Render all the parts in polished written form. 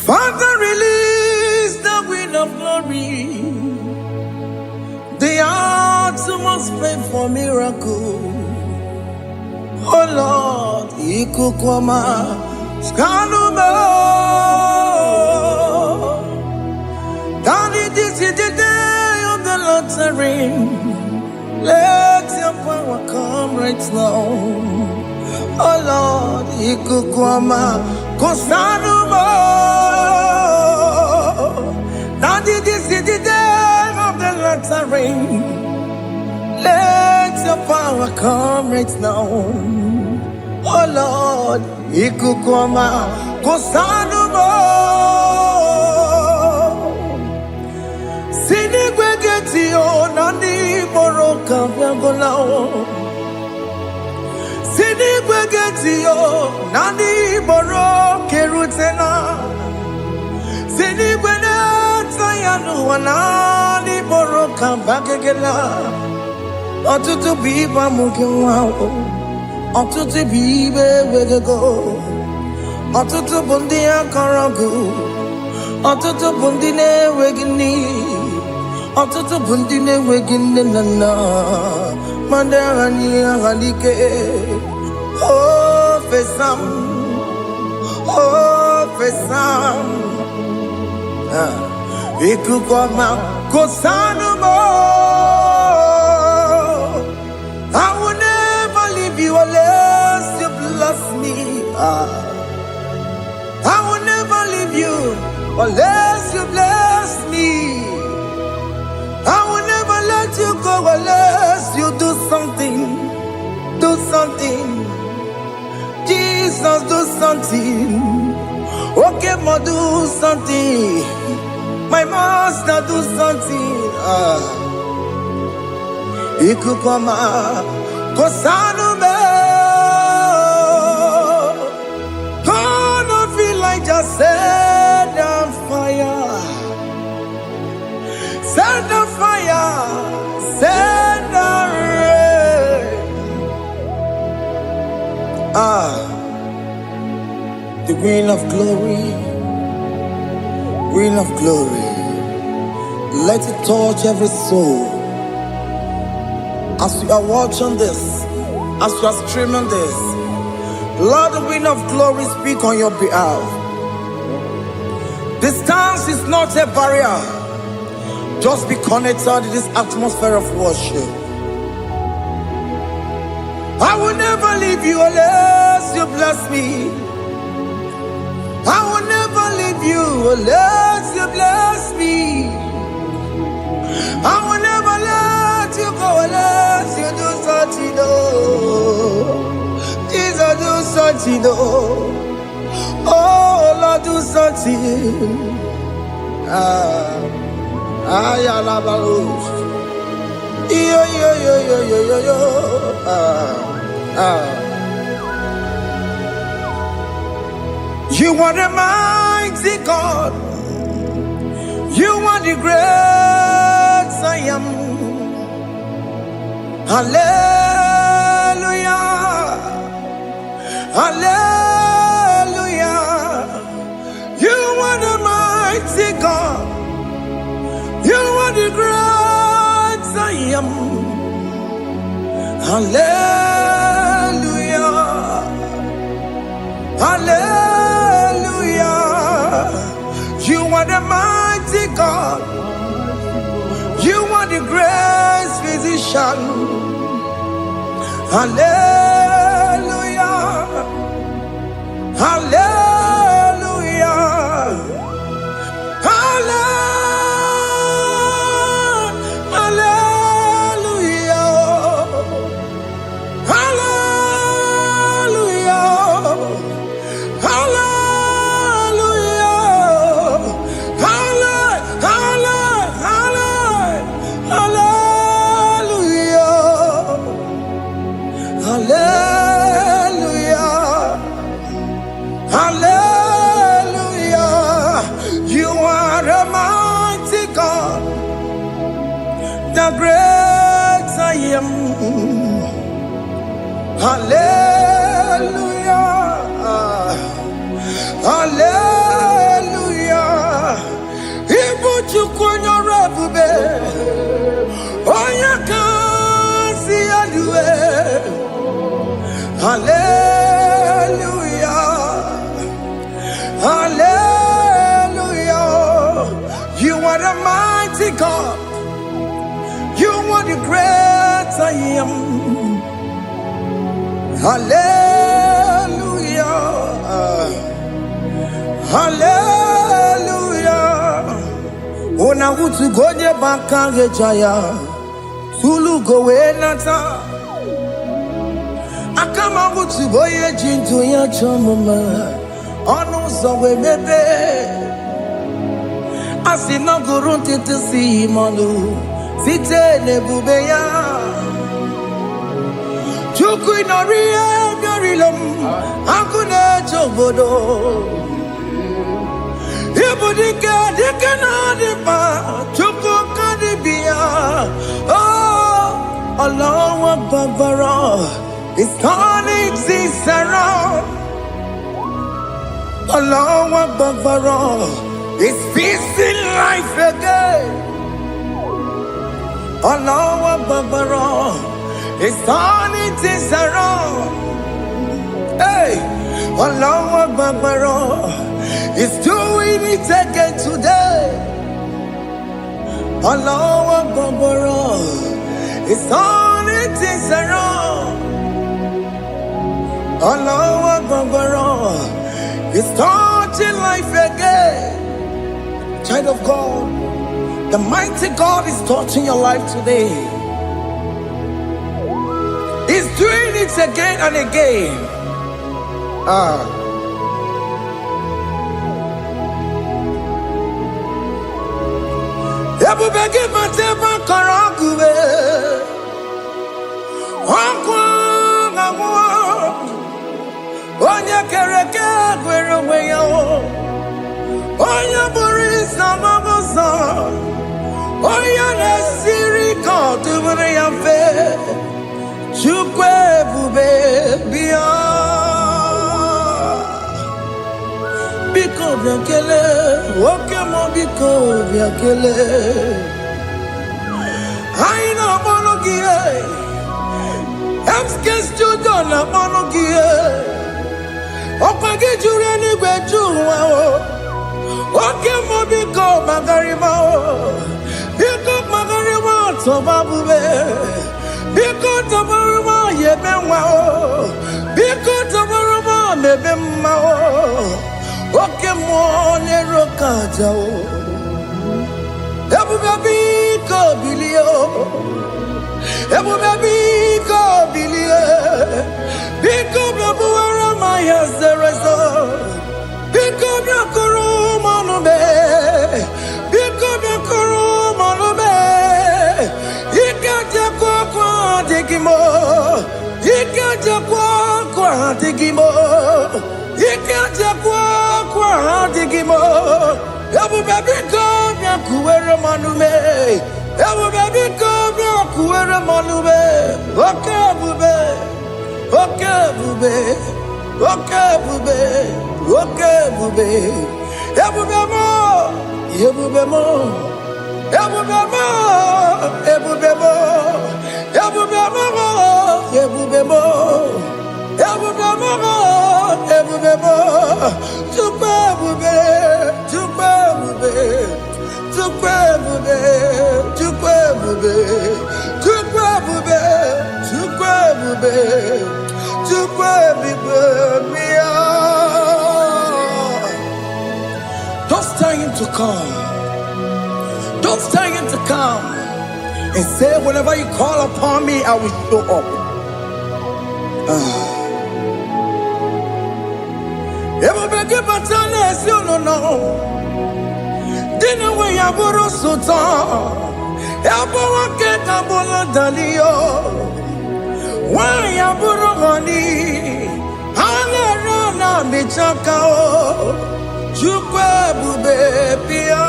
Father, release the wind of glory. The hearts must pray for miracle. Oh Lord, Ikukwama, Skanuma. Daddy, this is the day of the Lord's reign. Let your power come right now. Oh Lord, Ikukwama, Kosanuma. Daddy, this is the day of the Lord's reign. Let your power come right now. Oh Lord, Ikukwama, Kosanuma. Sinigwegetio, Nani Moroka, Viagolao. Sinigwegetio, Nani Moroke Rutena. Sinigwena, Tayanu, Nani Moroka, Bagagela. Otutu biba mukiwao, otutu bibe wegego, otutu bundi akaragu, otutu bundi ne wegini, otutu bundi ne wegini nana, mandarani halike, oh fesam, Ikukwama kosanuma. I will never leave you unless you bless me. I will never leave you unless you bless me. I will never let you go unless you do something. Do something. Jesus, do something. Okay, ma, do something. My master, do something. Ikukwama, Kosanume. Gonna feel like just set on fire. Set on fire. Set on rain. The wind of glory. Wind of glory. Let it touch every soul. As you are watching this, as you are streaming this, Lord, the wind of glory speak on your behalf. Distance is not a barrier. Just be connected to this atmosphere of worship. I will never leave you unless you bless me. I will never leave you unless you bless me. I will never let you go unless you do something. Jesus, do something. Oh Lord, do something. Ayalabalos. Yo. You are the mighty God. You are the great I am. Hallelujah. Hallelujah. You are the mighty God. You are the great I am. Hallelujah. Hallelujah. You are the mighty God. You are the great physician. Hallelujah. Hallelujah. The great I am. Hallelujah. Hallelujah. Hallelujah. Hallelujah. Ona utu goje bakange jaya. Tulu gowe nata. Akama utu boye jintu ya chomama. Onu zowe bebe. Asina gurun titi si manu. Site nebubeya. Chuku inoria garilum. Akune chobodo. Ibudika dikana dipa. Chuku kadibia. Oh, Allah Akbar. It's turning things around. Allah Akbar. It's fixing life again. Allah Akbar. It's turning things around. Hey, Allah Akbar. It's doing it again today. Allah Akbar. It's turning things around. Allah Akbar. It's touching life again. Child of God, the mighty God is touching your life today. He's doing it again and again. Ebubege mateba karagube. Onya kereke gwerewe yo. Onya borisa mabosa. Onya nesiri kotubure yafe. Chukwe bube biya. Biko biakele. Oke mo biko biakele. Aina monogie. Emskes judona monogie. Opage jure ni gwejuwa o. Oke mo biko magarima o. Biko magarima toba bube. Biko tobaruma yebenwa o. Biko tobaruma mebemma o. Oke mo nero kaja o. Ebube biko bilio. Ebube biko bilie. Biko bebuara maya zerezo. Biko biakuru manube. Biko biakuru manube. Ikaja kwa digimo. Ikaja kwa digimo. Ikaja kwa digimo. Ebube biko biakuere manume. Ebube biko biakuere manume. Oke bube. Oke bube. Oke bube. Oke bube. Ebube mo. Ebube mo. Ebube mo. Ebube mo. Ebube mo. Ebube mo. Ebube mo. Ebube mo. Tukwe bube. Tukwe bube. Tukwe bube. Tukwe bube. Tukwe bube. Tukwe bube. Tukwe bube. Don't tell him to come. Don't tell him to come. And say, whenever you call upon me, I will show up. Everybody but honest, you don't know. Dinner way I borrow so tall. Elbow get a bola dalio. Why I borrow honey? Hana rana michakao. Chukwe bube pia.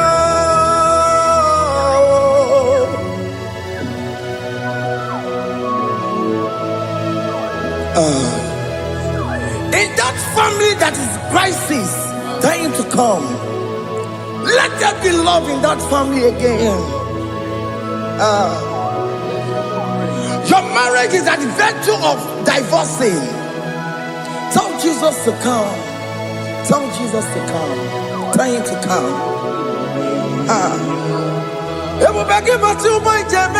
In that family that is crisis, time to come. Let there be love in that family again. Your marriage is at the verge of divorcing. Tell Jesus to come. Tell Jesus to come. Tell him to come. It will be given to my Jim.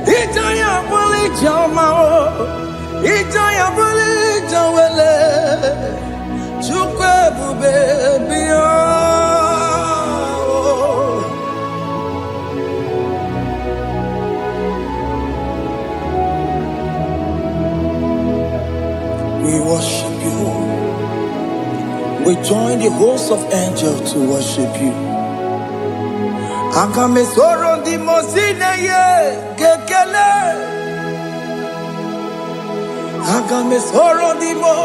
Itaya Bully Jama. Ijaya buli jawele, chukwe bube biya. We worship you. We join the host of angels to worship you. Akame soro di mosine ye kekele. Akame soro di mo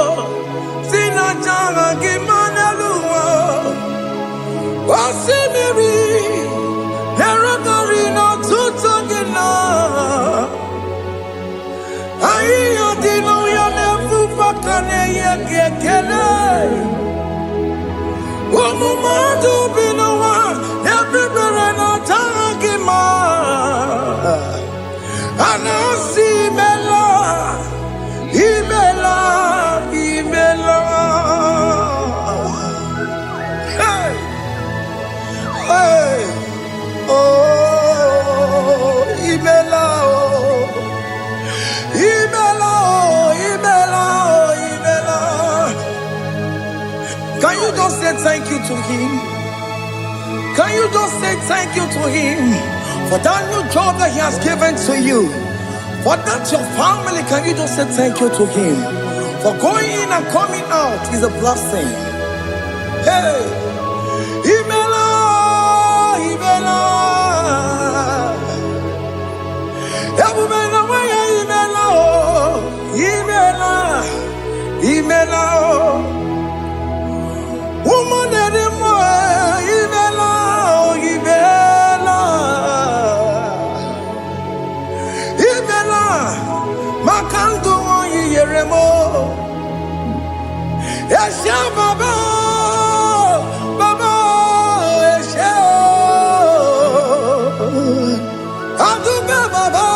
sina changa kimana luwa. Wasimiri nerakari no tutogina. Ayo dino ya nefu fakane ye kekele. Omumadu binowa everybody no tangima. Anasi mela, imela, imela. Hey, hey, oh, imela, oh, imela, oh, imela, oh, imela. Can you just say thank you to him? Can you just say thank you to him for that new job that he has given to you? For that your family, can you just say thank you to him? For going in and coming out is a blessing. Hey, Imela, Imela, Imela, Imela, Imela, woman anymore, Imela, Imela, Imela, Makandu Yeremo, Esha Baba, Baba, Esha, Aduba Baba,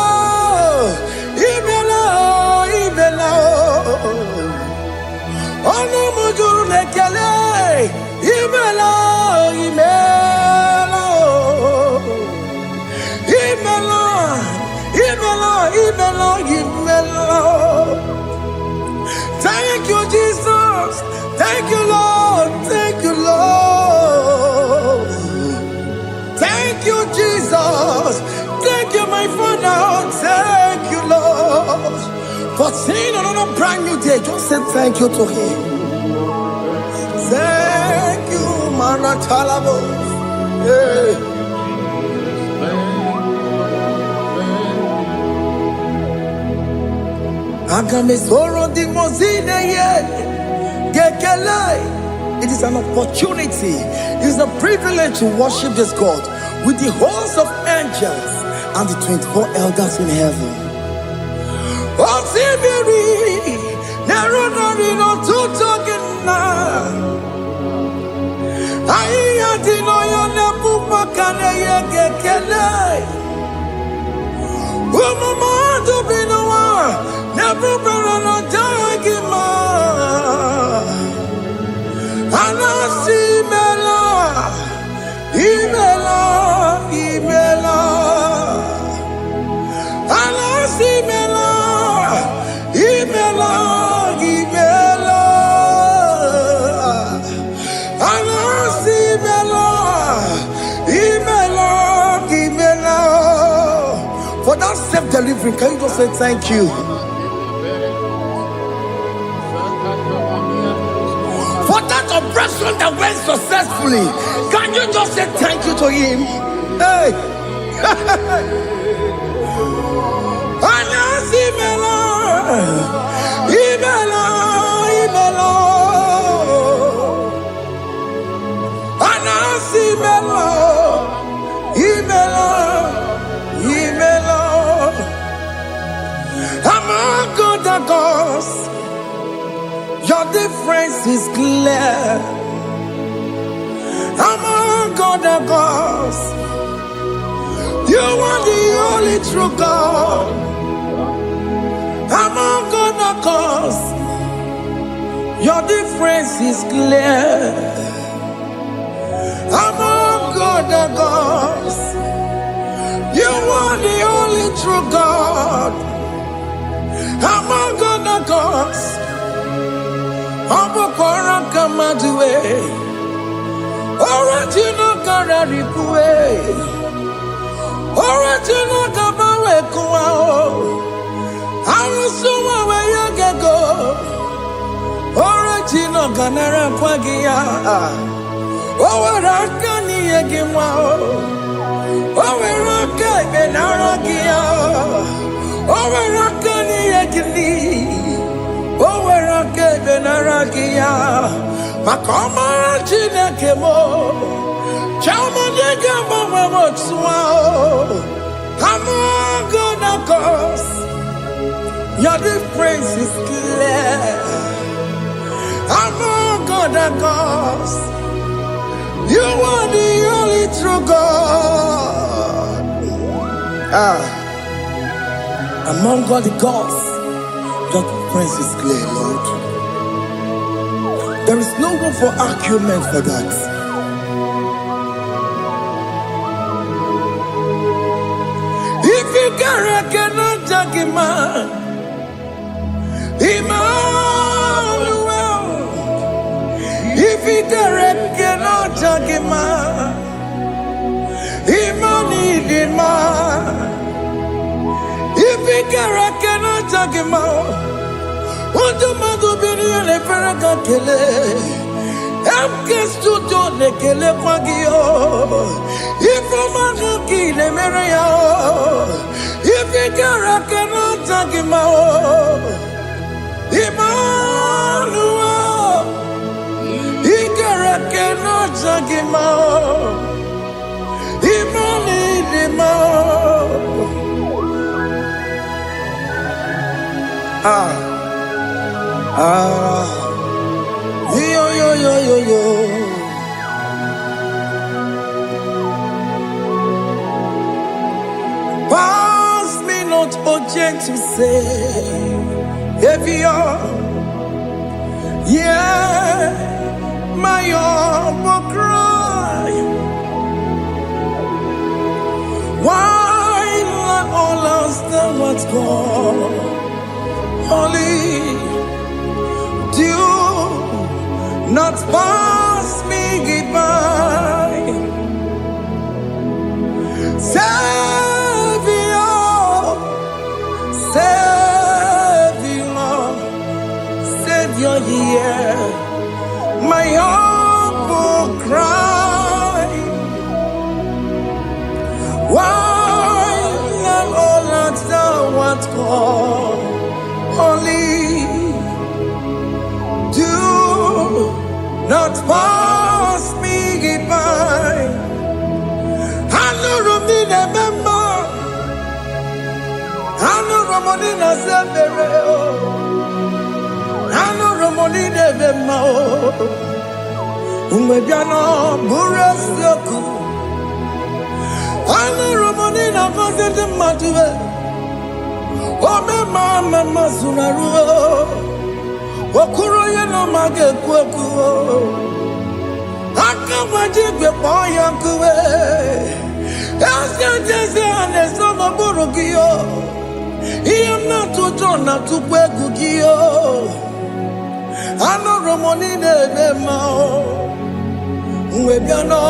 Imela, Imela. Ono mujuru lekele, imela, imela, imela, imela, imela, imela. Thank you, Jesus. Thank you, Lord. Thank you, Lord. Thank you, Jesus. Thank you, my Father. Thank you, Lord. For seeing another brand new day, just say thank you to him. Thank you, Manatalabo. Hey. Agame soro di mozine ye gekele. It is an opportunity. It is a privilege to worship this God with the host of angels and the 24 elders in heaven. Osimiri, nerunari no tutogina. Aiya dino yo nebu makane ye gekele. Umumadu binowa, nebu berano jagima. Anasi mela, imela, imela. Anasi mela. Imela, Imela, Anasi Imela, Imela, Imela. For that self-delivery, can you just say thank you? For that operation that went successfully, can you just say thank you to him? Hey. Anasi Imela. Imela, Imela, Anasi Imela, Imela, Imela. Among other gods, your difference is clear. Among other gods, you are the only true God. Among other gods, your difference is clear. Among other gods, you are the only true God. Among the cause. Abokora Kamadue. Original Kararipue. Original Kabawe Kuao. Arusuma where you can go. Original Ganara Kwagia. Owarakani Egimao. Owaraka Benaragia. Owarakani Egini. Owaraka Benaragia. Makoma Chinakemo. Chamanega Mamamotswao. I'm gonna cause. Your difference is clear. I'm gonna cause. You are the only true God. Among all the gods, your difference is clear, Lord. There is no room for argument for that. If you cannot judge him, Emmanuel. If you cannot judge him, Emmanuel. If you cannot judge him, what do you do? Le Ferraga Kele, Amkestu Done Kele Pagio, if a Manaki Le Mereo, if you cannot judge him, Emmanuel, he cannot judge him, Yo. Pass me not, O gentle Savior. Yeah, my humble cry. Why let all us know what's gone? Holy, do not pass me by. Savior, hear my humble cry. Why not all that thou art called? Holy, do not pass me by. I know Romina member. I know Romonina Zembere. I know Romonina member. Umebiano Burasoku. I know Romonina Vazende Matue. Oh, mama Sunaru. Wakuro no mage kweku. Akamajigwe poyankuwe. Aska jese ane sono burugio. Iyam na tutona tukwegu gio. Ano Romonine mao. Uwebiano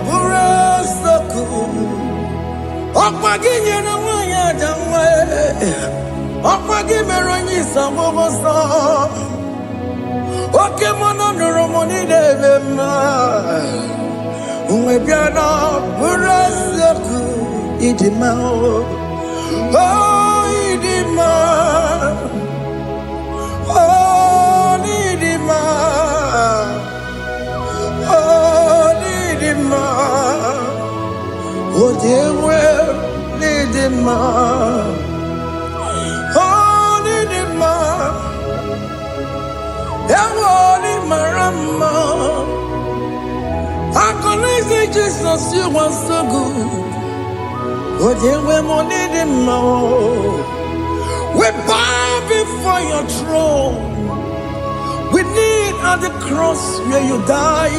burasoku. Okwaginye na wanya jamwe. Okwagimeronyi samogosa. Oke mono Romoni devema. Uwebiana burasoku idimao. Oh idima. Oh idima. Oh idima. Oh dewe idima. Oh idima. Yawoni marama. I say Jesus, you are so good. Oh, dear, we need him more. We bow before your throne. We need at the cross where you died.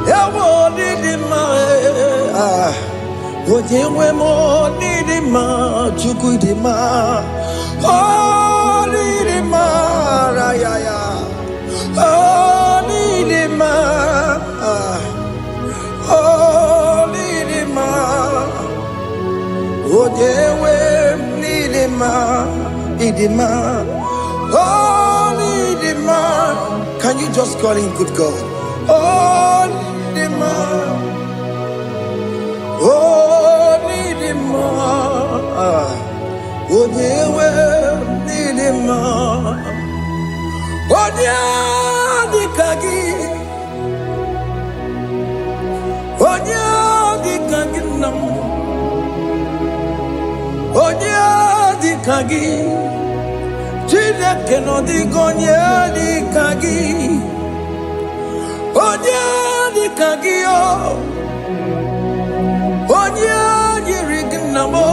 Yeah, we need him more. Oh, dear, we need him more. Oh, Can you just call him good God? Oh, Chineke no di gonye di kagi. Onye di kagi o. Onye yiri gnamo.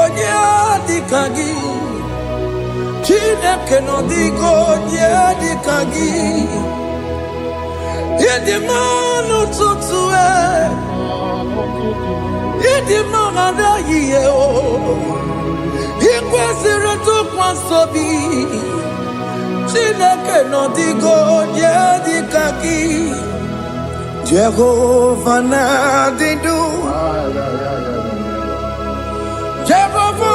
Onye di kagi. Chineke no di gonye di kagi. Yedi manu tutue. Yedi mangada yiye o. Ikwesịrị ntụkwasị obi Chineke nọ dịgo nye dịka gị Jehova na-adị ndụ Jehova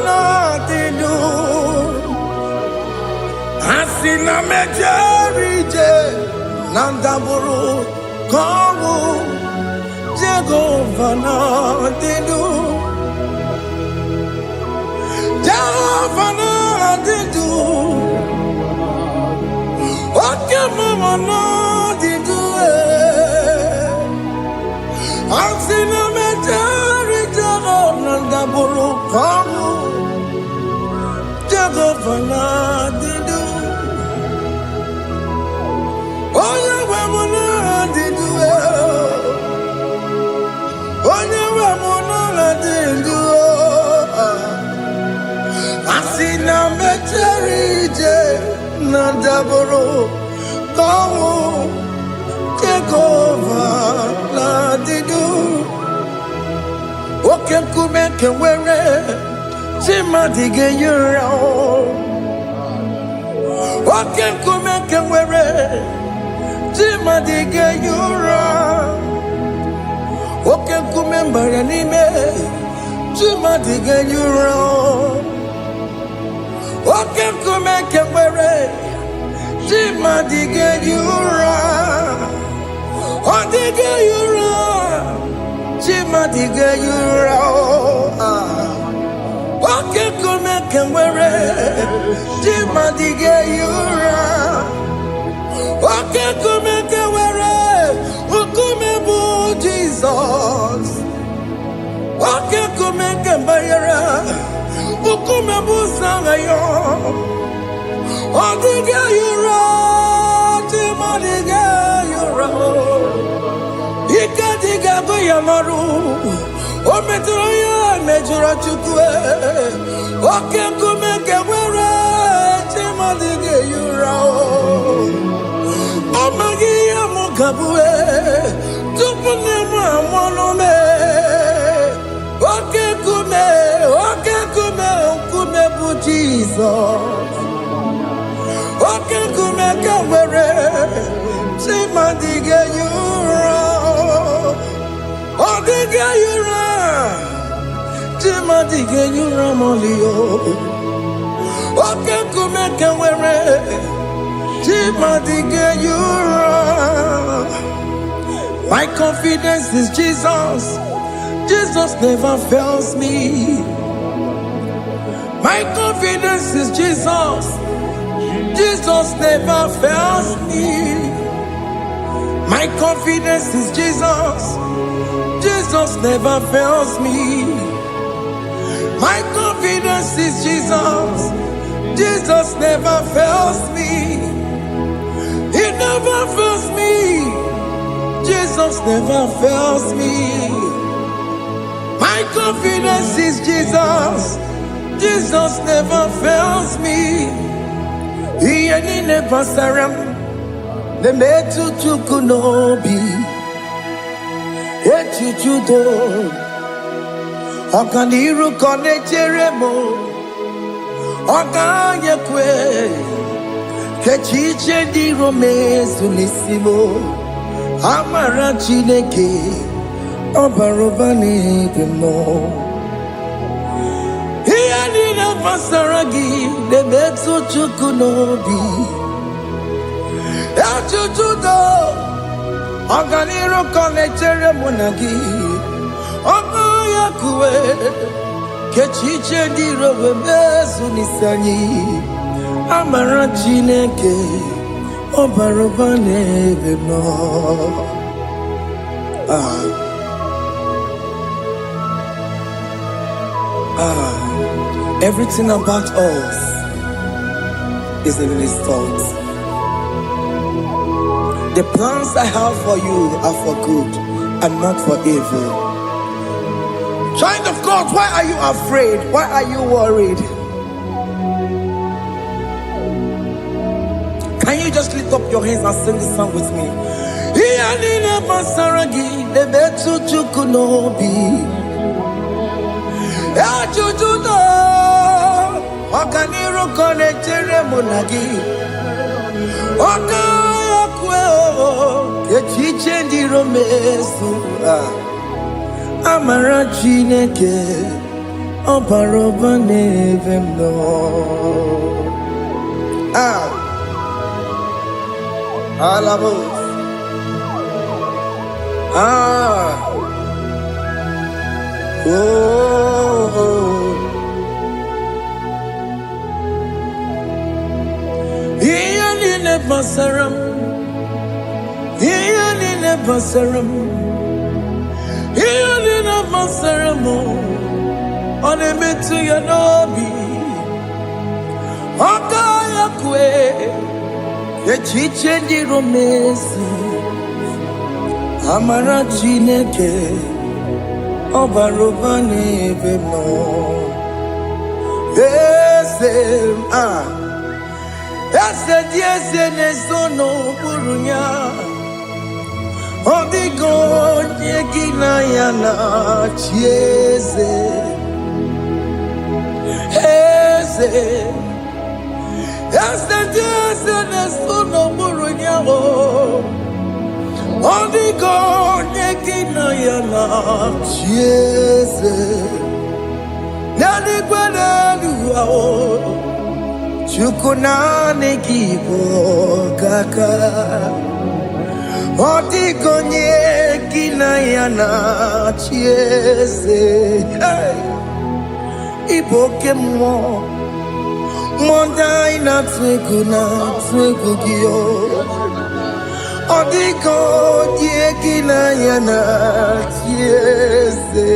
na-adị ndụ Asị na mejere ije na ndagwurugwu ka ọnwụ Jehova na-adị ndụ Jehova na-adị ndụ Oke mama na-adị ndụ Asị na mejere Jehova na ndagwurugwu ka ọnwụ Jehova na-adị ndụ Onye nwe m na-adị ndụ Onye nwe m na-adị ndụ Asị na mejere ije na ndagwurugwu ka ọnwụ Jehova na-adị ndụ Oke nkume nke nwere chi mmadụ ga-eyi ụra Oke nkume nke nwere chi mmadụ ga-eyi ụra Oke nkume mbara n'ime chi mmadụ ga-eyi ụra Oke nkume nke nwere chi mmadụ ga-eyi ụra Ọ dịghị eyi ụra chi mmadụ ga-eyi ụra Oke nkume nke nwere chi mmadụ ga-eyi ụra Oke nkume nke nwere nkume bụ Jizọs Oke nkume nke mbara nkume bụ Sanayo Ọ dịghị eyi ụra chi mmadụ ga-eyi ụra Ike dịghị agụ ya n'ọrụ O metụrụ ya mejọrọ Chukwu Oke nkume nke nwere chi mmadụ ga-eyi ụra Ọ maghị ihe m ga-abụ tupu nne m amụọ m Oke nkume bụ Jizọs Oke nkume nke nwere chi mmadụ ga-eyi ụra Ọ dịghị eyi ụra chi mmadụ ga-eyi ụra m'ọlị Oke nkume nke nwere chi mmadụ ga-eyi ụra My confidence is Jesus Jesus never fails me My confidence is Jesus Jesus never fails me My confidence is Jesus Jesus never fails me My confidence is Jesus Jesus never fails me He never fails me Jesus never fails me My confidence is Jesus Jesus never fails me Ihe niile gbasara m na-emetụ Chukwu n'obi echiche udo ọganiru ka ọ na-echere m Oganye kwe kechiche di romezu nisimo amara Chineke obaroba n'ebe no ihe niile gbasara gị na-emetụ Chukwu n'obi echuchudo ọganiru ka ọ na-echere mụ na gị oganye kwe kechiche di romezu nisani amara Chineke obaroba n'ebe no. Everything about us is in His thoughts. The plans I have for you are for good and not for evil. Child of God, why are you afraid? Why are you worried? Can you just lift up your hands and sing this song with me? Amara Chineke obaroba n'ebe no. Alabos. Iyalile basaram, iyalile basaram, iyalile basaram. Onemetu ya nobi, okaya kwe. Echiche di romesi amara Chineke obaroba n'ebe no. Eze di eze n'ezono burunya odigo onye gị na ya na chi eze. Yesterday, no more nyao. Only God, Nekina yana Jesus. Nani kwenu ao. Chukuna nekibo kaka. Only God, Nekina yana Jesus. Iboke mo. Mondai na twegu giyo. Odiko dieki na yana tiese.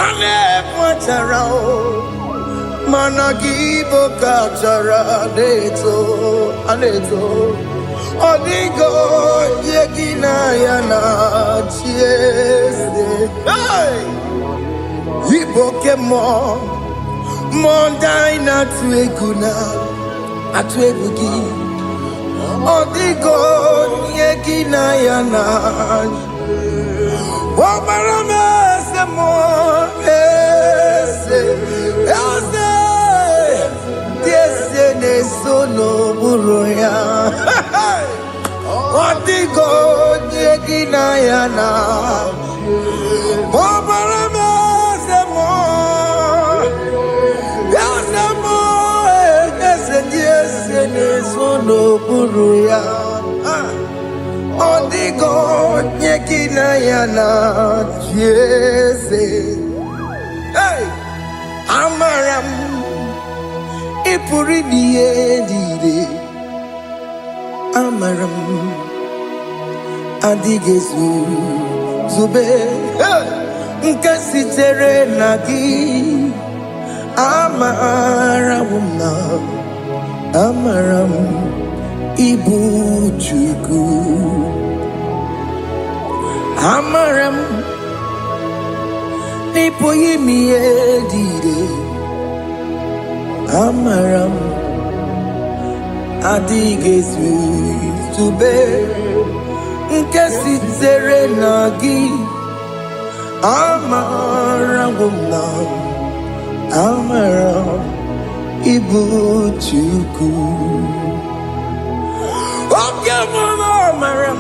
Ane mwacharao. Managibo kachara aneto. Odiko dieki na yana tiese. Iboke mo. Mondai na atwegu gi odigo yeki na yana omarame se mo ese ne sono buroya odigo yeki na yana omarame se mo no buruya odigo nyekina yana jese. Amaram ipuri diye amaram adigezu zube nkasitere nagi amaramuna amaram ibu Chukwu amaram nipo yimi edide amaram adigezu zube nkesitere nagi amaram amara ibu chuku. Oke mama amara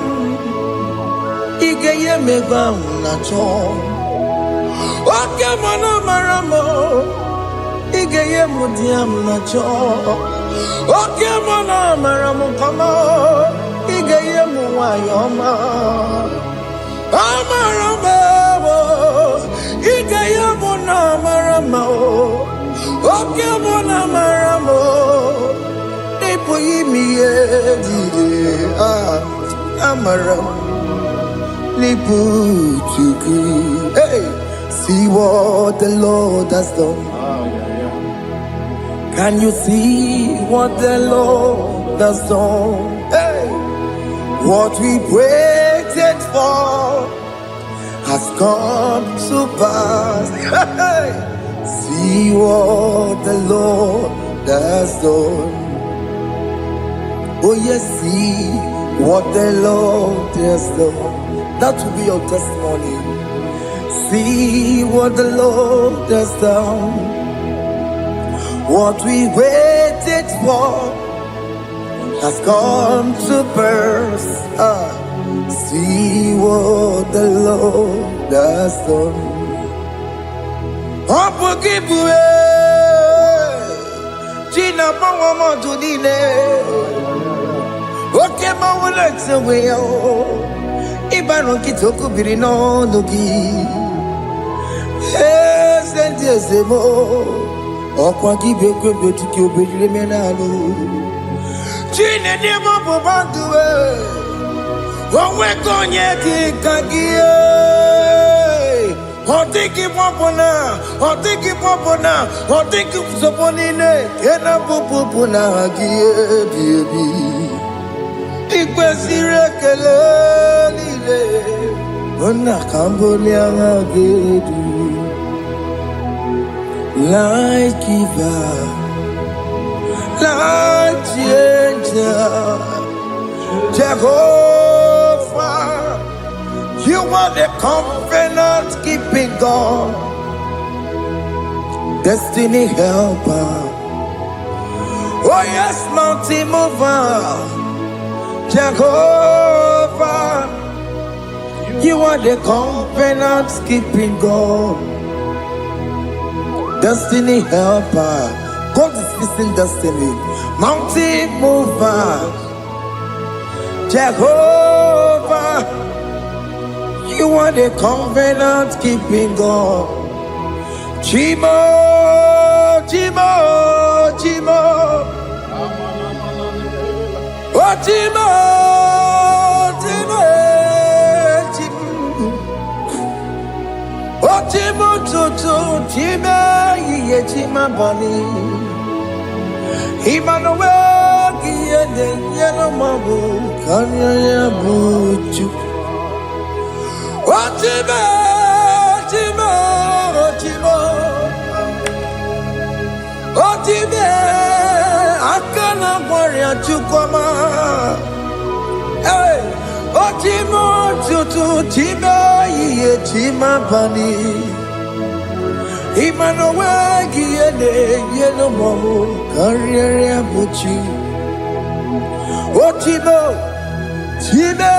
ige ye megba na cho. Oke mama amara mo ige ye mudiam na cho. Oke mama amara mo kama ige ye muwayoma. Amara mo ige ye muna amara mo. Oke mama amara mo ipo yimi ye dide amara lipu chuku. Hey, see what the Lord has done. Can you see what the Lord has done? Hey, what we waited for has come to pass. Hey, see what the Lord has done. Oh yes, see what the Lord has done. That will be your testimony. See what the Lord has done. What we waited for has come to pass. See what the Lord has done. Gina Pawamo Tudine. Okay, my legs away. Ibano Kitoku Birino Nogi. Yes, and yes, more. Okwagi beke betiki obejire menalo. Chine de mobo banduwe. Owe konye ki kagie. Otiki popona, otiki popona, otiki soponine. Kena popona gie biebi. Ikwesire kele lile. Ona kambolia ngagedu. Light giver, light changer, Jehovah, you are the covenant keeping God, destiny helper. Oh yes, mountain mover, Jehovah, you are the covenant keeping God. Destiny helper, God is fixing destiny. Mountain mover, Jehovah, you are the covenant keeping God. Chimo, Chimo, Chimo, oh Chimo, Chimo, Chimo, oh Chimo, Chimo, Chimo. Chima bani Emmanuel Giyene Yeno Mabu Kanya Yabuchu Ochime Chimo Chimo Ochime Akana Warrior Chukwama Hey Ochimo Chutu Chime Ye Chima bani Emmanuel Giyene Yeno Mamu Karriere Buchi Oh Timo Time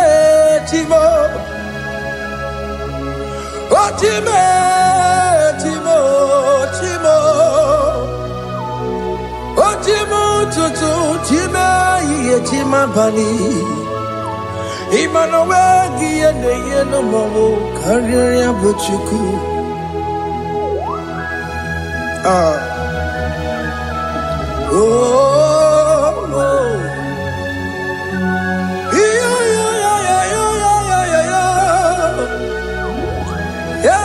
Timo Oh Time Timo Timo Oh Timo Tutu Time Ye Tima Bani Emmanuel Giyene Yeno Mamu Karriere Buchi oh, oh, yeah, yeah, yeah, yeah, yeah, yeah, yeah,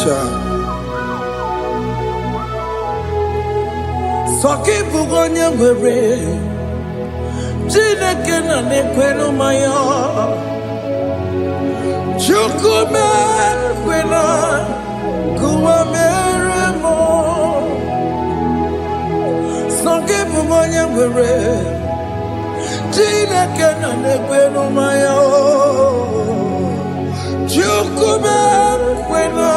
yeah. Soki bugonye gwere, Chineke na nekweno maya. Chukume kwena kuwa meremo Songe bumonye gwere Chineke na nekweno maya Chukube kwena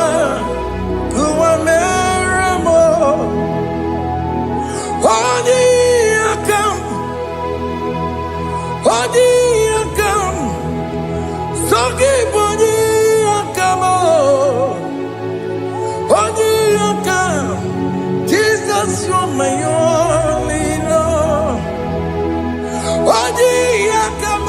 kuwameramo Odi akam Sogi boni akamo Odi akam Jesus, you're my only love. Odi akam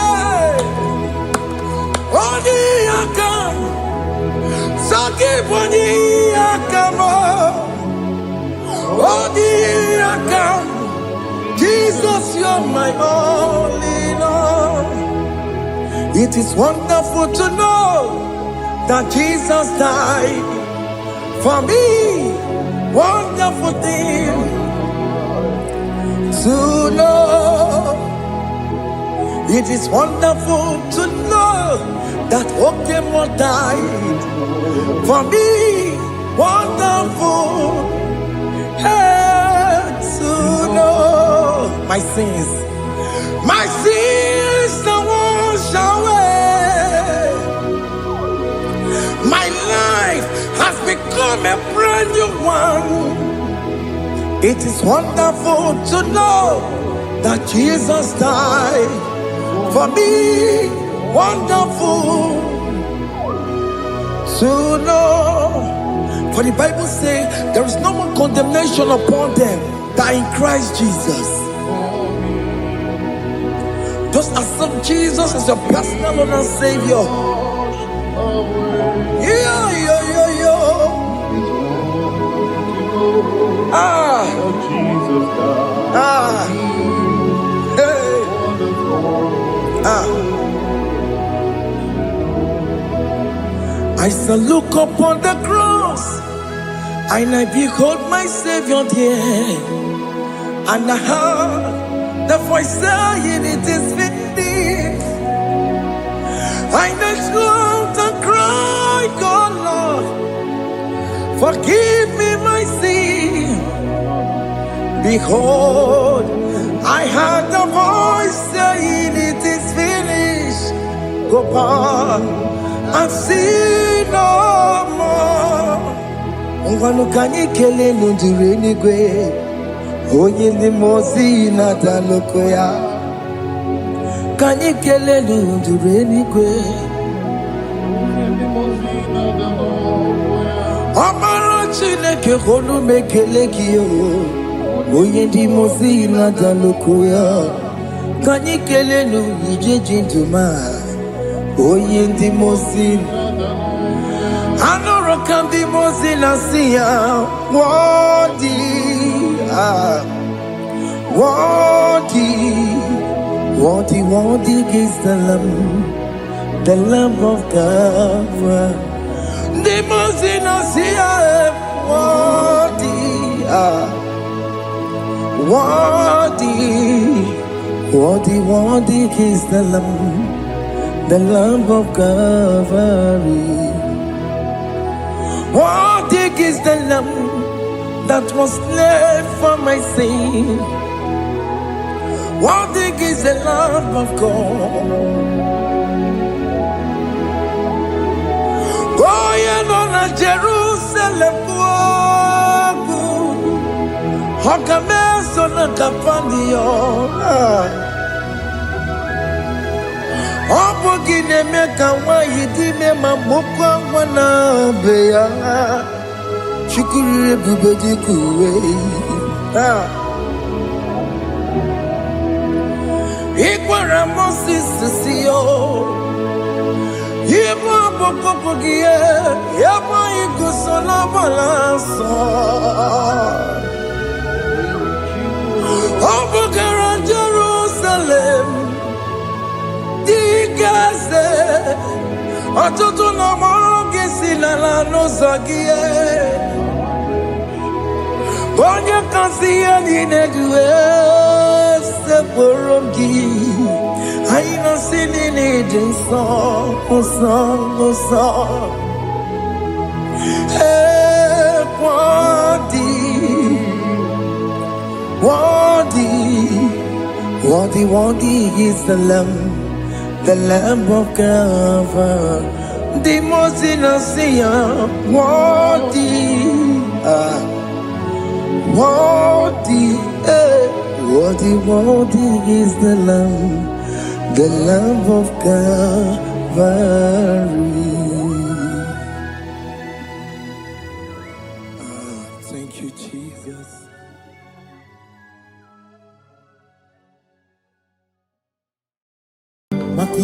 Sogi boni akamo Odi akam Jesus, you're my only love. It is wonderful to know that Jesus died for me. Wonderful thing to know. It is wonderful to know that Okemo died for me. Wonderful to know. My sins are washed away. My life has become a brand new one. It is wonderful to know that Jesus died for me. Wonderful to know. For the Bible says there is no more condemnation upon them that in Christ Jesus. Just accept Jesus as your personal Lord and Savior. Yeah. I shall look upon the cross, and I behold my Savior there, and I heard the voice saying, "It is finished." I knelt and cried, "God, Lord, forgive me my sin." Behold, I heard the voice saying, "It is finished." Go back and sin no more. Ungwanu kanyi kele nundure nigwe, oye ni mozi na daloko ya. Kanyi kele nundure nigwe, Amara Chineke honu mekele kiyo, oye ni mozi na daloko ya. Kanyi kele nundure jintuma, oye ni mozi. Anoro kandi mozi na siya, worthy is the Lamb of God. The mozi na siya, worthy is the Lamb of Calvary. Worthy is the Lamb that was slain for my sin. Worthy is the Lamb of God. Going on a Jerusalem walk, Hokames on a Capandio. Opogine meka wa yidime mamokwa wana beya. Shukuru bubedi kuwe. Ikwara Moses siyo. Yebo bokopogie. Yebo igusola balanso. Opogara Jerusalem. Digaze. Atutu na mogi silala no zagie. Bonya kansiya ninedue seporongi. Aina sinini jinso song. Hey, worthy is the Lamb of God. the most innocent, worthy, worthy, worthy is the Lamb of Calvary. Thank you, Jesus.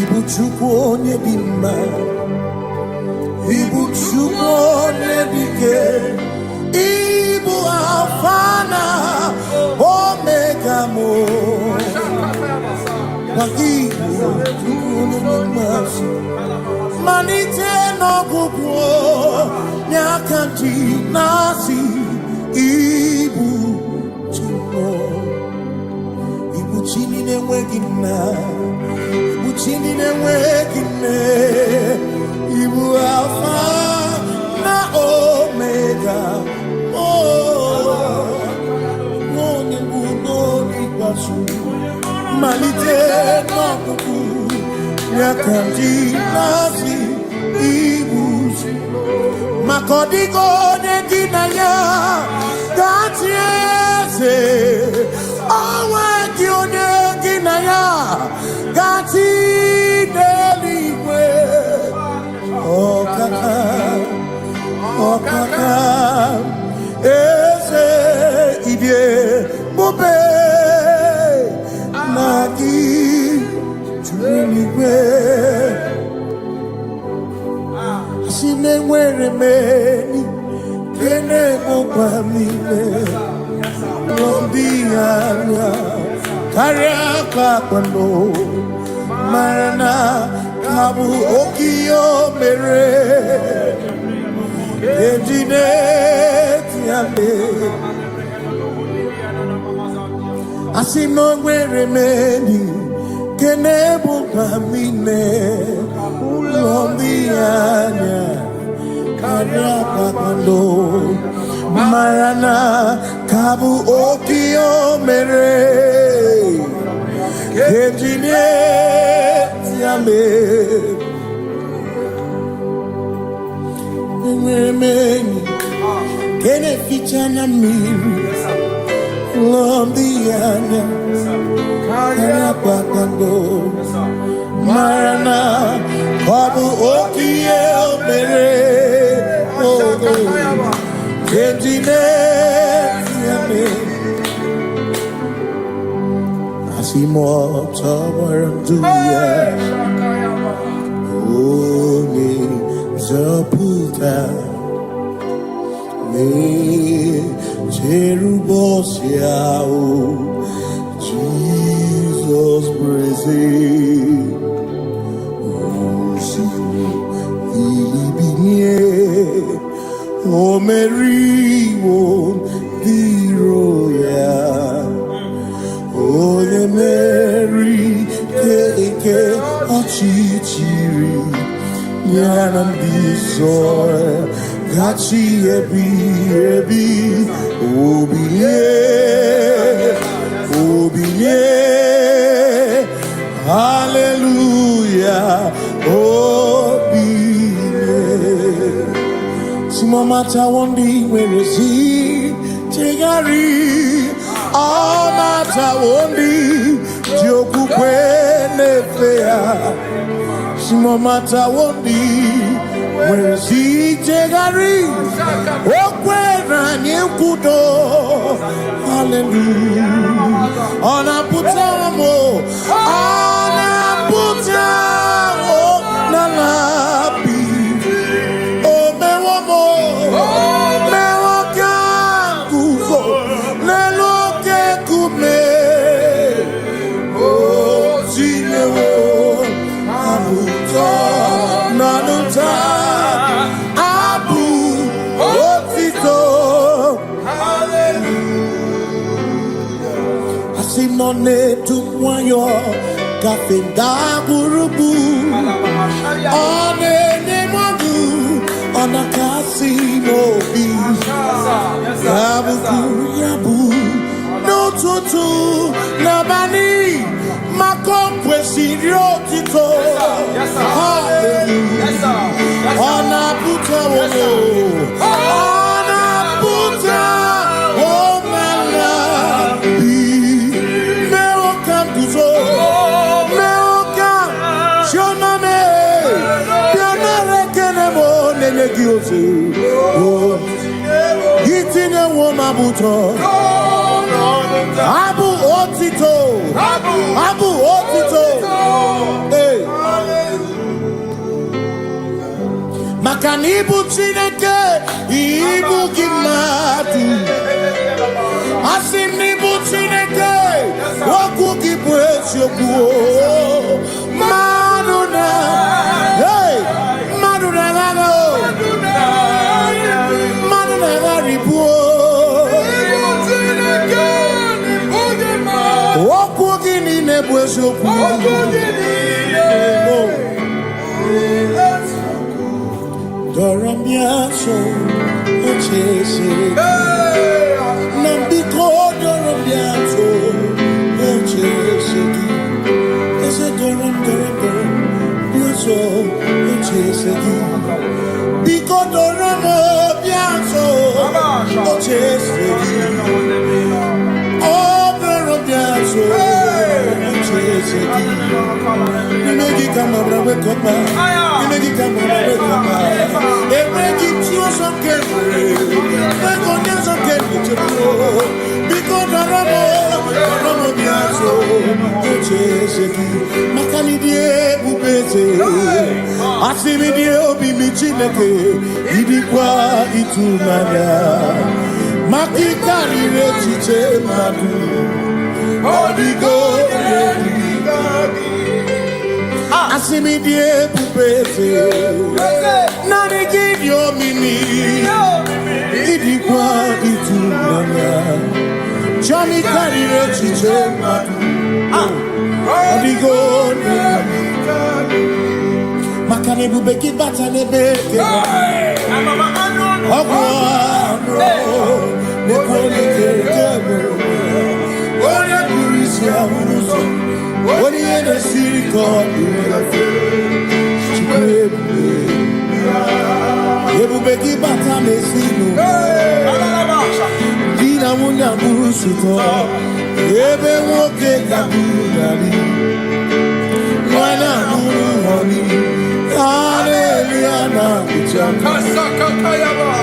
Ibu Chukwu onye dị mma, Ibu Chukwu onye dị ike, Ibu Alfa na Omega mo. Ibu Chukwu onye dị mma, malite n'ọgwụgwụ n'aka ndị na-asị Ibu Chukwu, Ibu Chi na-enweghị nna. Chini na-enweghị nne, Ibu Alfa na Omega, onye mbụ n'oge ikpeazụ, malite n'ọgwụgwụ n'aka ndị na-asị Ibu maka ọ dịghị onye gị na ya ga-achị eze, o nweghị onye gị na ya gati n'eluigwe. Ọkaka eze ibie bube na gị juru n'igwe. Si na-enwere meni kene mụkwa n'ime n'obi anya karịa ka kwano marana kabu okiyo mere ejine tiame asino nwere meni kene buka mine ulombi anya karịa ka kwano marana kabu okiyo mere ejine tiame meni kene fichana miri lombianya kaya pakando marana babu okie mere ejine tiame asimo tabaranduya oni zaputa me cherubosiao Jesus praise ilibinye o meriwo diroya o le meri ke achichiri nyanam disore gachi ebi obiye hallelujah obiye simamata wondi werezi tegari amata wondi diokukwe nefea simamata wondi werezi tegari okwera nyekudo hallelujah ona putamo na labi o mewomo mewo kanguzo leloke kume o zinewo abuto nanuta abu otito hallelujah asinone tumwayo kafenda burubu onene madu onakasi mobi yabu no tutu nabani makompwe sirio tito hallelujah Tine Womabuto. Abu Otito. Abu Otito. Hey. Makanibu Chineke. Ibu Kimatu. Asinibu Chineke. Waku Kibwesyoku. Maduna. Hey. Maduna Gano. Maduna Garibu. Waku Gini Nebwesyoku. Doramiaso, Ochese. Nambiko Doramiaso, Ochese. Ese Doramiaso, Ochese. Biko Doramiaso, Ochese. Oh, Doramiaso, Ochese. Nimegi kama brawe kopa. Nimegi kama brawe kopa. Emegi tio sokere. Mekonya sokere chebo. Biko daramo biaso. Ocheseki. Makani die ubeze. Asimi die obi michineke. Idikwa itumanya. Makikari rechiche madu. Odigo Asimi die pupese Nani gidio mimi Idikwa itumanya Chami karire chiche madu Odigo Makane bubeki bata nebeke Ogwa Nekone kere Oye kurisia uruzo Oye ne siriko Ebubeki bata mesino Dina munya busuto Ebe woke kabudari Mwana muruhoni Hallelujah na kuchaka Kasaka kayaba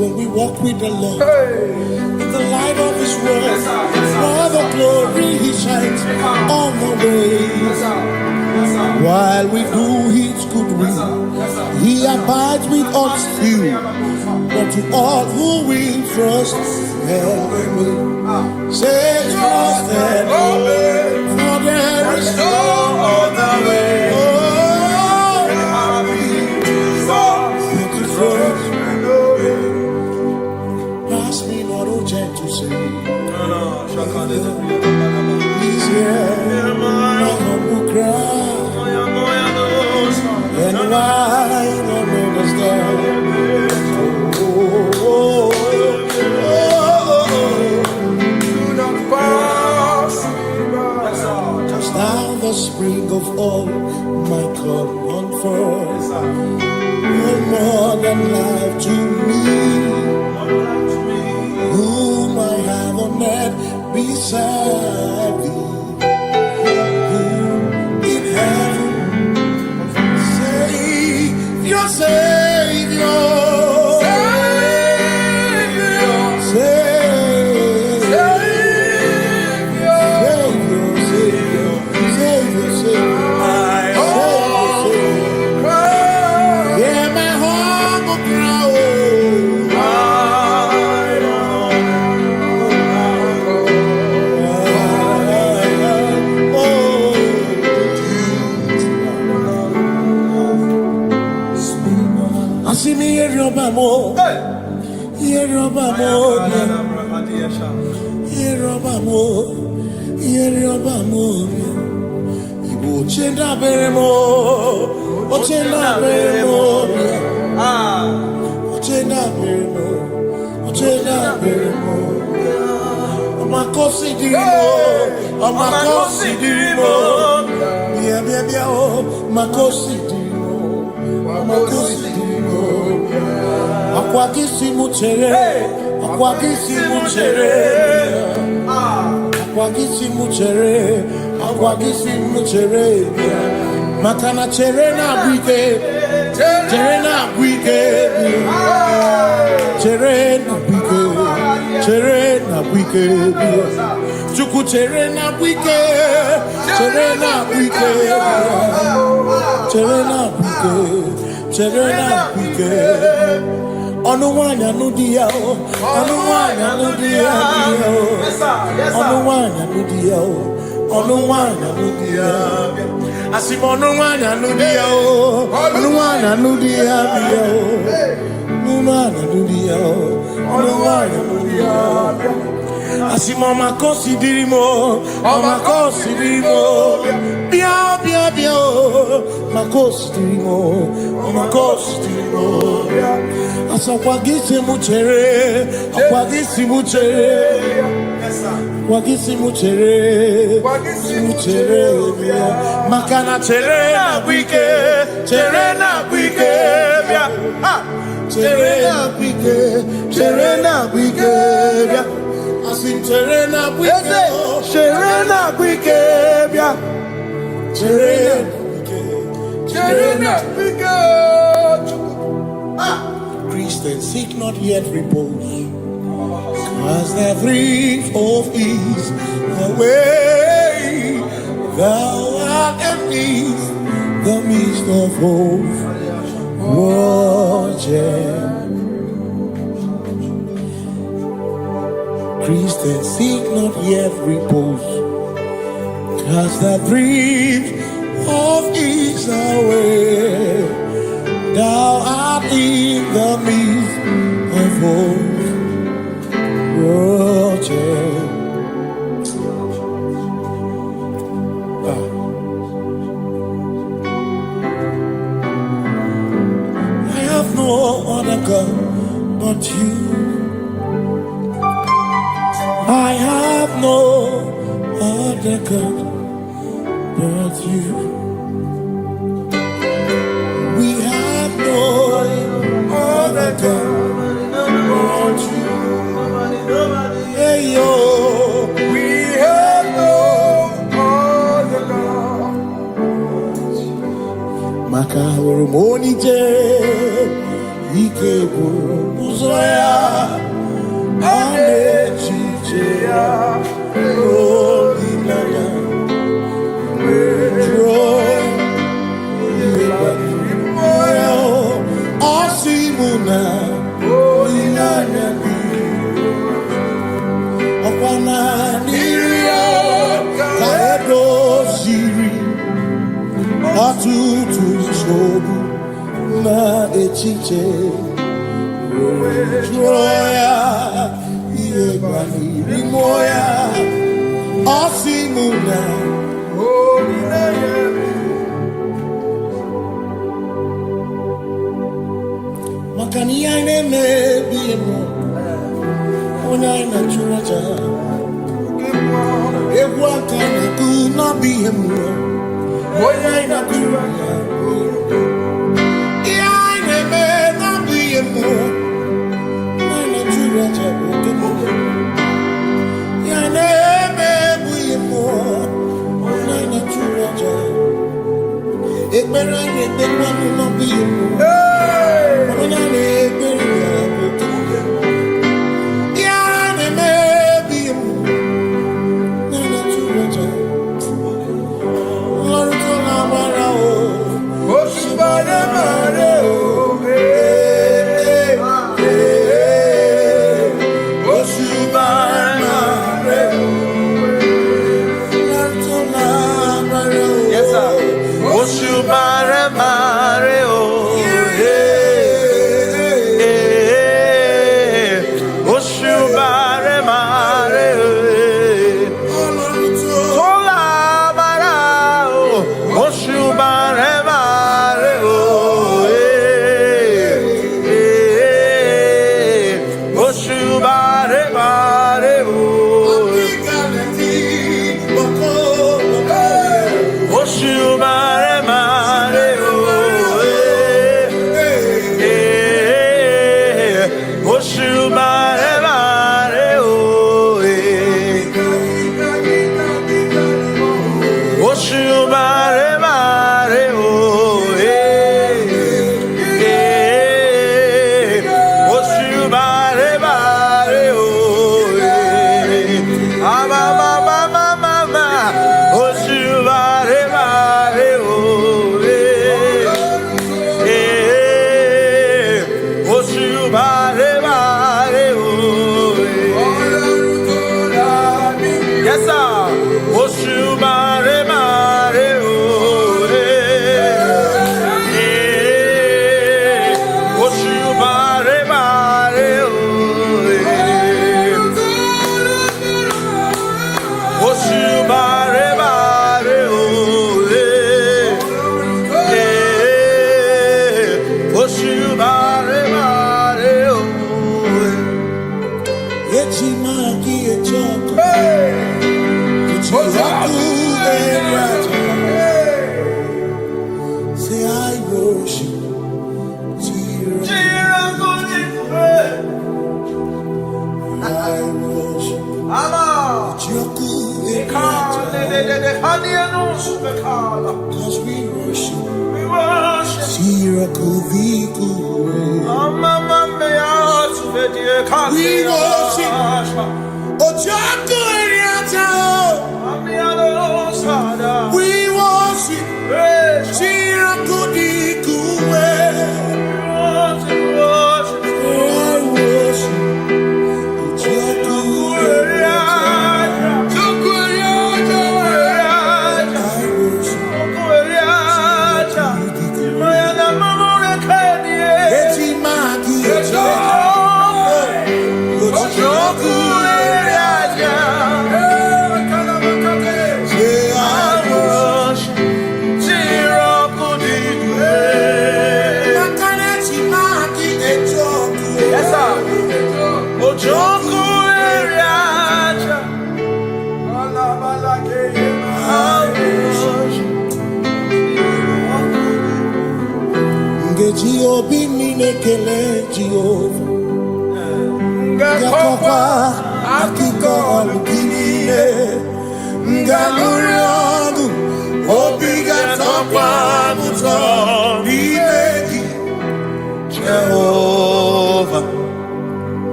When we walk with the Lord, in the light of His word, for the glory He shines on the way. While we do His good will, He abides with us still. But to all who will trust, Him will. Say trusted, for there is no other way. Oh, to trust. Pass me not a chance to say. He's here, my humble cry. And why don't understand? Now the spring of all my cup on first. No more than life to me, whom I have on net beside thee. In heaven, Savior, Savior. See me here, Robamo. Here, Robamo. Here, Robamo. Here, Robamo. Ibu chenda beremo. Ochenda beremo. Ochenda beremo. Ochenda beremo. Makosi dirimo. Makosi dirimo. Bia bia bia oh. Makosi dirimo. Makosi dirimo. Akwagisi muchere, akwagisi muchere, akwagisi muchere, akwagisi muchere. Makana chere na bwike, chere na bwike, chere na bwike, chere na bwike. Chuku chere na bwike, chere na bwike, chere na bwike, chere na bwike. Onuwanya nudia, onuwanya nudia, onuwanya nudia, onuwanya nudia. Asim onuwanya nudia, onuwanya nudia, onuwanya nudia, onuwanya nudia. Asim omakosi dirimo, omakosi dirimo. Bia bia bia, makosi dirimo, omakosi dirimo. Akwagisi muchere, akwagisi muchere, akwagisi muchere, muchere. Makana chere na bwike, chere na bwike, chere na bwike, chere na bwike. Asim chere na bwike, chere na bwike, chere na bwike, chere na bwike. Christians seek not yet repose, as the brief of ease, the way thou art empties the midst of hope. Christians seek not yet repose, as the brief of ease, the way thou art in the midst of hope. I have no other God but you. I have no other God but you. We have no other God but you. Hey yo, we have no other God. Makahuru monije, ikeburu muzoya, anechicheya, rolinaya, joy, moya, osimuna, rolinaya. tutu chobu na echiche joya iebani rimoya osimuna makani ine mebi mo ona ina churaja ewa kana ku na bi mo ona ina churaja ine me na bi mo ona churaja ine me bi mo ona ina churaja ekpere ni ekpere no bi mo ona ni ekpere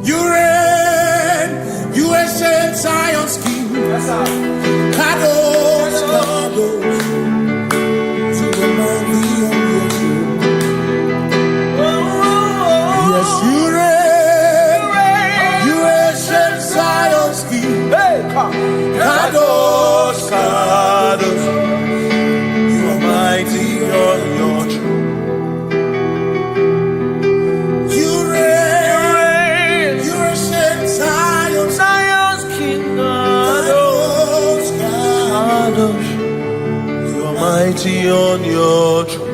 You reign, you ancient Zion's King. Kadosh, Kadosh, you are mighty on your throne. Yes, you reign. You ancient Zion's King. Kadosh, Kadosh, you are mighty on your throne. You reign. You ancient Zion's King. Kadosh, Kadosh, you are mighty on your throne.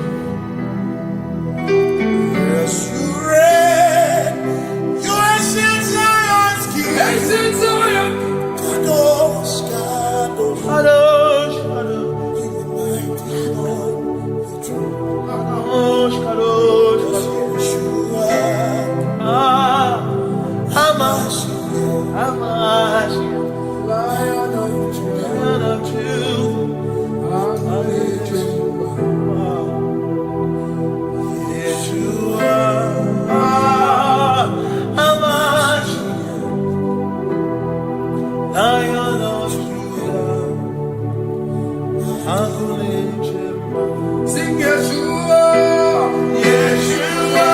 Yes, you reign. You ancient Zion's King. Ancient Zion. Kadosh, Kadosh, Kadosh, Kadosh, you are mighty on your throne. Kadosh, Kadosh, Kadosh, Hamash, Lion of Judah, Yeshua, Hamash, Lion of Judah, sing Yeshua, Yeshua.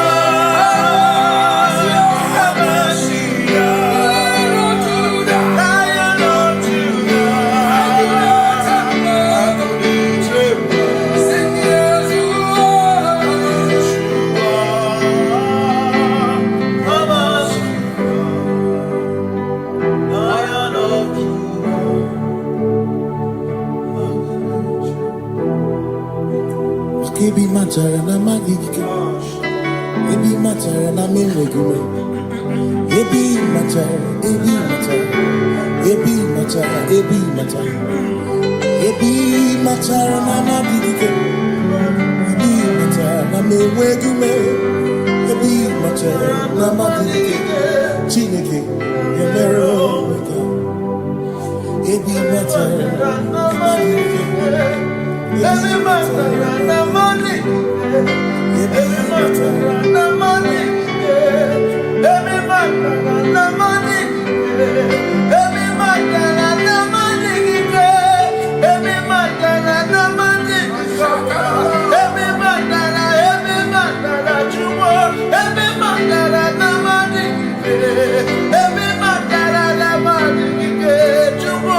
Ebi matara na magike, ebi matara na menwegume, ebi matara, ebi matara, ebi matara, ebi matara, ebi matara na magike, ebi matara na menwegume, ebi matara na magike, Chineke emero weka, ebi matara na magike. Every matter na money, every matter na money, every matter na money, every matter na money, every matter na money, every matter na chumo, every matter na money, every matter na money, chumo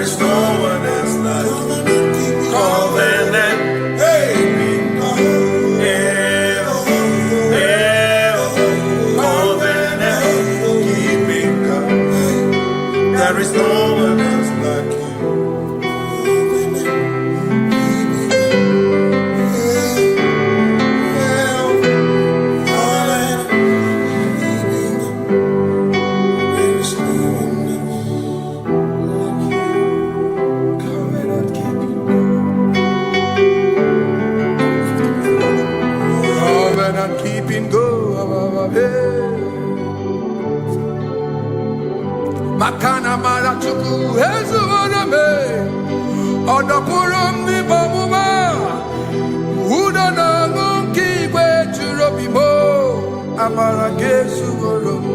is no one else like you. Covenant. Hey. There is no one else like you. Covenant keeping go. Makana mara chuku hezu waname Odapurum ni bamuma Uda na ngunki kwe churobimo Amara gesu gorum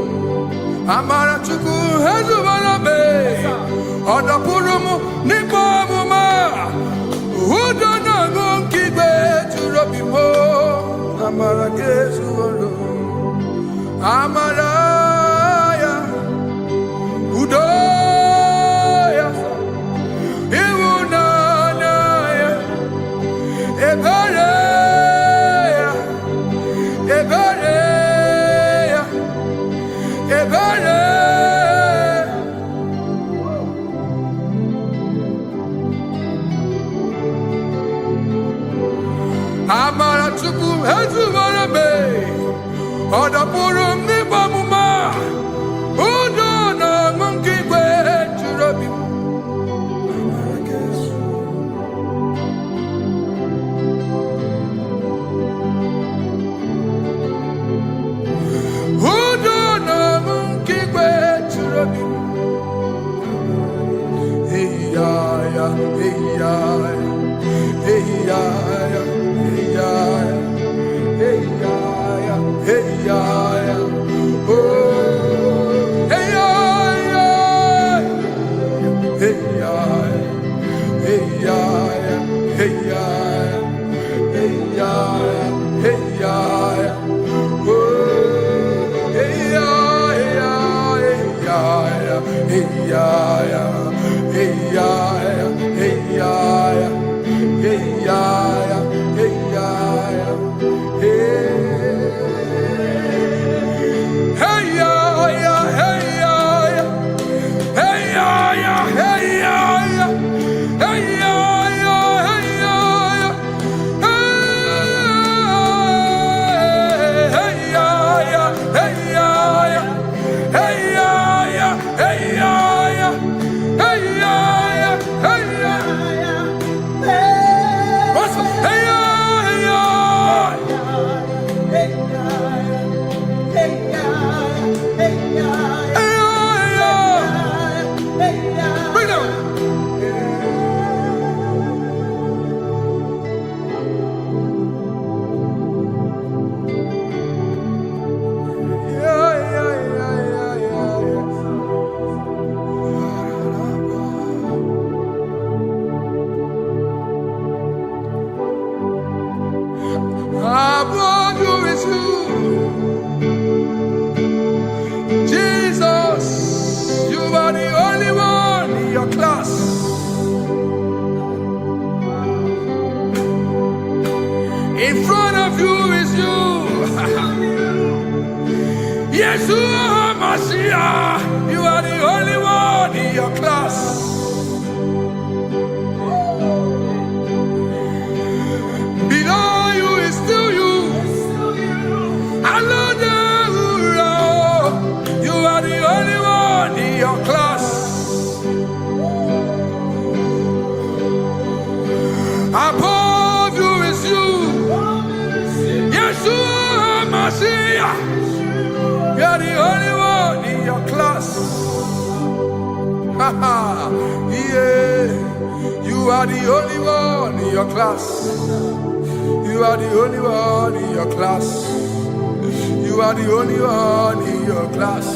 Amara chuku hezu waname Odapurum ni bamuma Uda na ngunki kwe churobimo Amara gesu gorum Amara Udoya, Iwunanaya, Ebereya, Ebereya, Ebereya. Amara chuku hezu warame, Odapurum ni bamuma. In front of you is you. Yeshua Mashiach, you are the only one in your class. Below you is still you. You are the only one in your class. Above you is you. Yeshua Mashiach, you are the only one in your class. Yeah, you are the only one in your class. You are the only one in your class. You are the only one in your class.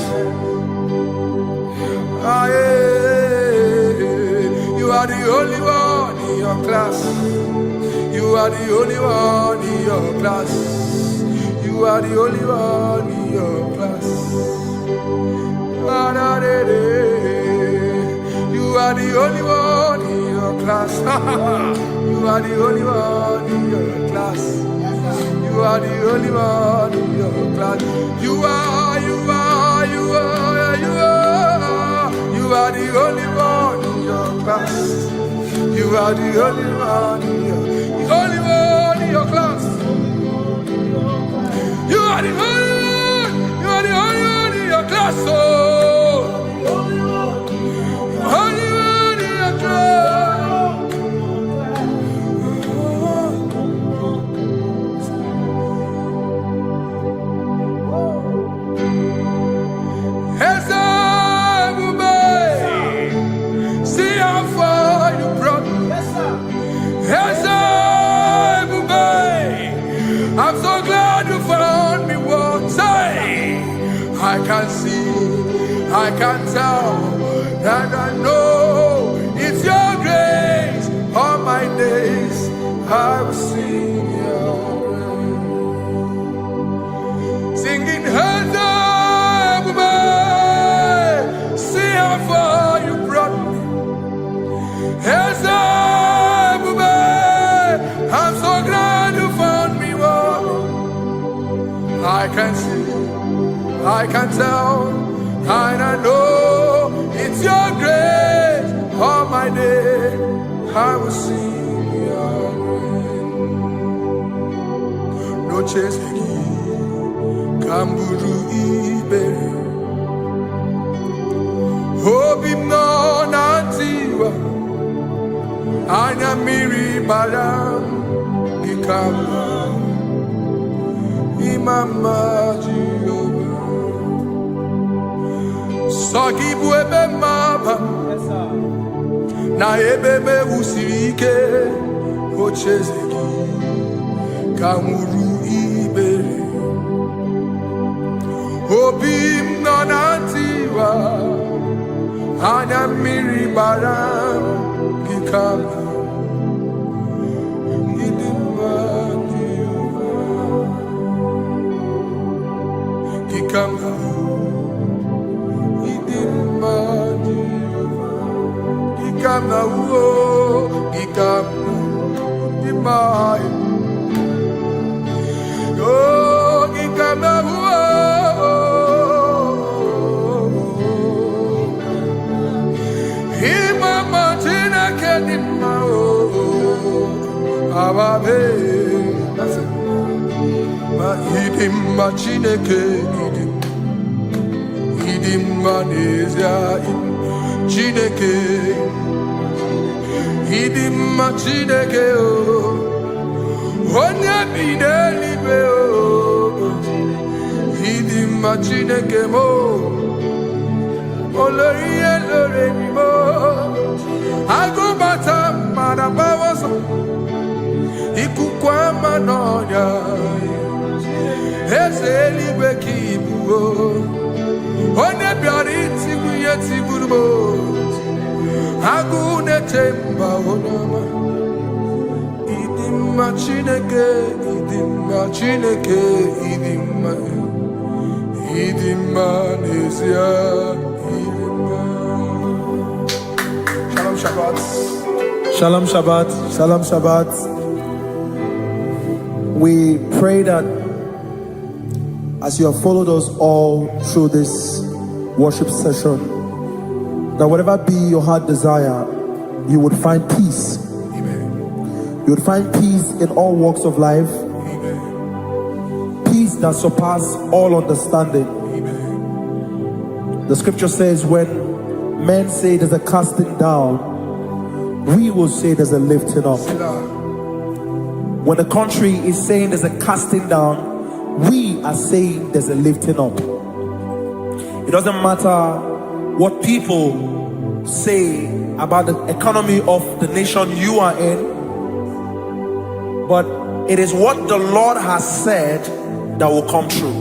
Ah, yeah. You are the only one in your class. You are the only one in your class. You are the only one in your class. You are the only one. class. You are the only one in your class. You are the only one in your class. You are the only one in your class. You are the only one in your class. You are the only one in your class. Oh, only one in your class. See how far you brought me. I'm so glad you found me once. I can see, I can tell, and I know it's your grace. All my days I will sing your praise. Singing, see how far you brought me. I'm so glad you found me one. I can see, I can tell, and I know it's your grace. All my day I will sing your praise. No chase again, Kamburu Iberi. Hope him no nantiwa. Anya miri baram ikama imama Jehovah. Sagi buebe maba na ebebe usirike ochezeki kamuru ibere. Obim nonantiwa anya miri baram ikama. Chineke idim manezia Chineke idim Chineke o onye bidelibe o idim Chineke mo oloriye loremi mo agubata marabawaso ikukwa manonya Ezeligwe kibuo One biari tibuye tiburubo Agune temba onama Idimma Chineke Idimma nezia Idimma. Shalom Shabbat. Shalom Shabbat. Shalom Shabbat. We pray that as you have followed us all through this worship session, that whatever be your heart desire, you would find peace. Amen. You would find peace in all walks of life. Amen. Peace that surpasses all understanding. Amen. The scripture says when men say there's a casting down, we will say there's a lifting up. When the country is saying there's a casting down, we are saying there's a lifting up. It doesn't matter what people say about the economy of the nation you are in, but it is what the Lord has said that will come true.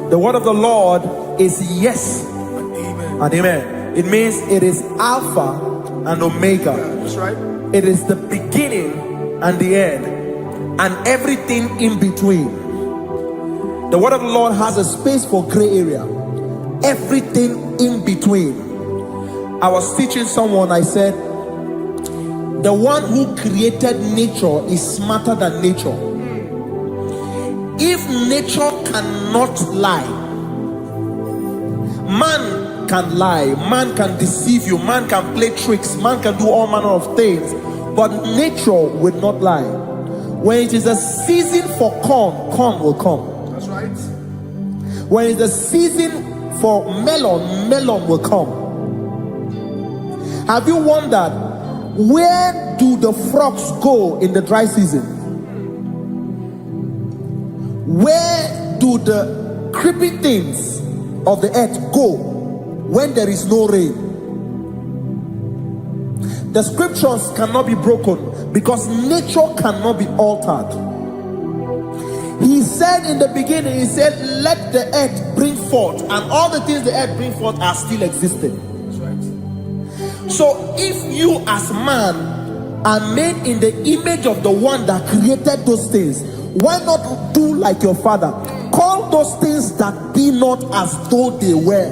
The word of the Lord is yes and amen. It means it is Alpha and Omega. That's right. It is the beginning and the end, and everything in between. The word of the Lord has a space for gray area. Everything in between. I was teaching someone, I said, the one who created nature is smarter than nature. If nature cannot lie, man can lie, man can deceive you, man can play tricks, man can do all manner of things, but nature will not lie. When it is a season for corn, corn will come. That's right. When it's a season for melon, melon will come. Have you wondered, where do the frogs go in the dry season? Where do the creeping things of the earth go when there is no rain? The scriptures cannot be broken because nature cannot be altered. He said in the beginning, he said, let the earth bring forth, and all the things the earth bring forth are still existing. That's right. So if you as man are made in the image of the one that created those things, why not do like your father? Call those things that be not as though they were.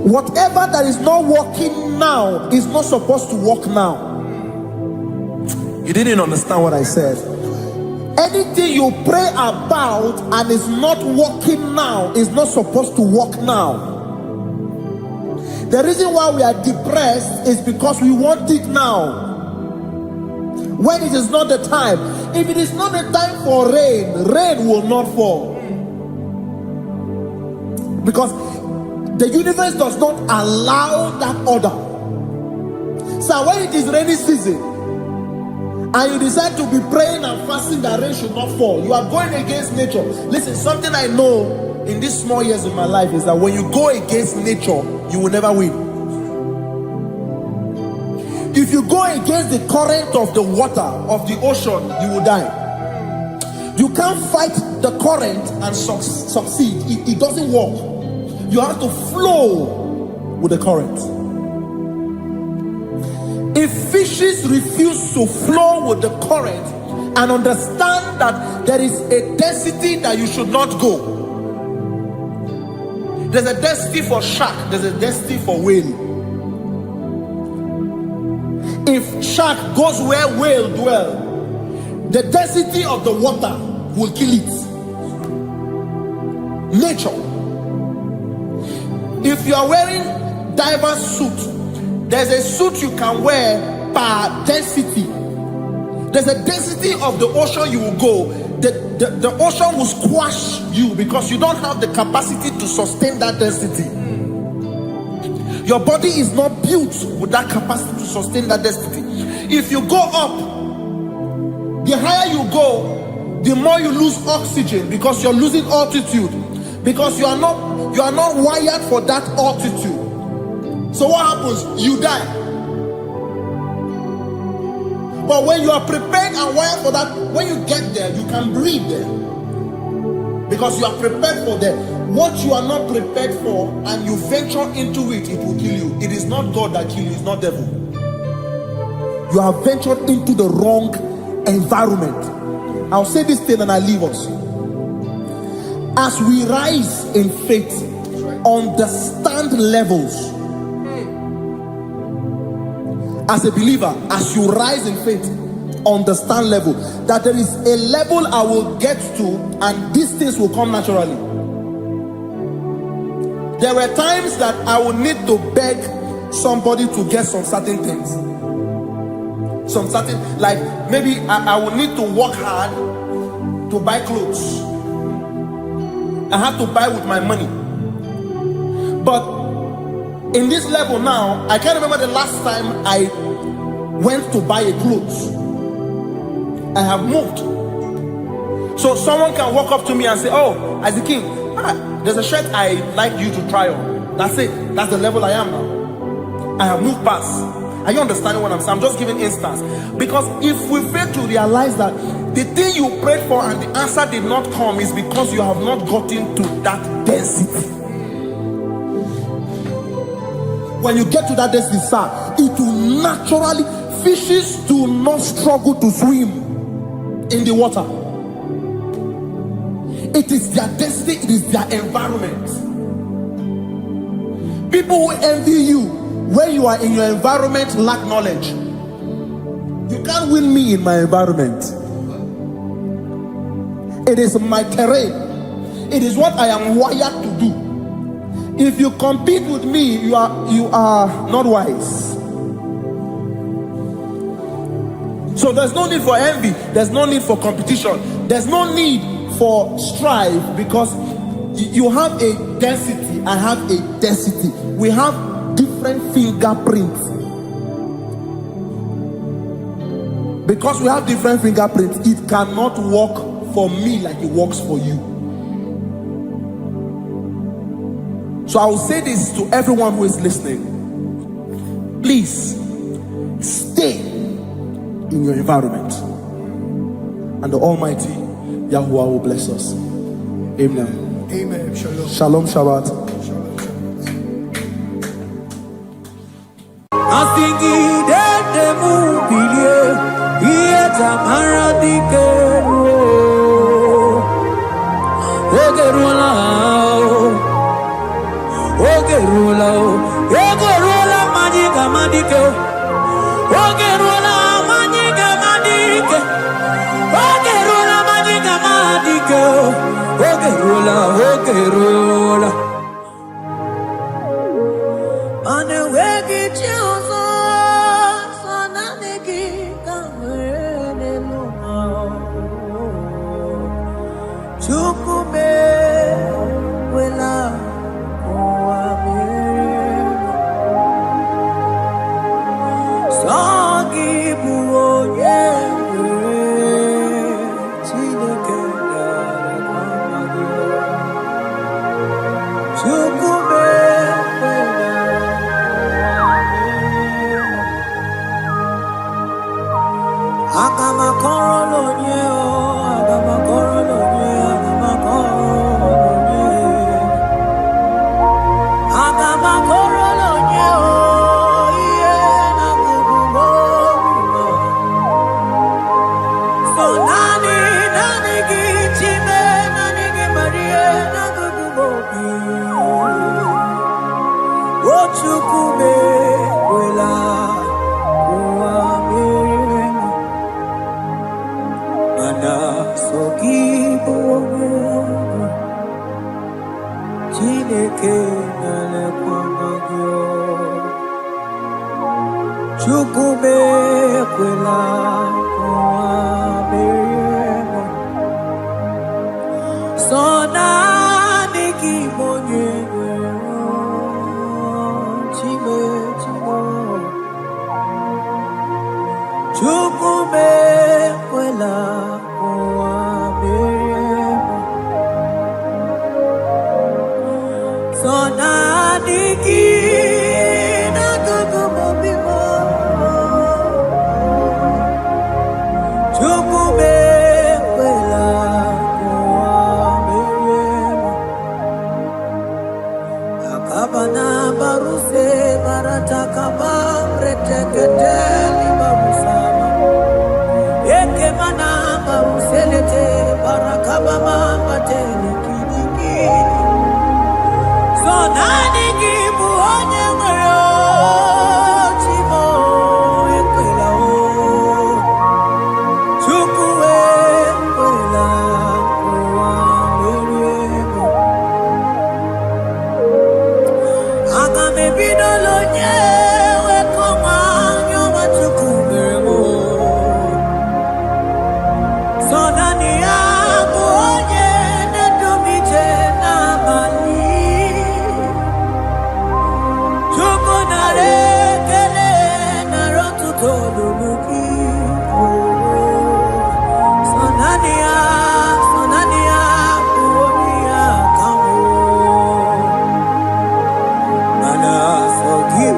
Whatever that is not working now is not supposed to work now. You didn't understand what I said. Anything you pray about and is not working now is not supposed to work now. The reason why we are depressed is because we want it now, when it is not the time. If it is not the time for rain, rain will not fall, because the universe does not allow that order. So when it is rainy season and you decide to be praying and fasting that rain should not fall, you are going against nature. Listen, something I know in these small years of my life is that when you go against nature, you will never win. If you go against the current of the water of the ocean, you will die. You can't fight the current and succeed. It doesn't work. You have to flow with the current. If fishes refuse to flow with the current and understand that there is a density that you should not go, there's a density for shark, there's a density for whale. If shark goes where whale dwell, the density of the water will kill it. Nature. If you are wearing diver's suit, there's a suit you can wear per density. There's a density of the ocean you will go. The ocean will squash you because you don't have the capacity to sustain that density. Your body is not built with that capacity to sustain that density. If you go up, the higher you go, the more you lose oxygen because you're losing altitude, because you are not wired for that altitude. So what happens? You die. But when you are prepared and wired for that, when you get there, you can breathe there, because you are prepared for that. What you are not prepared for and you venture into it, it will kill you. It is not God that kills you, it's not devil. You have ventured into the wrong environment. I'll say this thing and I leave us. As we rise in faith, understand levels. As a believer, as you rise in faith, understand level. That there is a level I will get to and these things will come naturally. There were times that I would need to beg somebody to get some certain things. Some certain, like maybe I would need to work hard to buy clothes. I have to buy with my money. But in this level now, I can't remember the last time I went to buy a clothes. I have moved. So someone can walk up to me and say, oh, Isaac King, there's a shirt I like you to try on. That's it. That's the level I am now. I have moved past. Are you understanding what I'm saying? I'm just giving instance. Because if we fail to realize that the thing you prayed for and the answer did not come is because you have not gotten to that density. When you get to that density, sir, it will naturally, fishes do not struggle to swim in the water. It is their destiny, it is their environment. People who envy you, Where you are in your environment, lack knowledge. You can't win me in my environment. It is my terrain. It is what I am wired to do. If you compete with me, you are not wise. So there's no need for envy. There's no need for competition. There's no need for strife, because you have a density. I have a density. We have different fingerprints. Because we have different fingerprints, it cannot work for me like it works for you. So I will say this to everyone who is listening. Please stay in your environment, and the Almighty Yahuwah will bless us. Amen. Amen. Shalom. Shalom Shabbat. Give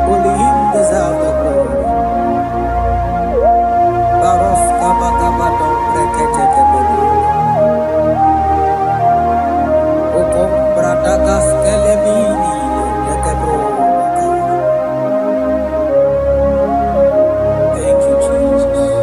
Only him deserves the glory. Baros kabakabadon breketekebele. Okom bradagas kelemini lekebro. Thank you, Jesus.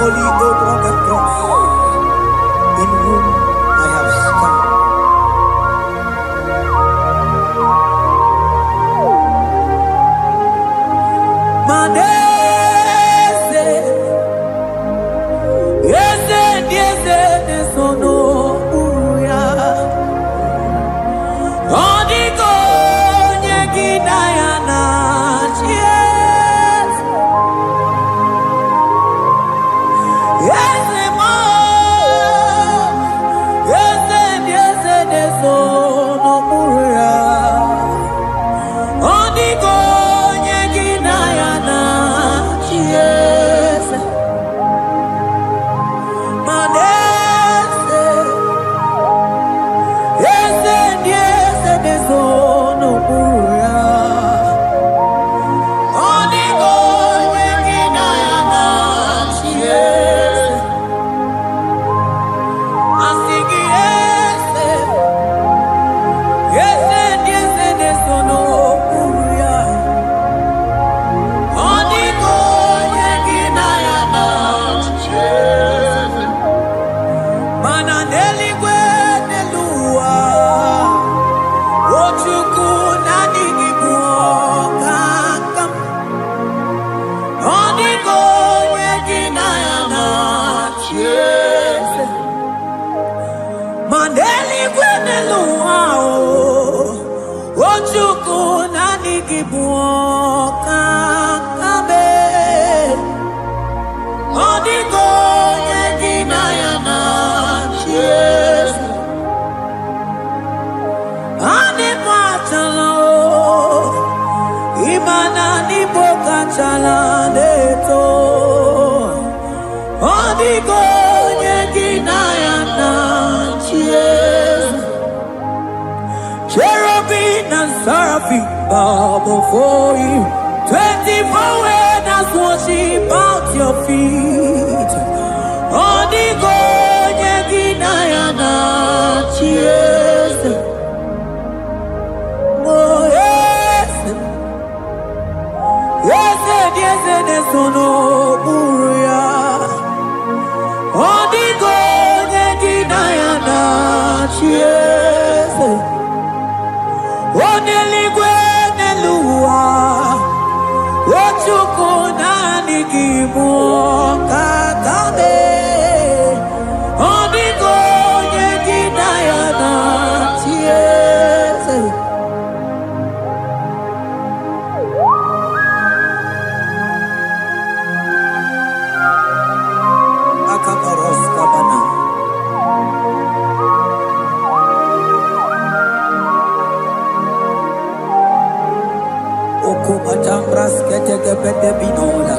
holy Abraham cross, in whom I have stand. Manese, yese, nesono uya. Odiko nyegina yana chies. Yese mo, yese nesono uya. Odiko nyegina yana chies. Manese, yese nesono uya. Odiko nyegina yana chies. Asigi yese nesono uya. Odiko nyegina yana chies. Mananeli gwenelua. Ochuku nanigi buokakam. Odiko nyegina yana chies. Maneli gwenelua. Ochuku nanigi buokakam. Odiko nyegina yana chies. Ane machala imana ni boka chala neto. Odiko nyegina yana chies. Cherubim and seraphim bow before you. 24 elders worship at your feet. Odiko nyegina yana chies. Oh yes, nesono uya. Odiko nyegina yana chies. Oneligwe nelua. Ochuku nanigi buokakame. Odiko nyegina yana chies. Akabaros kabana. Okomatambras ketekebete binola.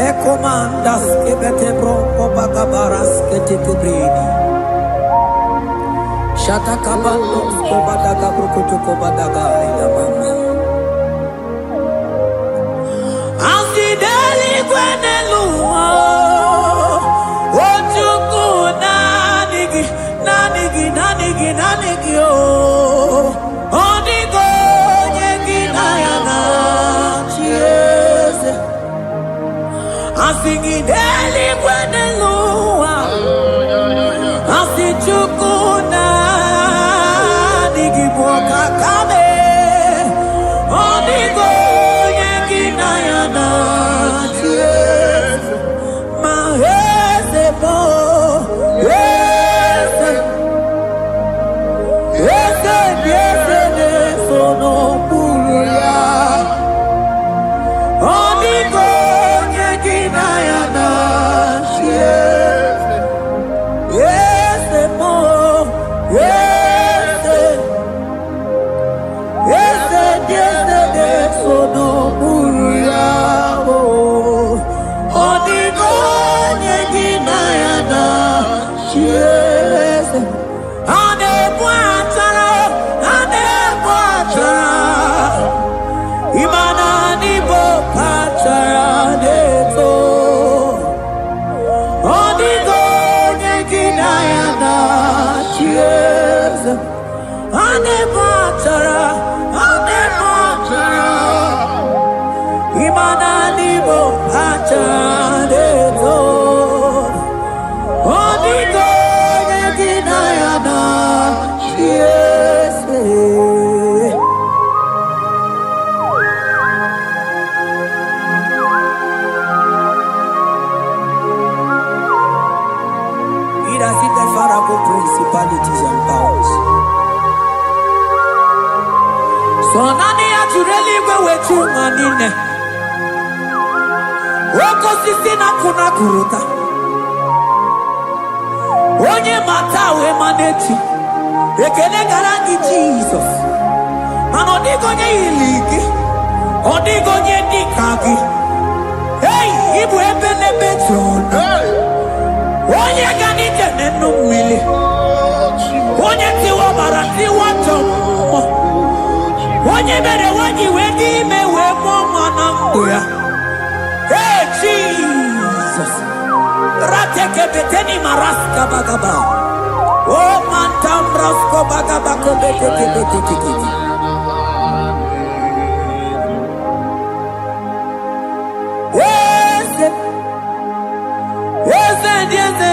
Ekomandas kebete broko bagabaras ketekebrini. Shatakabandos kobadaga brukutu kobadaga ilamama. Asideli gwenelua. Ochuku nanigi oh. Odiko nyegina yana chies. Asigideli gwenelua. Asichuku nanigi buokakame. Odiko nyegina yana chies. Mahese mo, yese nesono uya. Odiko nyegina yana chies. Yese mo, yese nesono uya. Odiko nyegina yana chies. Ane bwatara. Imana ni bokatara neto. Odiko nyegina yana chies. Ane bwatara. Imana nibo achadeto. Onigo yeginayana. Yes. Principalities and powers. So nani actually go with you manine. Woko sisi na kuna kuruta. Onye mata we maneti. Ekele garangi Jesus. Mano digo nye iliki. Odigo nye dikagi. Hey, ibu ebele betron. Onye gani jene numili. Onye tiwa barati wachomo. Onye bere wanyi wedi mewe mwana mbuya. Hey Jesus. Rateke beteni maraska bagaba. Oh mantambrasko bagaba kobeteke beteke.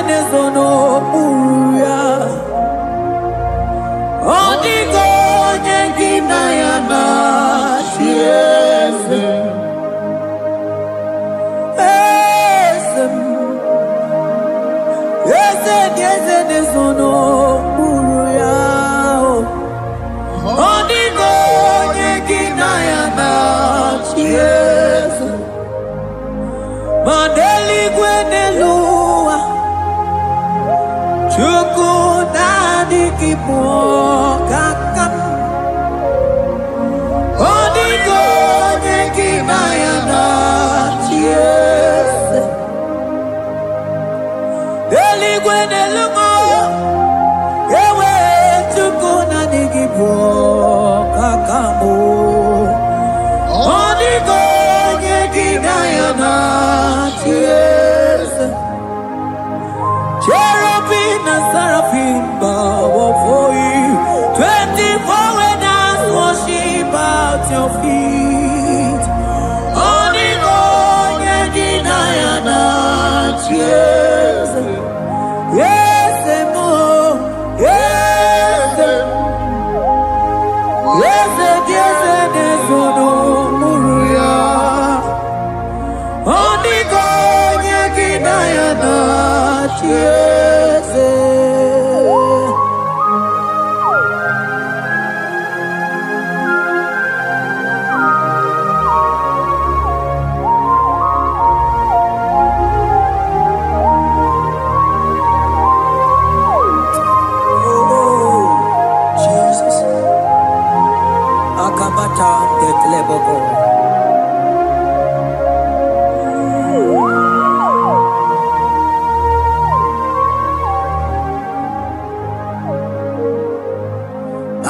Yes, no uya. Odigo nyengina yana yes. Yes, no uya. Odigo nyengina yana yes. Mandeli gwenelua. Chukuna kipo kakam. Odigo nyekina yana yes. Eligwene lungo. Ewe chukuna kipo kakamu. Odigo nyekina yana yes. Cherubim and seraphim bow before you. 24 elders worship at your feet. Onigo yedinayana yes. Yes, mo. Yes. Yes, yes, yes, no muruya. Onigo yedinayana yes.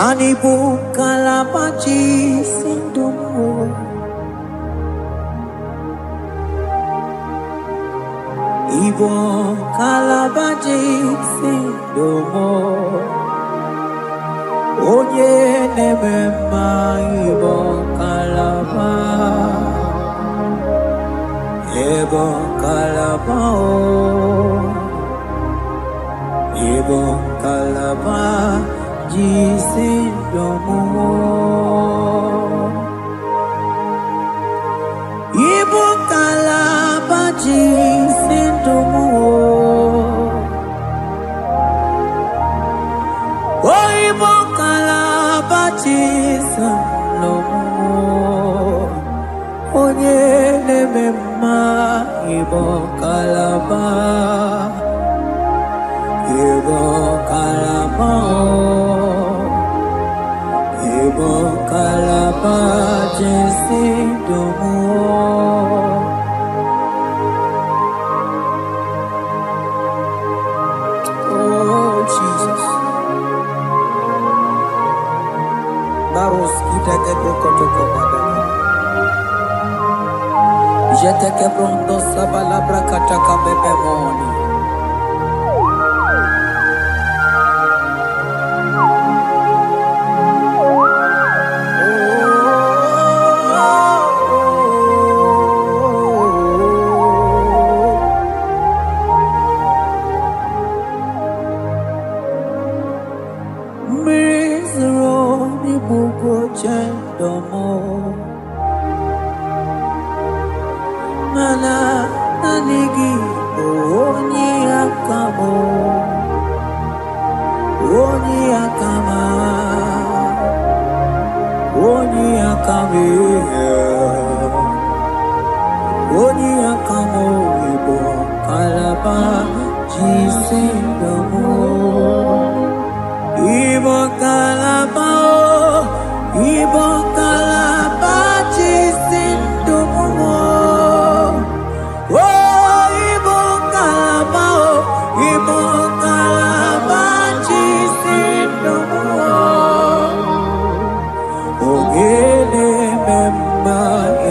Anibu kalabachi sindumo. Ibo kalabachi sindumo. Oye nemema ibo kalaba. Ibo kalaba Ibo kalaba. Jisindomo Ibo kalaba jisindomo Oh Ibo kalaba jisindomo Onye nemema Ibo kalaba Ibo kalaba Ibo kalaba jisindomo Oh Jesus Baros kitake prokotoko badana Jeteke pronto sabalabra kataka bebemoni mana nanigi oni akamo oni akama oni akame oni akamo ibo kalaba jisindamo ibo kalaba jisindamo ibo kalaba jisindamo ogele memba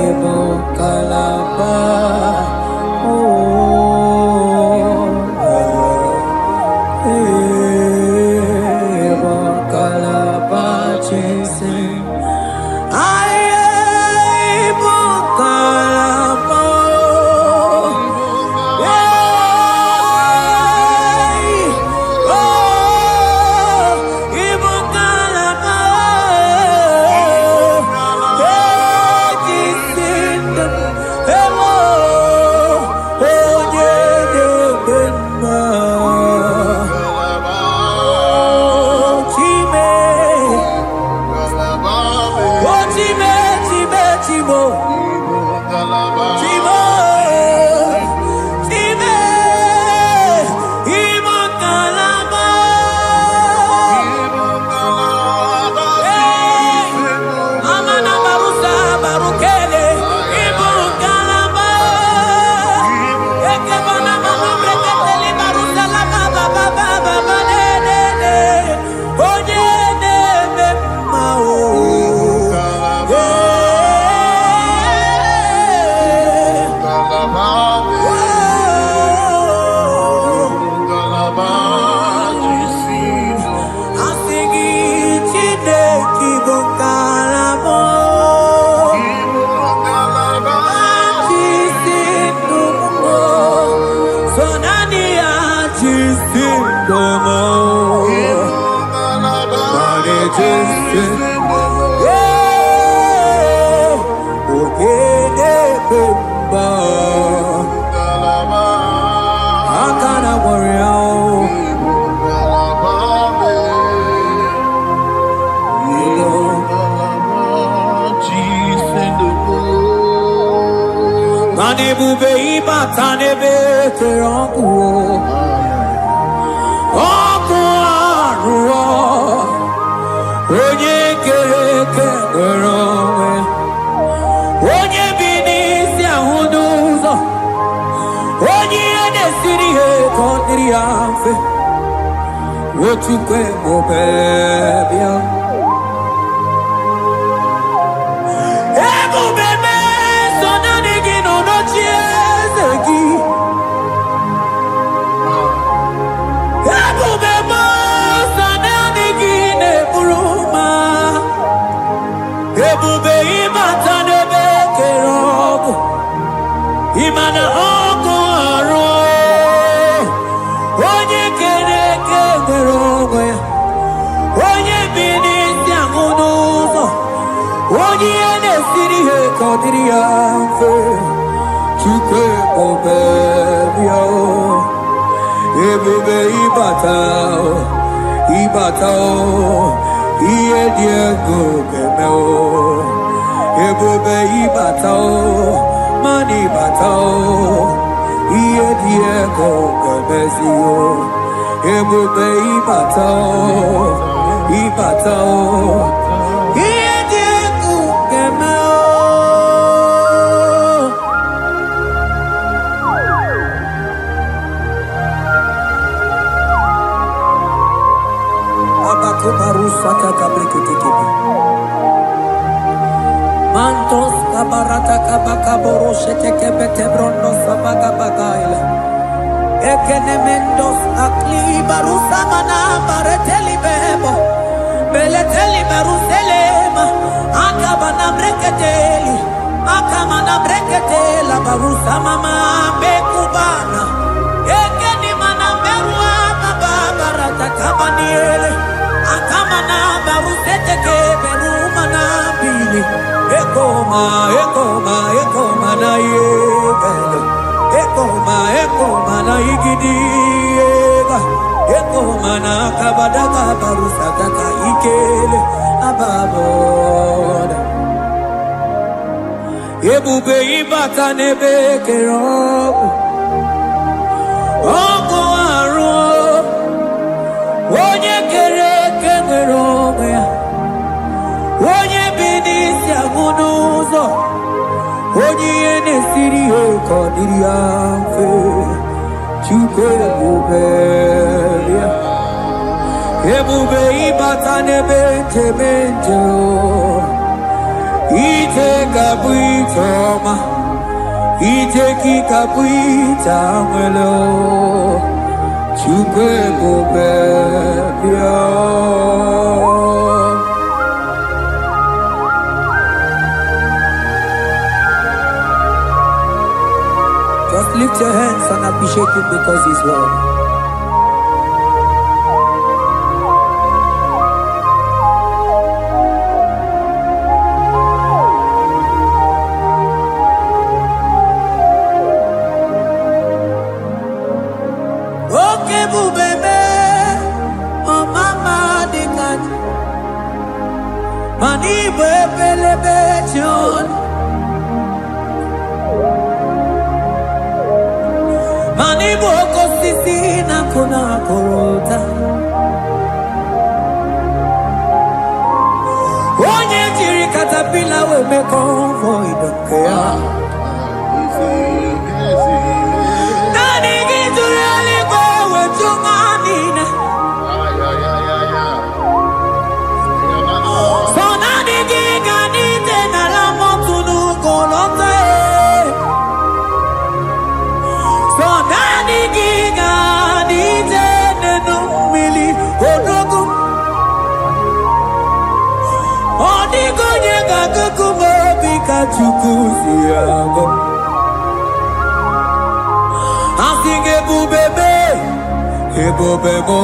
ibo kalaba Mantos kabarata kabaka boroshe teke bete brondo sabaga bagaila. Ekenemendos akli barusa mana bareteli bebo. Beleteli baruselema. Akabana breketeli. Akamana breketela barusa mama bekubana. Ekeni mana berua baba barata kabaniele. Akamana barusete ke berumana bili. Ekoma na yega. na igidiega eko mana kabadaka barusataka ikele ababoda ebube ibata nebe kerobu oko aru onye kere eke nwere onwe ya onye bi n'isi agụ n'ụzọ onye ihe na-esiri ya ka ọ dịrị ya mfe Chukwu ebube ya ebube ịbata n'ebe nchebe nche ije ga-abụ ije ọma ije gị ga-abụ ije anwele Chukwu ebube ya Just lift your hands and appreciate him because he's worthy. Okay, bubebe, oh mama dikat, mani bebelebe John. Mani boko sisi na kuna korota Onye jiri katapila we me convoy don't care Nani gizuri aliko we chumanina So nani giga nite na la motunu kolota So nani giga nite nenu mili odogu Odigo nyega kukumo bika chukuzi yago Asing ebubebe Ebubebo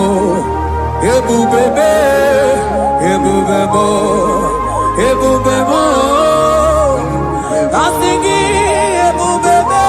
Ebubebe Ebubebo Ebubebo Asing ebubebe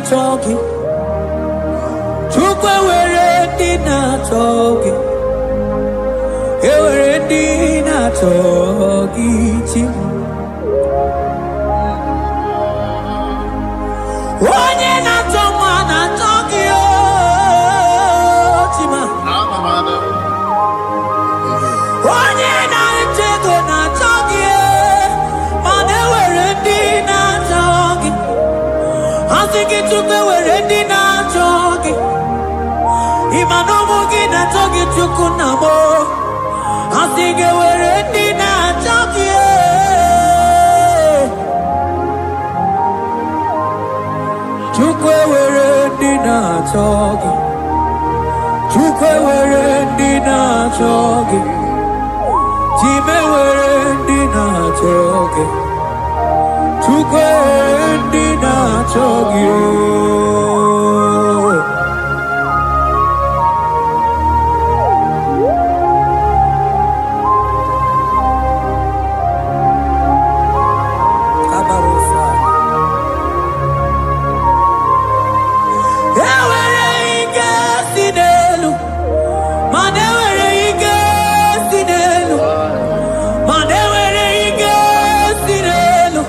Talking, Chukwe were dinner talking, were dinner talking. One year not someone I talking, Chima. One year not taken not talking, but they were dinner talking. I think it took the word in our talking. Imanomogi na talking to Kunamo. I think it were in our talking. Chukwe were in our talking. Chukwe were in our talking. Time were in our talking. Chukwe na chogi Kabarusa Ewere ike sinelu Manewere ike sinelu Manewere ike sinelu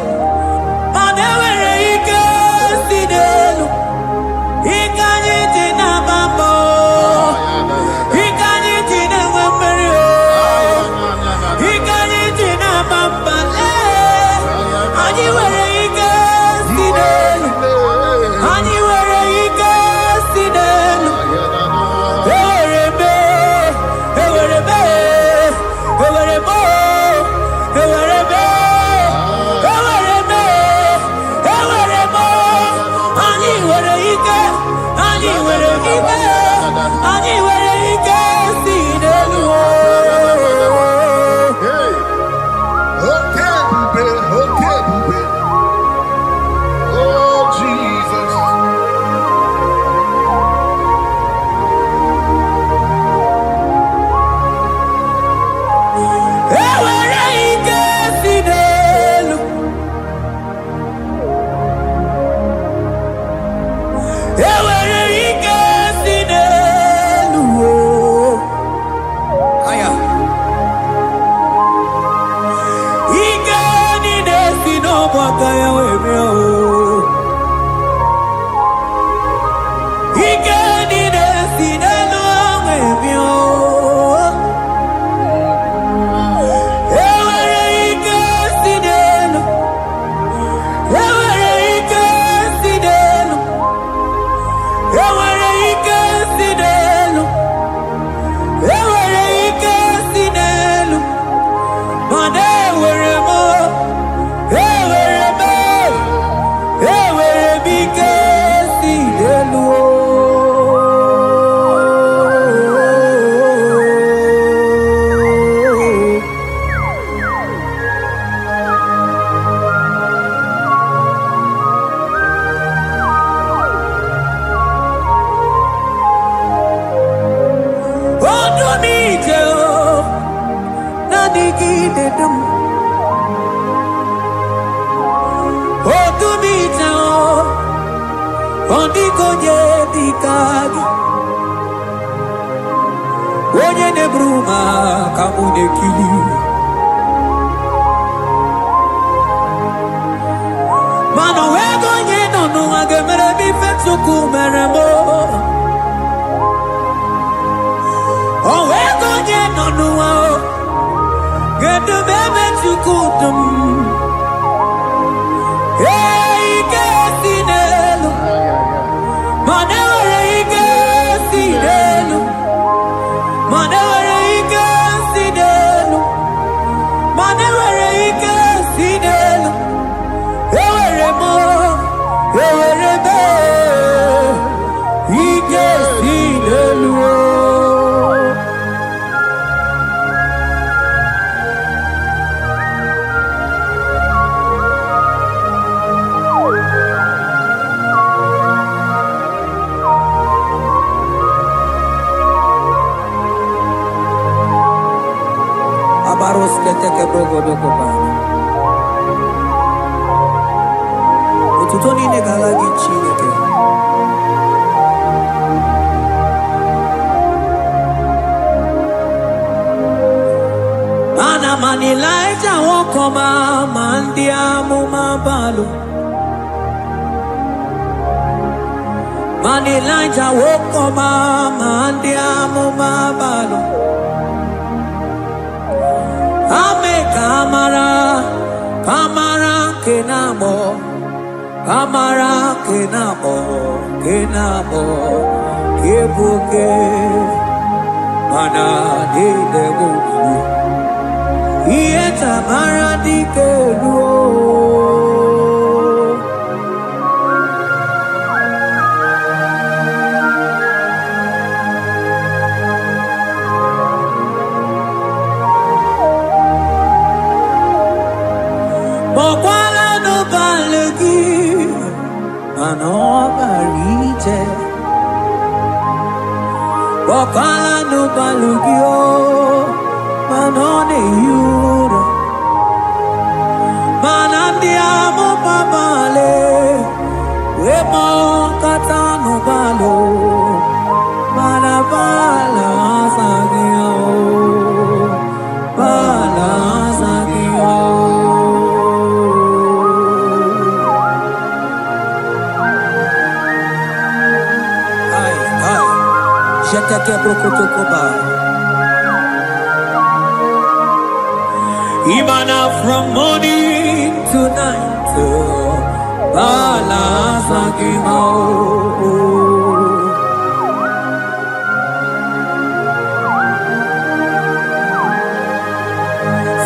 Imana from morning to night,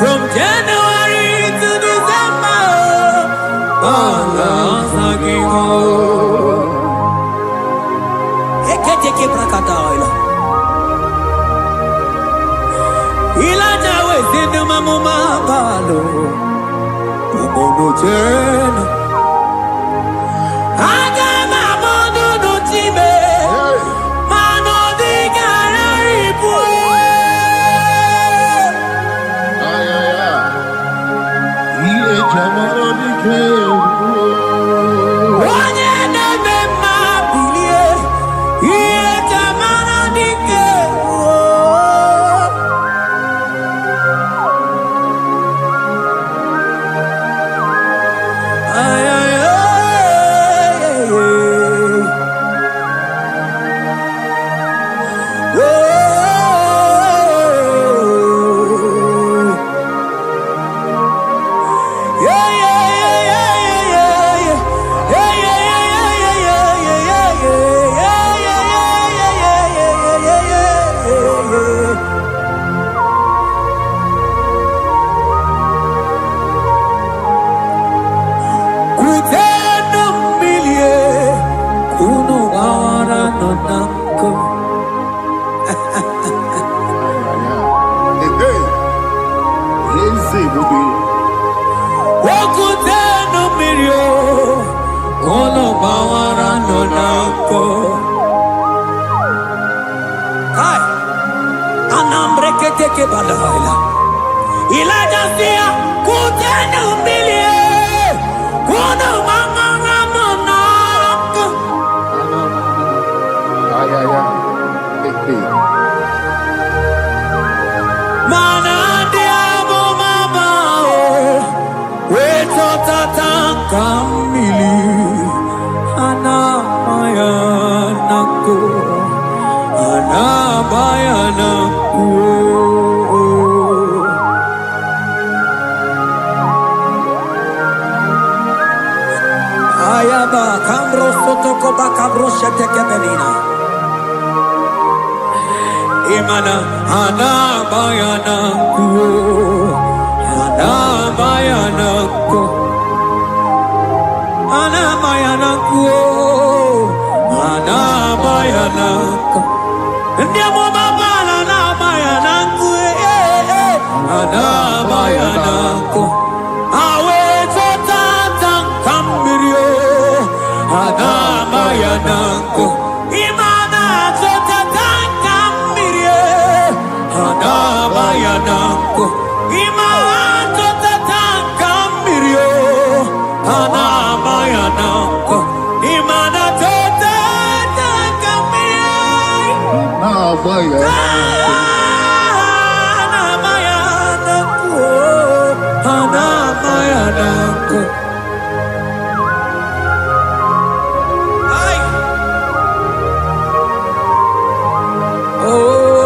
from January to December, keteke brakadaila. Ilaja wezinu mamuma palo. Umono jena. Aga mamono no time. Mano di gararipu. Ile jamano di ke. Imana anabayanako, anabayanako, anabayanako, anabayanako. Ndiamo baba anabayanako, anabayanako. Awe tata kambirio, anabayanako. Anabayanako, imato tataka mirio. Anabayanako, imanato tataka mirio. Anabayanako, anabayanako. Ay, oh.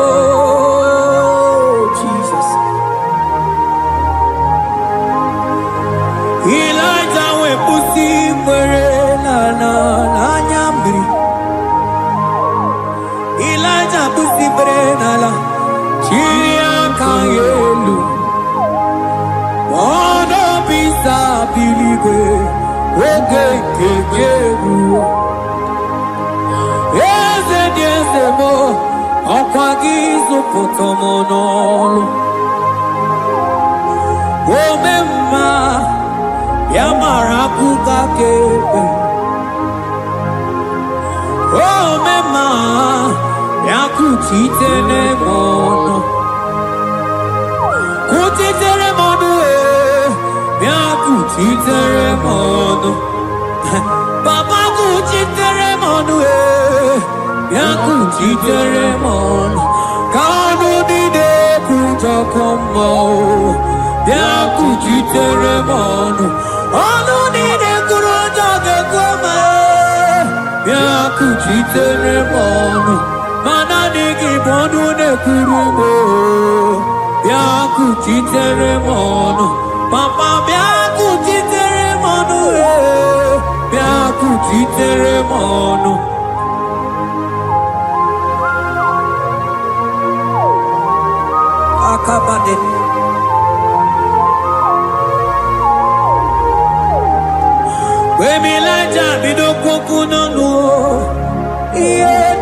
Baba kuchiteremono, yakuchiteremono. Kanu dide kujakomo, yakuchiteremono. Anu dide kurujagekome, yakuchiteremono. Manadiki bodu ne kurumo, yakuchiteremono. Papa yakuchiteremono, yakuchiteremono. Akabade. Wemilaja bidokokunono. Yeah.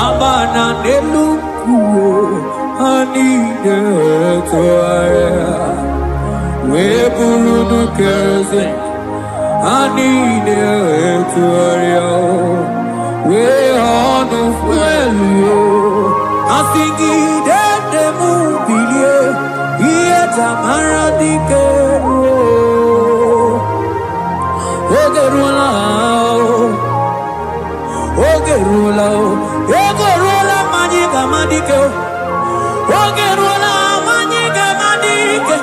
Amana neluku anide toaya we bulu keze anide toaya we onu fuelu asingi de mubilie iye tamara dikero ogerula Ogerula magiga madike Ogerula magiga madike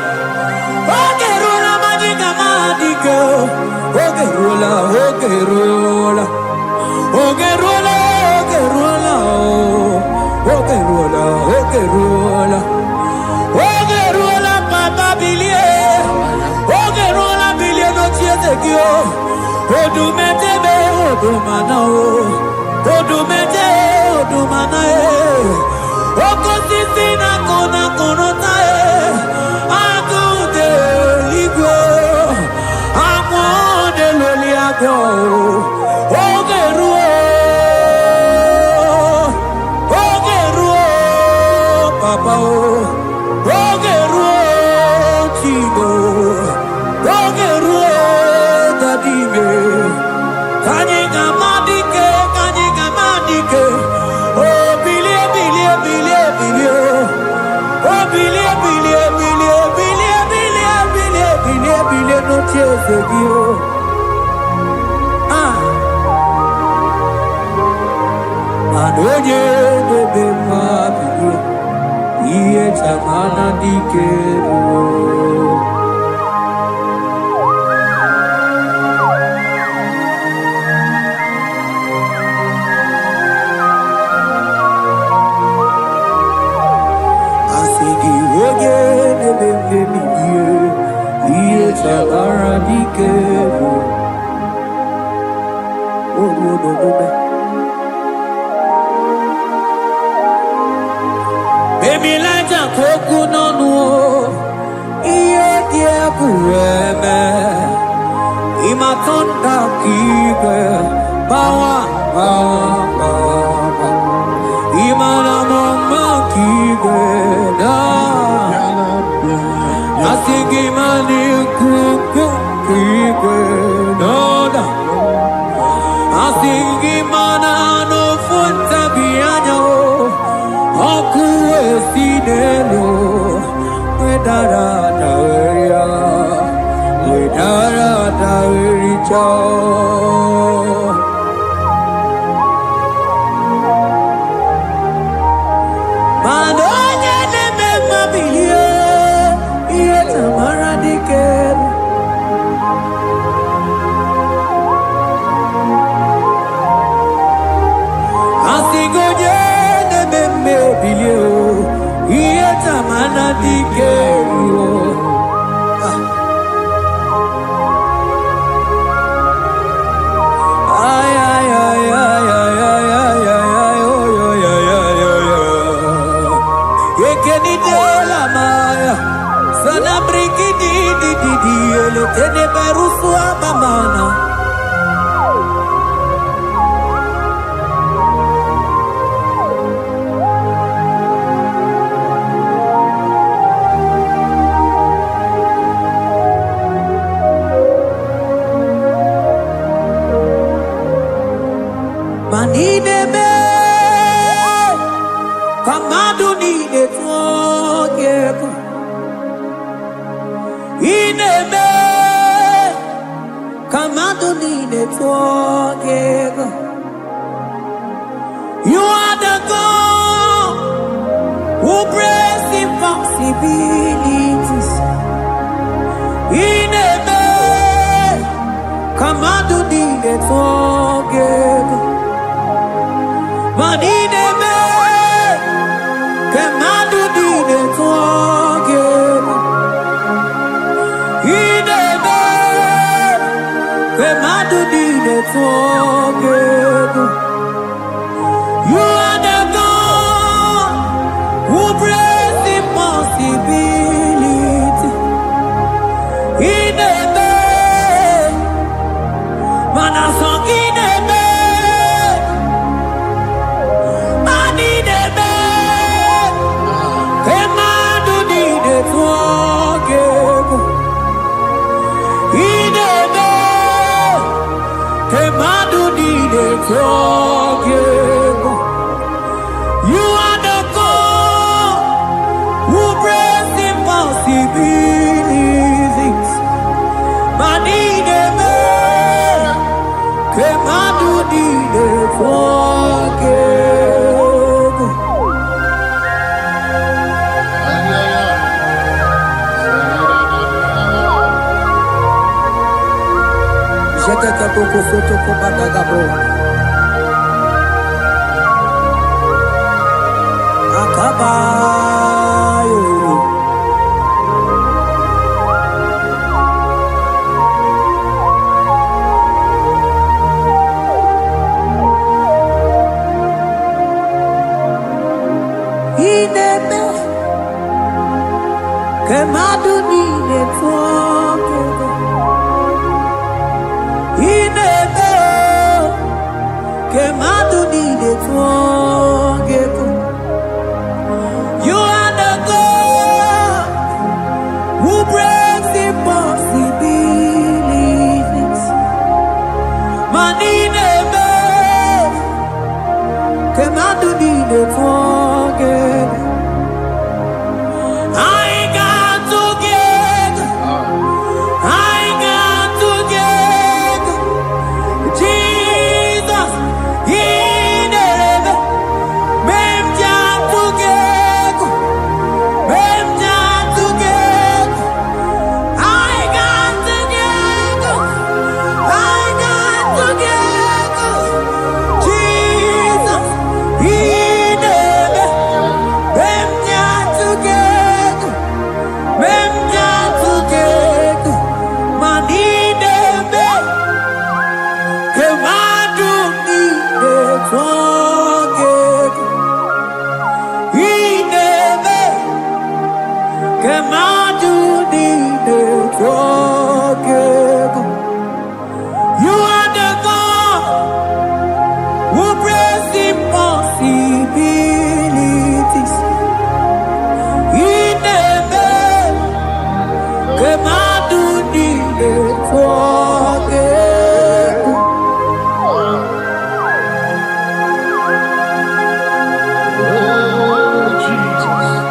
Ogerula magiga madike Ogerula Ogerula Ogerula Ogerula Ogerula Ogerula papa bilie Ogerula bilie no chiete kio Odumete be odumanao Odumete, odumanae, okosisina kona konotae, akude ligwe, amode loliago, ogeruo, papa ogeruo, chigo, ogeruo, dadime, kanyega madike. Oh, bilie, no tears of you. Anoye de bema bilie, iye chamana dikero. Baby, like a coconut, no, dear, Pureme, Imatonda, Kibe, Bawa, Imana, Kibe, Asigi mani kuku kikwe noda Asigi mana no funta bianyo Okuwe sinelo Wedara taweria Wedara tawericha Manonya neme mabilie Manideme, kamadu nide tuogeko. Ineme, kamadu nide tuogeko. You are the God who breaks impossibilities. Ineme, kamadu nide tuogeko. Manideme, kemadu dide tuogeko. Ideme, kemadu dide tuogeko. You are the God who breaks impossibility. Ideme, forgive. You are the God who breaks impossibilities. Manideme, Kemadu dide forgive. Jete poko soto ko badagabo. Akabayo. Ineme Kemadu dide forgive. Ineme Kemadu dide forgive. You are the God who breaks impossibilities. Manideme Kemadu dide forgive. I got together. I got together. Jesus, in heaven, mem jam together, mem jam together. I got together. I got together. Jesus, in heaven, mem jam together, mem jam together. Manideme. Kemadu dide forgive. Ineme. Kemadu dide forgive. You are the God who breaks impossibilities. Ineme. Kemadu dide forgive. Oh, Jesus.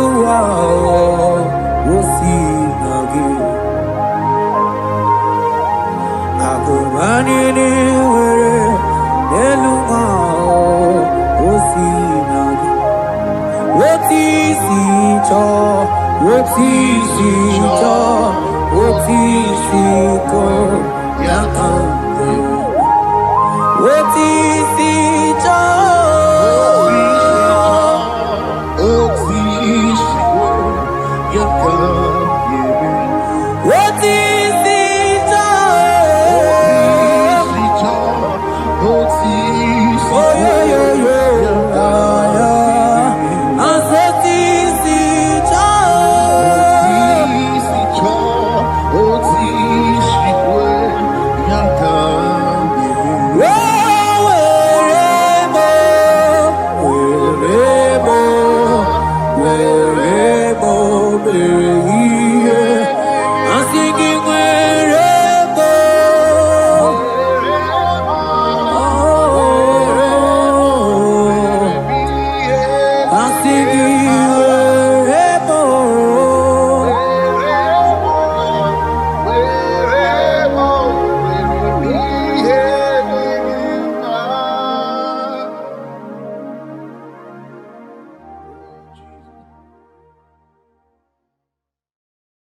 Luau, Anini were eluma osinagi. Otisi cho, otisi cho, otisi ko yakambe. Otisi cho, otisi ko yakambe. otisi cho, Otisi oh yo yo yo, asotisi cho, otisi ko yakambe.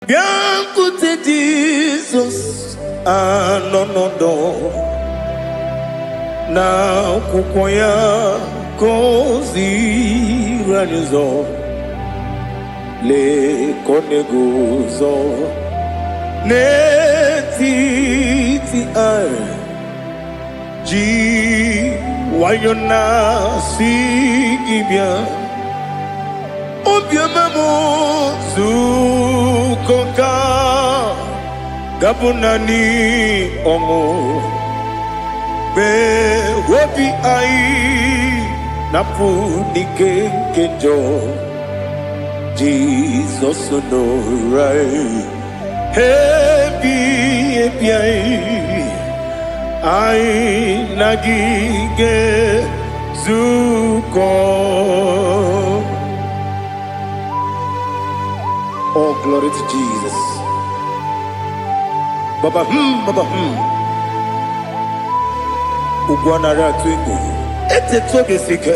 Biancote Jesus, anonodo na kukwaya kozi ranizo le koneguzo ne titi ai ji wayona sigibia obiamamo zukoka gabunani omo be wobi ai napu nike kenjo Jesus no right happy ai nagige zuko. Oh, glory to Jesus. Baba, Baba, Ugwanara twingu. Ete toge sike.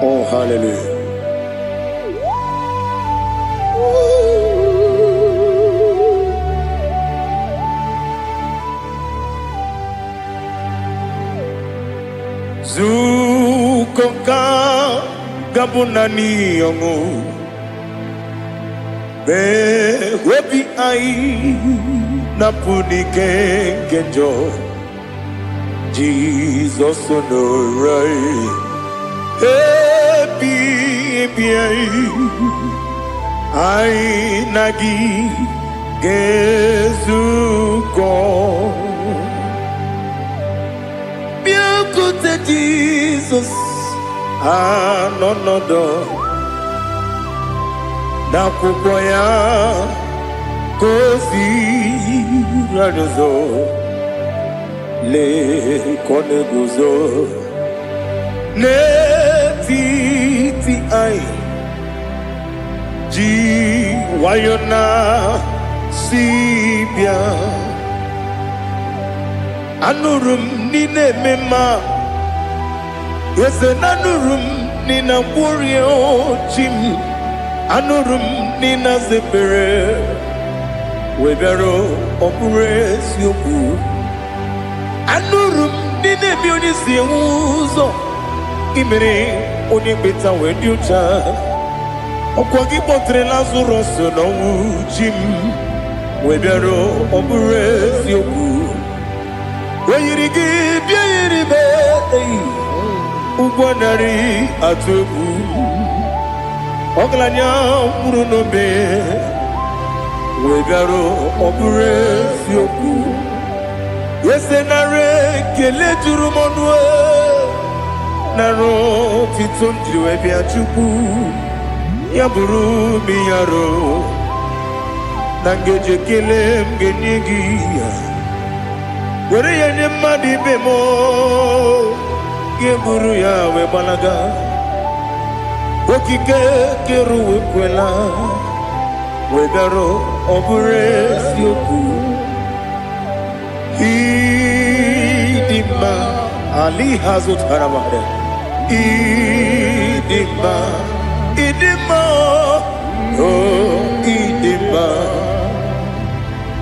Oh, hallelujah. Zukonka gabunani yongu. Be webi ai napuni kenjo Jesus no right happy ai nagi gezuko biancote Jesus anonodo na kukwaya kozi ranizo le koneguzo ne titi ai ji wayona sibia anurum nine mema yese nanurum nina warrior chim anurum nina zepere webero opure sioku anurum nine bioni siuzo imere oni beta wediucha okwagi potre lazarus no jim webero opure sioku weyirigi biiribe ugwanari atubu Oglanya murunobe wegaro obure sioku yesenare kele turumonwe naro titondi webi achuku yaburu miyaro nangeje kele mgenigi were yenye madi bemo geburu ya webalaga okike keru wekwela wegaro obure sioku Idima Ali Hazut Haramada Idima Oh Idima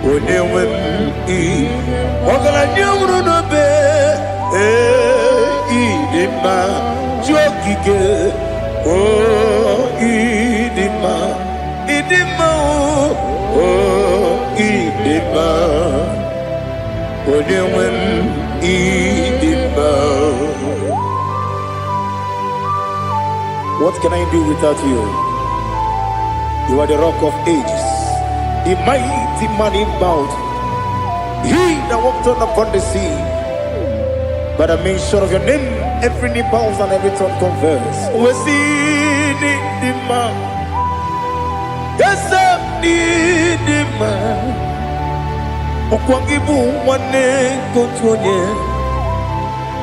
Onewem Ogala nyamru no be Idima Jokike Oh Idima Oh Idima Onewem Idima. What can I do without you? You are the rock of ages, the mighty man in mountain. He that walked on upon the sea. By the mention of your name, every knee bows and every tongue confess. We see the man. Yes, I need the man. Okwangibu wane kontonye.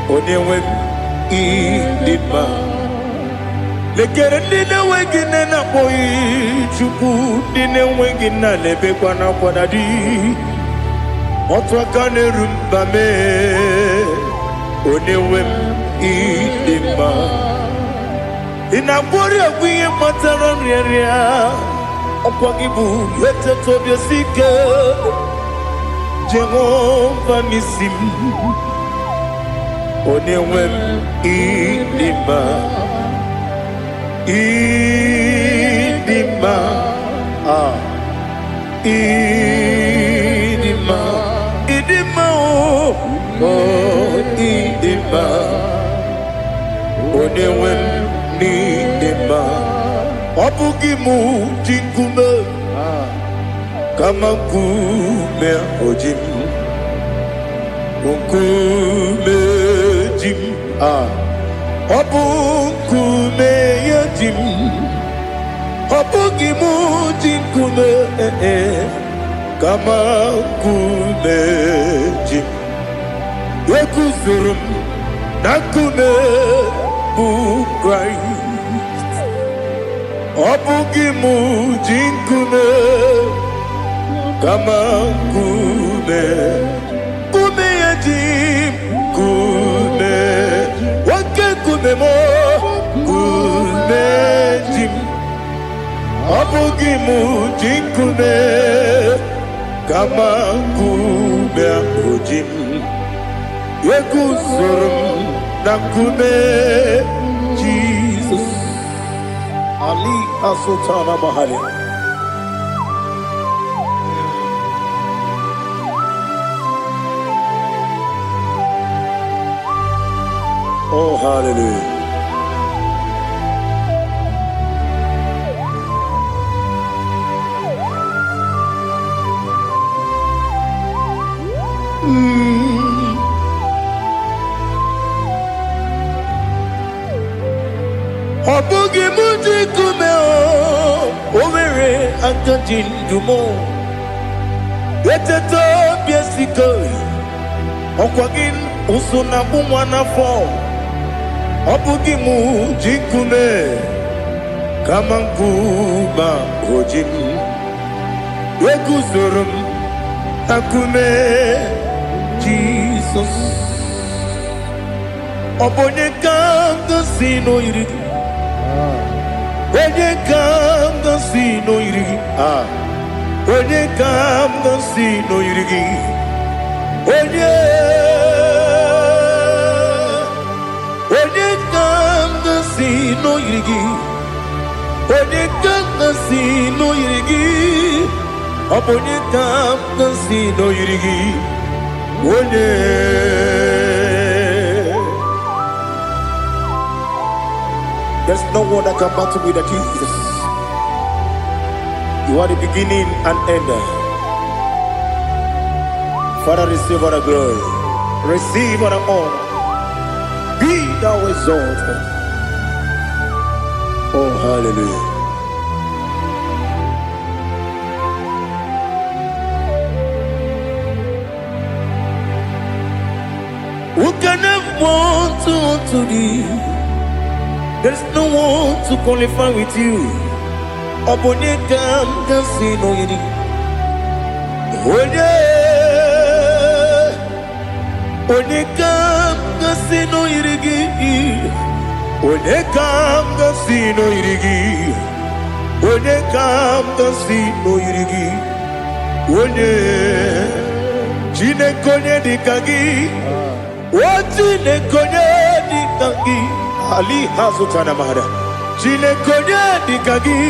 Onewem idima. Lekere nine wengine na boyi chuku nine wengine lebe kwa na kwadadi. Otwakane rumba me. Onewem idima. Inabori agwiye matara nyeria. Okwangibu yete tobye sike. Jehovah Nisim. Onewem idima. Idima. Idima. Idima. Oh, idima. Onewem idima. Obugimu jinkume. Kama kume ojim. Kume jim. Obukume yajim. Obugimu jinkume. Kama kume jim. Yekuzurum nakume bu Christ. Obugimu jinkume. Kama kume yajim. Kume wake kume mo. Kume jim. Obugimu jinkume. Kama kume ojim. Yekuzurum nakume Jesus. Ali Asotana Mahali. Oh, hallelujah. Obugi muji kume o, omere antanjin dumo. Yeteto biesiko, okwagin usuna bumwana fo. Obugi muji kume, kamanguma ojim. Yekuzurum akume Jesus. Obonye kanga sino irigi. Onye kanga sino irigi. Onye kanga sino irigi. Onye kanga sino irigi. Onye kanga sino irigi. Onye kanga sino irigi. Onye. There's no one that can battle with Jesus. You are the beginning and end. Father, receive all the glory. Receive all the honor. Be thou exalted. Oh, hallelujah. Who can have one to thee? There's no one to qualify with you. Obonye kam kasino yini. Onye Onekam gasino irigi. Onekam gasino irigi. Onekam gasino irigi. One Chinekonye dikagi. Chinekonye dikagi. Ali Hazutana Mahara. Chinekonye dikagi.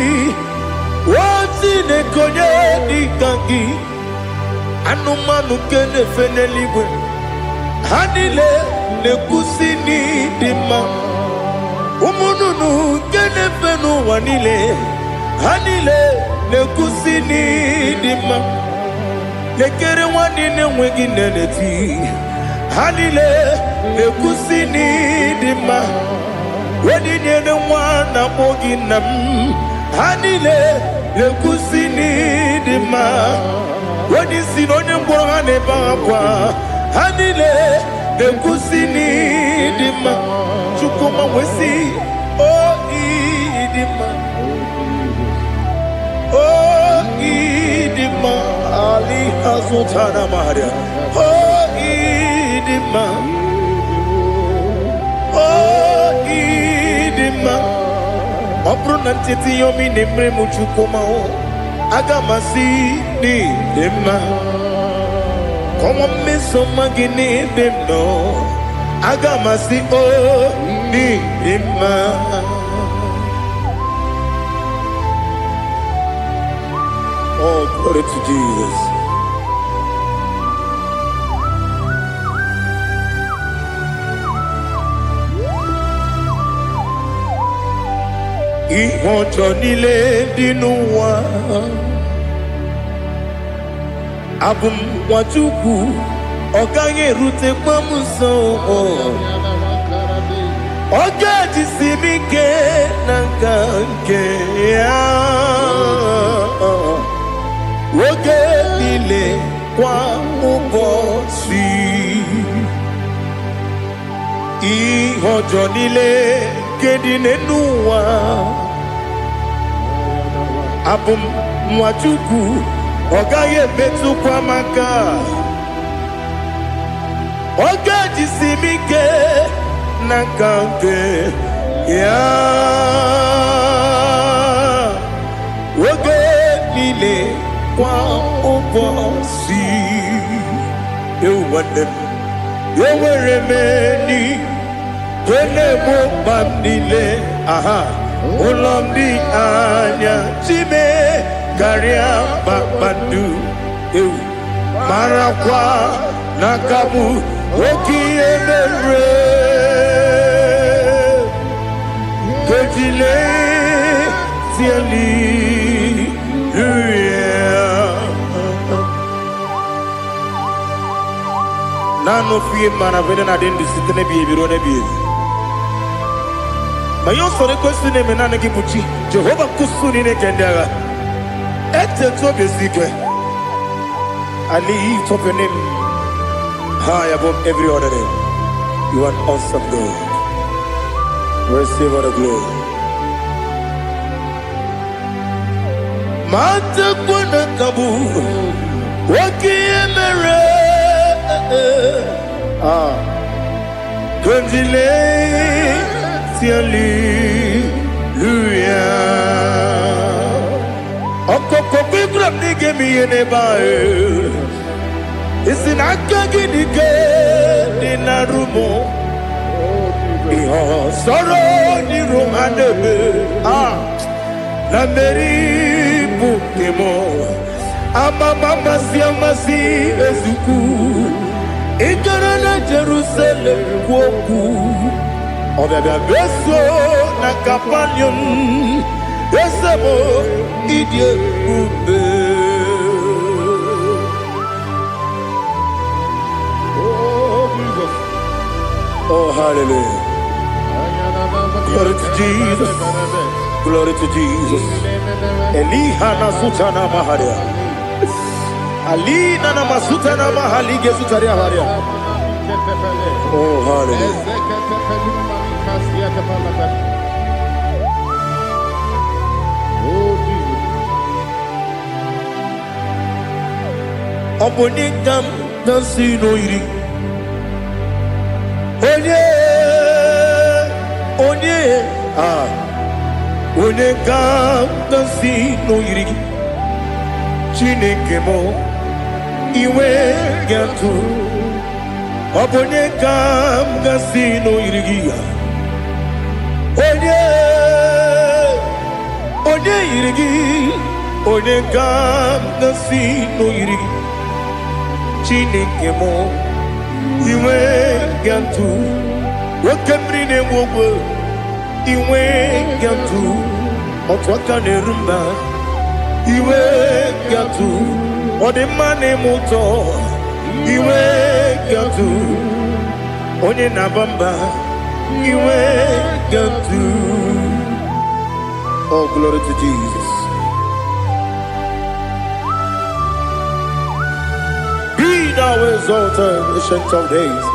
Chinekonye dikagi. Anumanu kene feneliwe. Hanile nekusini dima. Umununu kene fenu wanile. Hanile nekusini dima. Nekere wanine wengi neneti. Hanile nekusini dima. Wedine ne wana moginam. Hanile nekusini dima. Wadi sinonye mbwangane bakwa. Hanile nekusini dima. Chukuma wesi oh idima. Oh idima. Ali Hazutana Maria. Oh idima. Oh idima. Obrunantiti yomi nemre muchukuma o. Agamasi ni dema. Como me somagini demno. Agamasi o ni dema. Oh, glory to Jesus. Ihojo nile dinuwa. Abum wajuku oganye rute kwamuso. Oga jisimike nanganke ya. Oge nile kwa ubosi. Ihojo nile kedine nuwa. Abum mwachuku ogaye betu kwa maka. Oga jisimike nakanke ya. Oge nile kwa ubosi. You want them. You were remaining. Wele mo bandile. Aha. Ulomdi anya. Chime. Garia babandu. Marakwa. Nakamu. Oki emere. Kejile. Tiali. Nano fiye mana vene na den disitene biye birone biye. Mayon sore kusune menane kibuchi. Jehova kusuni ne kendaga. Ete to besikwe. I lift up your name high above every other name. You are awesome God. Receive all the glory. Mata kuna kabu. Waki emere. Kundile tiali luya. Okoko bibram nige mi ene bae. Isin akagi nige dinarumo. Iho soro ni romanebe. La meri bukemo. Amama siamasi ezuku. Ikarana Jerusalem woku. Obebe beso na kapanion. Esemo idie ube. Oh Jesus. Oh hallelujah. Glory to Jesus. Glory to Jesus. Elihana sutana maharia. Ali nana masuta na mahali gesutaria haria. Oh hallelujah. Oh Jesus. Obonikam nasino iri. onye onye ka si n'oyiri gị Chineke m iwe ga-atụ ọ bụ onye ka si n'oyiri gị onye yiri gị onye ka si n'oyiri gị Chineke m iwe ga-atụ nwoke mmiri na-enwe ogwe iwe ga-atụ otu aka na-eru mba iwe ga-atụ ọ dị mma na-eme ụtọ iwe ga-atụ onye na-aba mba iwe ga-atụ. Oh, glory to Jesus. Be thou exalted, ancient of days.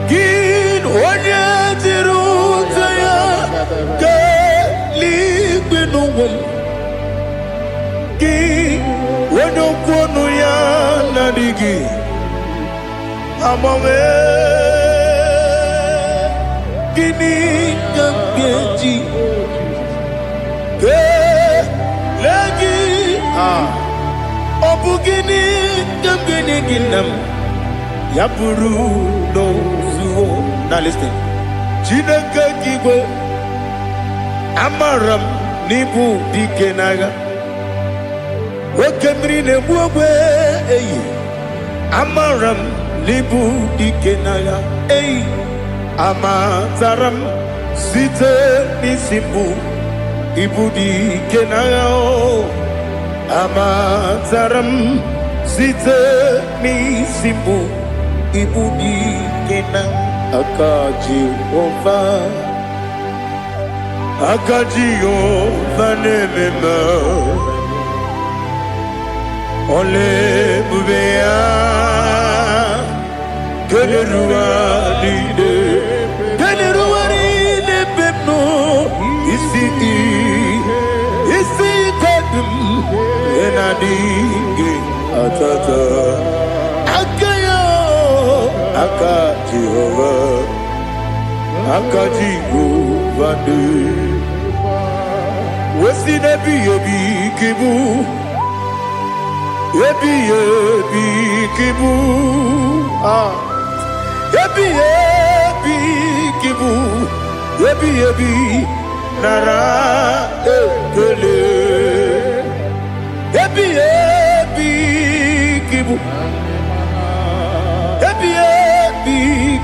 Gin onye dịrị ụzọ ya ka eluigwe n'ụwa gị onye okwu ọnụ ya na-adịghị agbanwe gịnị ka m ga-eji kelee gị ọ bụ gịnị ka m ga-enye gị nna m ya bụrụ n'ozuo na listen Chineke gị igwe amara m n'ịbụ dike n'agha nwoke mmiri na-egbu ogwe eyi amara m n'ịbụ dike n'agha eyi amatara m site n'isi mbụ ịbụ dike n'agha amatara m site n'isi mbụ ịbụ dike n'agha aka Jehova na-ememe ole ebube ya kederuwa niile bepno isi kadum enadinge atata aka Jehova de wesi nebi ebi kibu ebi kibu ebi nara ekele ebi kibu ebi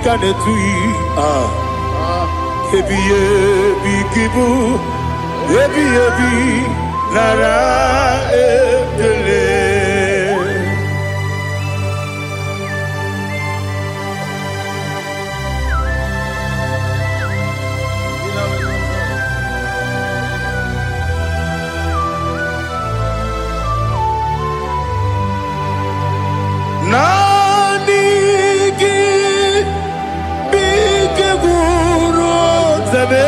kanetui ebi kibu ebi nara ekele. Nani gi bige guru zabe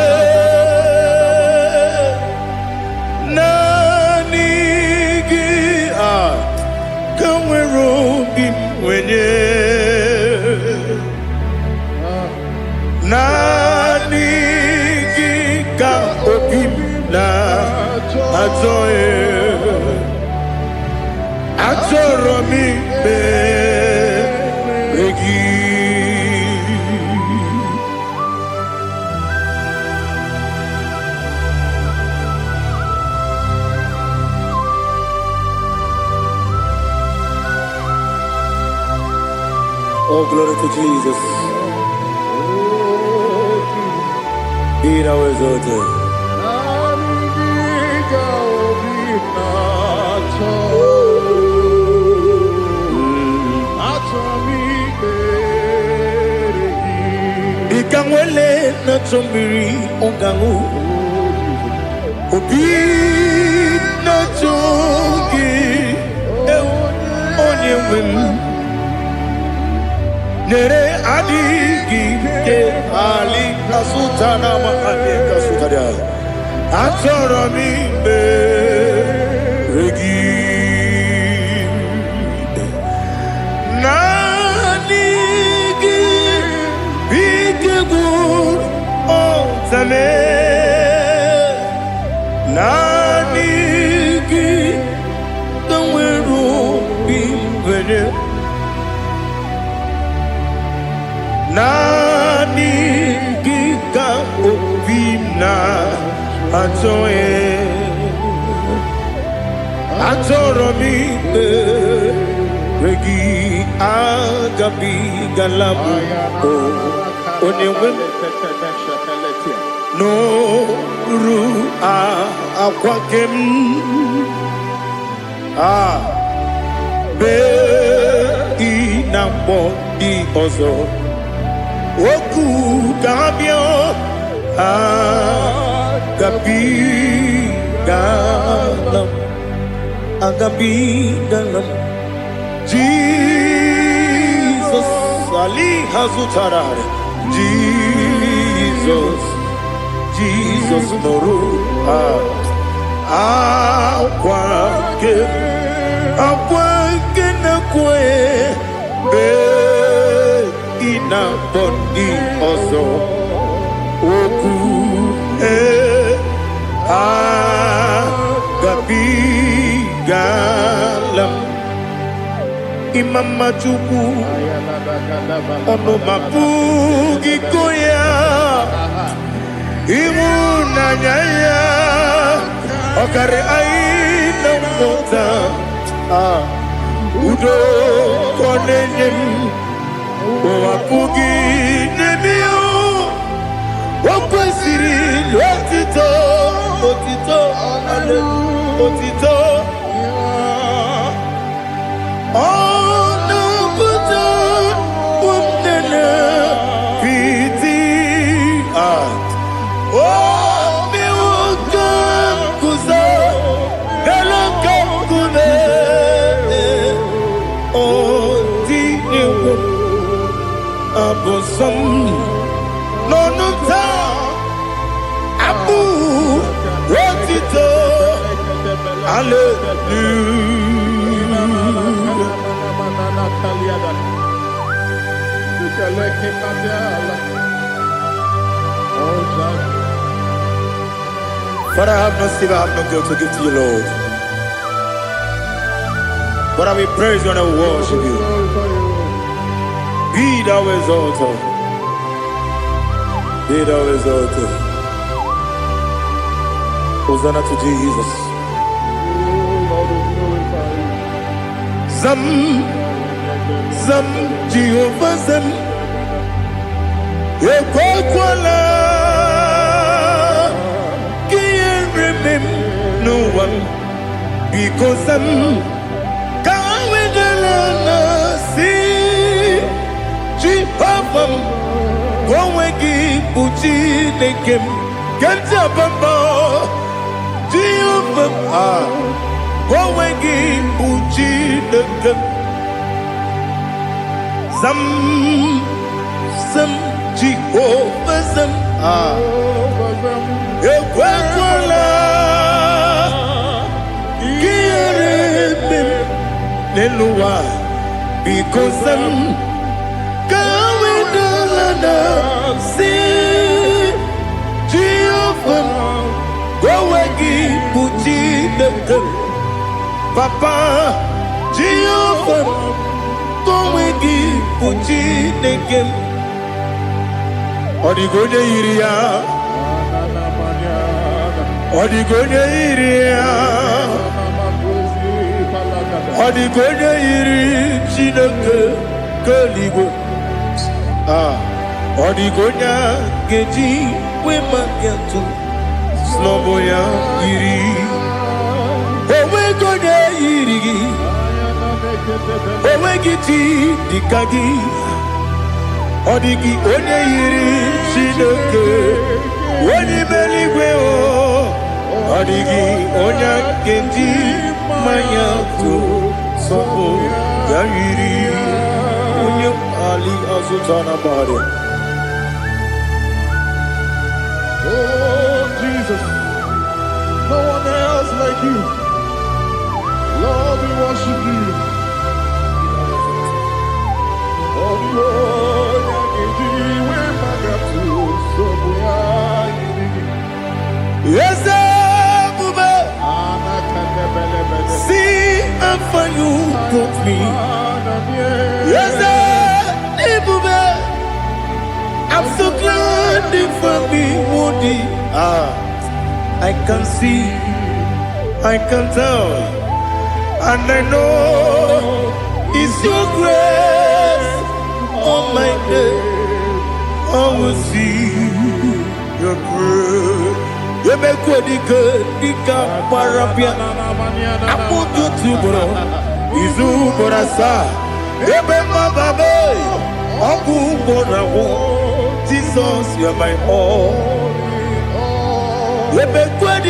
nani gi kamwero bim wenye nani gi ka obim na azoe atoro mi begi oh glory to Jesus. Be thou exalted. Ikamwele na chombiri ongangu obi na chogi onye wem nere adigi ke ali kasutana ma ali kasutaria atoro mi regi na Zame Nanigi Kaweru Bimbere Nanigi Ka Obina Atoe Atoromi Regi Agabi Galabu Onewem No Ru Aquakem Be Inambo Di Ozo Oku Gabio Agabi Galam Agabi Galam Jesus Ali Hazutarare Jesus Noru Aquake na kwe Be Ina Bondi Ozo Oku Agabi Galam Imam Machuku Ono Mapugi Koya Imuna Nyaya Okare Aina Mota Udo Konenyem Wapugi Nemio Wakwasiri Lotito Otito Otito Abosam Nonuta Abu Wotito Father, I have no silver, I have no gold to give to you, Lord. But I will praise you and I will worship you. Be thou exalted. Be thou exalted. Hosanna to Jesus. Zam Jehovah Zam Ekwakwala Can't remember no one because Zam Kawedalana see Jehovah Gowegi Buchi Nekem Ganja Bamba Jehovah Gowegi Buchi Nekem Zam Jehovah Zam Ekwakwala Kieremem Neluwa because Zam Kawedalana see Jehovah Gowegi Buchi Nekem Papa Jehovah Gowegi Buchi Nekem Odigonya Iria Odigonya Iria Odigonya Iri Chineke Kaligo Odigonya Geji Wemakiatu Sloboya Iri Owegonya Iri Owegiti Dikagi Odigi onye yiri Chineke onye meligwe o Odigi onye kendi manya to sopo ya yiri onye ali azutana bare. Oh Jesus, no one else like you. Lord, we worship you. Oh Lord, I give you my God to so me. Yes, I'm so glad you found me, Woody. I can see, I can tell, and I know it's your grace on my day. I will see your grace. You make good, Dika Parapia. I put you to bro. Izu Borasa. You make my baby. Abu Borawo. Jesus, you are my all. You make good,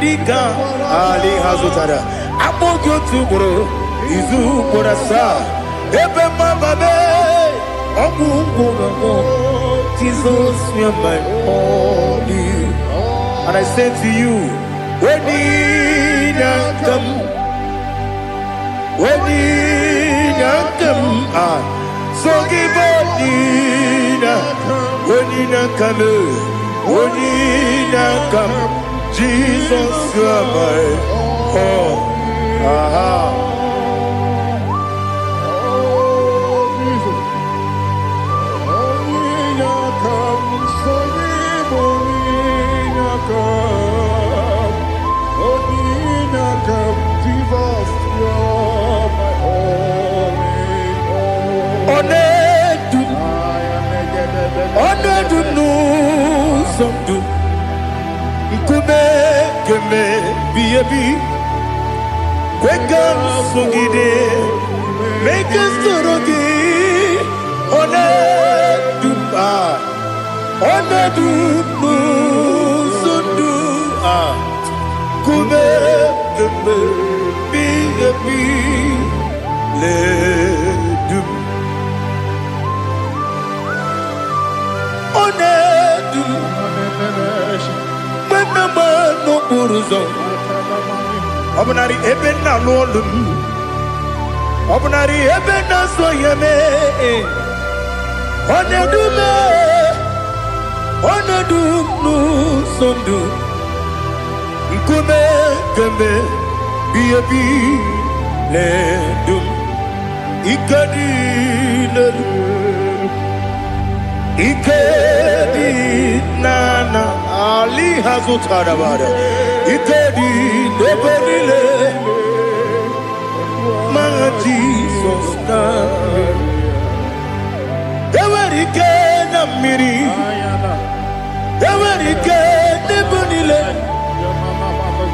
Dika Ali Hazutara. I put you to bro. Izu Borasa. You make my baby. Abu Borawo. Jesus, you are my all. And I say to you, when you come, so give up, when you come, Jesus, you are my all. Make us Obnari ebena lolum Obnari ebena soyeme Onedu nu sondu Nkume kembe Biyebi ledum Ikadi nana Ali Hazutarabada Ikadi Debenile My Jesus Ewerike na miri Ewerike Debenile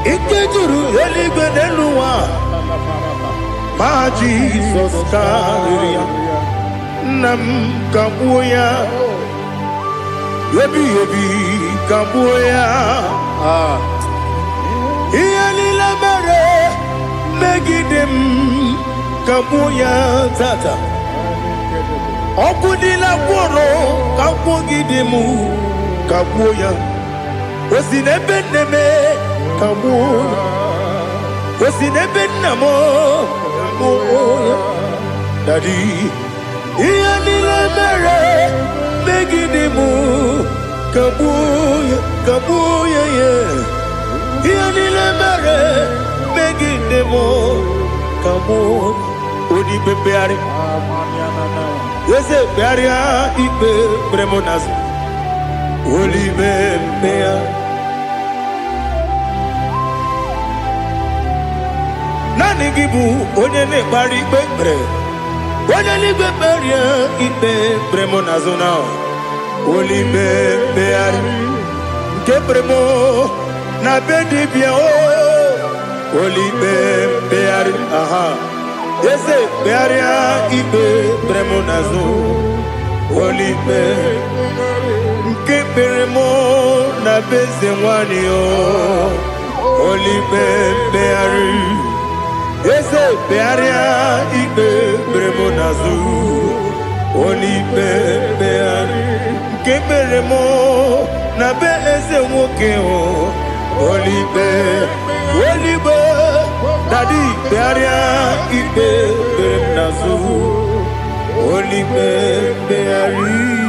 Ikejuru Eligwe Neluwa My Jesus Nam Kabuya Yebi Kabuya Iyalila mere Megidem Kabuya Tata Okudila Kworo Kabugidemu Kabuya Osinebeneme Kabuya Osinebenamo Kabuya Daddy Iyalila mere Megidemu Kabuya yeah Iyalila mere Megidemu Kabuya Odi bebeari Yese bearia Ibe bremonas Oli bebea Nani gibu Onye ne bari bebre Onye li beberia Ibe bremonas now Oli bebeari Ke bremo Na bedi bia Oli bebeari aha Yese bearia Ibe bremonazo Olipe Nke beremo na beze mwani o Olipe beari Yese bearia Ibe bremonazo Olipe beari Nke beremo na beze mwoke o Olipe Daddy bearia Ibe bremonazo Olipe beari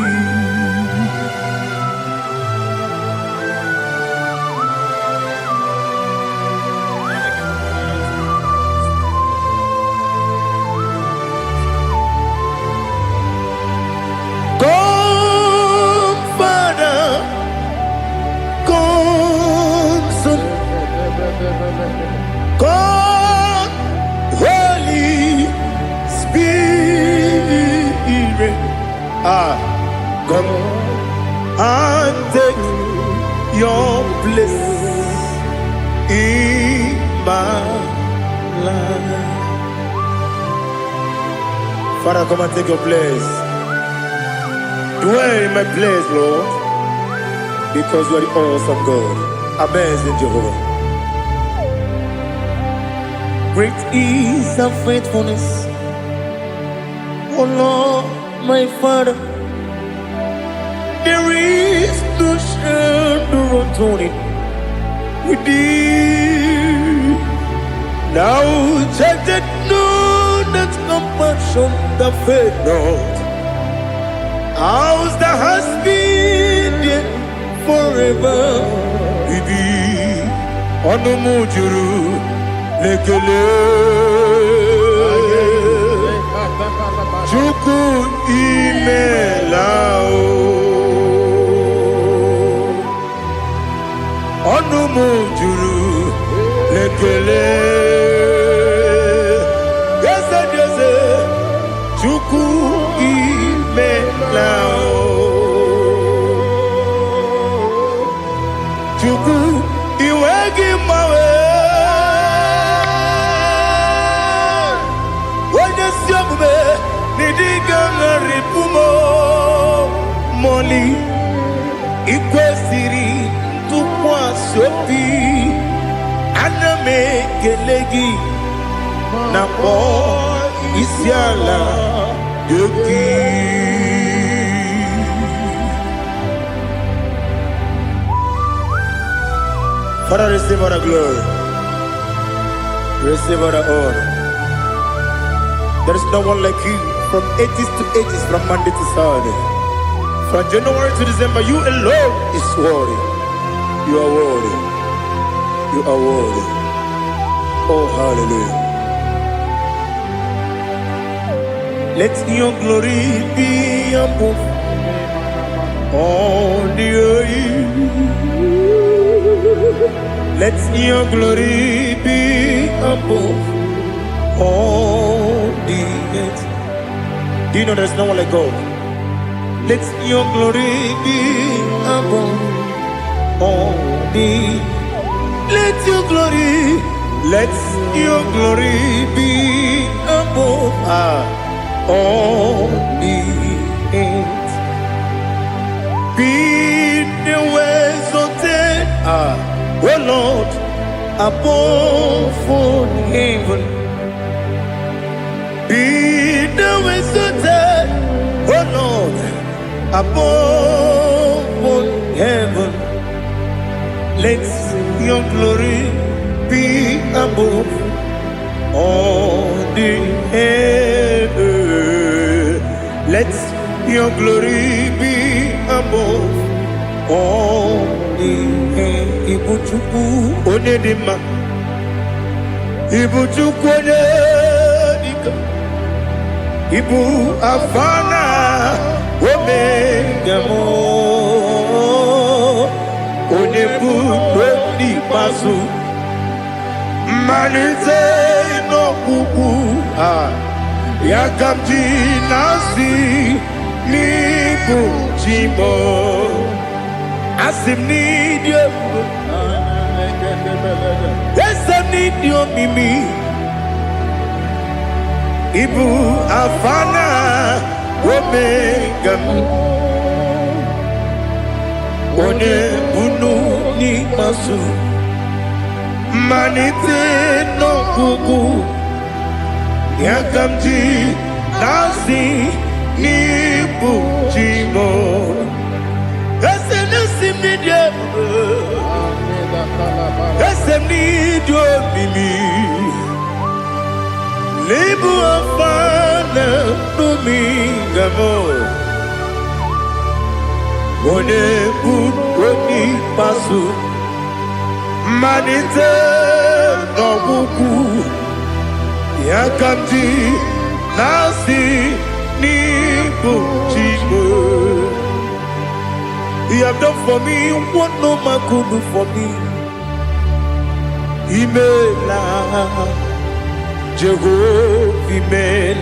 Come and take your place in my life. Father, come and take your place. Dwell in my place, Lord, because you are the awesome God. Amazing Jehovah. Great is thy faithfulness, oh Lord, my Father. There is no shadow of turning with thee. Now check that no, that compassion that faith not. Ours that has been there forever with thee. Onumujuru lekele Chuku imelao Onumujuru lekele Yese Chuku imelao Chuku iwegi mawe Nidigangaripumo Moli Ikwesiri Tukwa sopi Aname kelegi Napo Isiala Yoki Father, receive all the glory. Receive all the honor. There is no one like you. From ages to ages, from Monday to Saturday, from January to December, you alone is worthy. You are worthy. You are worthy. Oh, hallelujah. Let your glory be above all the earth. Let your glory be above all the earth. Do you know there's no one like God? Let your glory be above all the. Let your glory be above all the earth. Be the ways of death, oh Lord, above all heaven. Be the ways of death, oh Lord, above all heaven. Let your glory be above all the earth. Let your glory be above all the earth. Ibuchuku onedima, Ibuchuku onedika, Ibu afana omega mo, onebu doni pasu, manite no kuku yakamji nasi nibu chimo asim nidio esem nidio mimi Ibu afana omega one bunu ni masu manite no kuku yakamji nasi nibu chimo esem nasi media esem nidio mimi Libu afana dominga mo, one buni pasu, manite no buku, yakamji nasi nibu chigo. You have done for me what no man could do for me. Imela. Jehovah, Amen.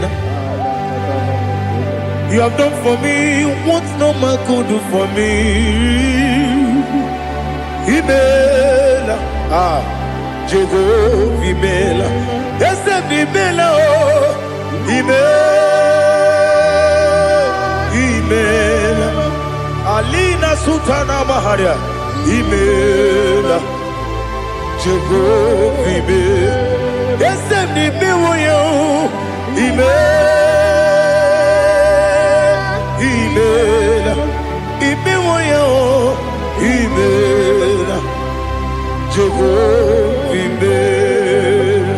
You have done for me what no man could do for me. Imela, Jehovah Imela, yes, Imela, Imela, Alina Sultana Maharia, Imela, Jehovah Imela, yes, Imela, Imela, Jehovah Imela.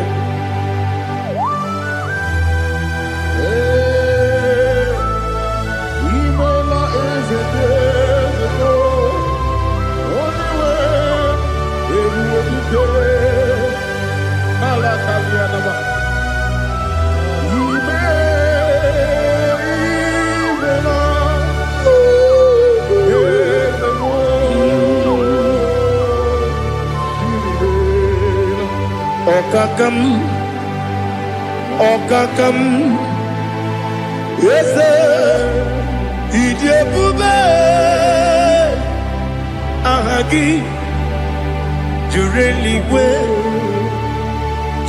Imela is a desert, only way it will be good. Alakalianaba. Okakam, yes, Idebube, Ahagi, Jureligwe,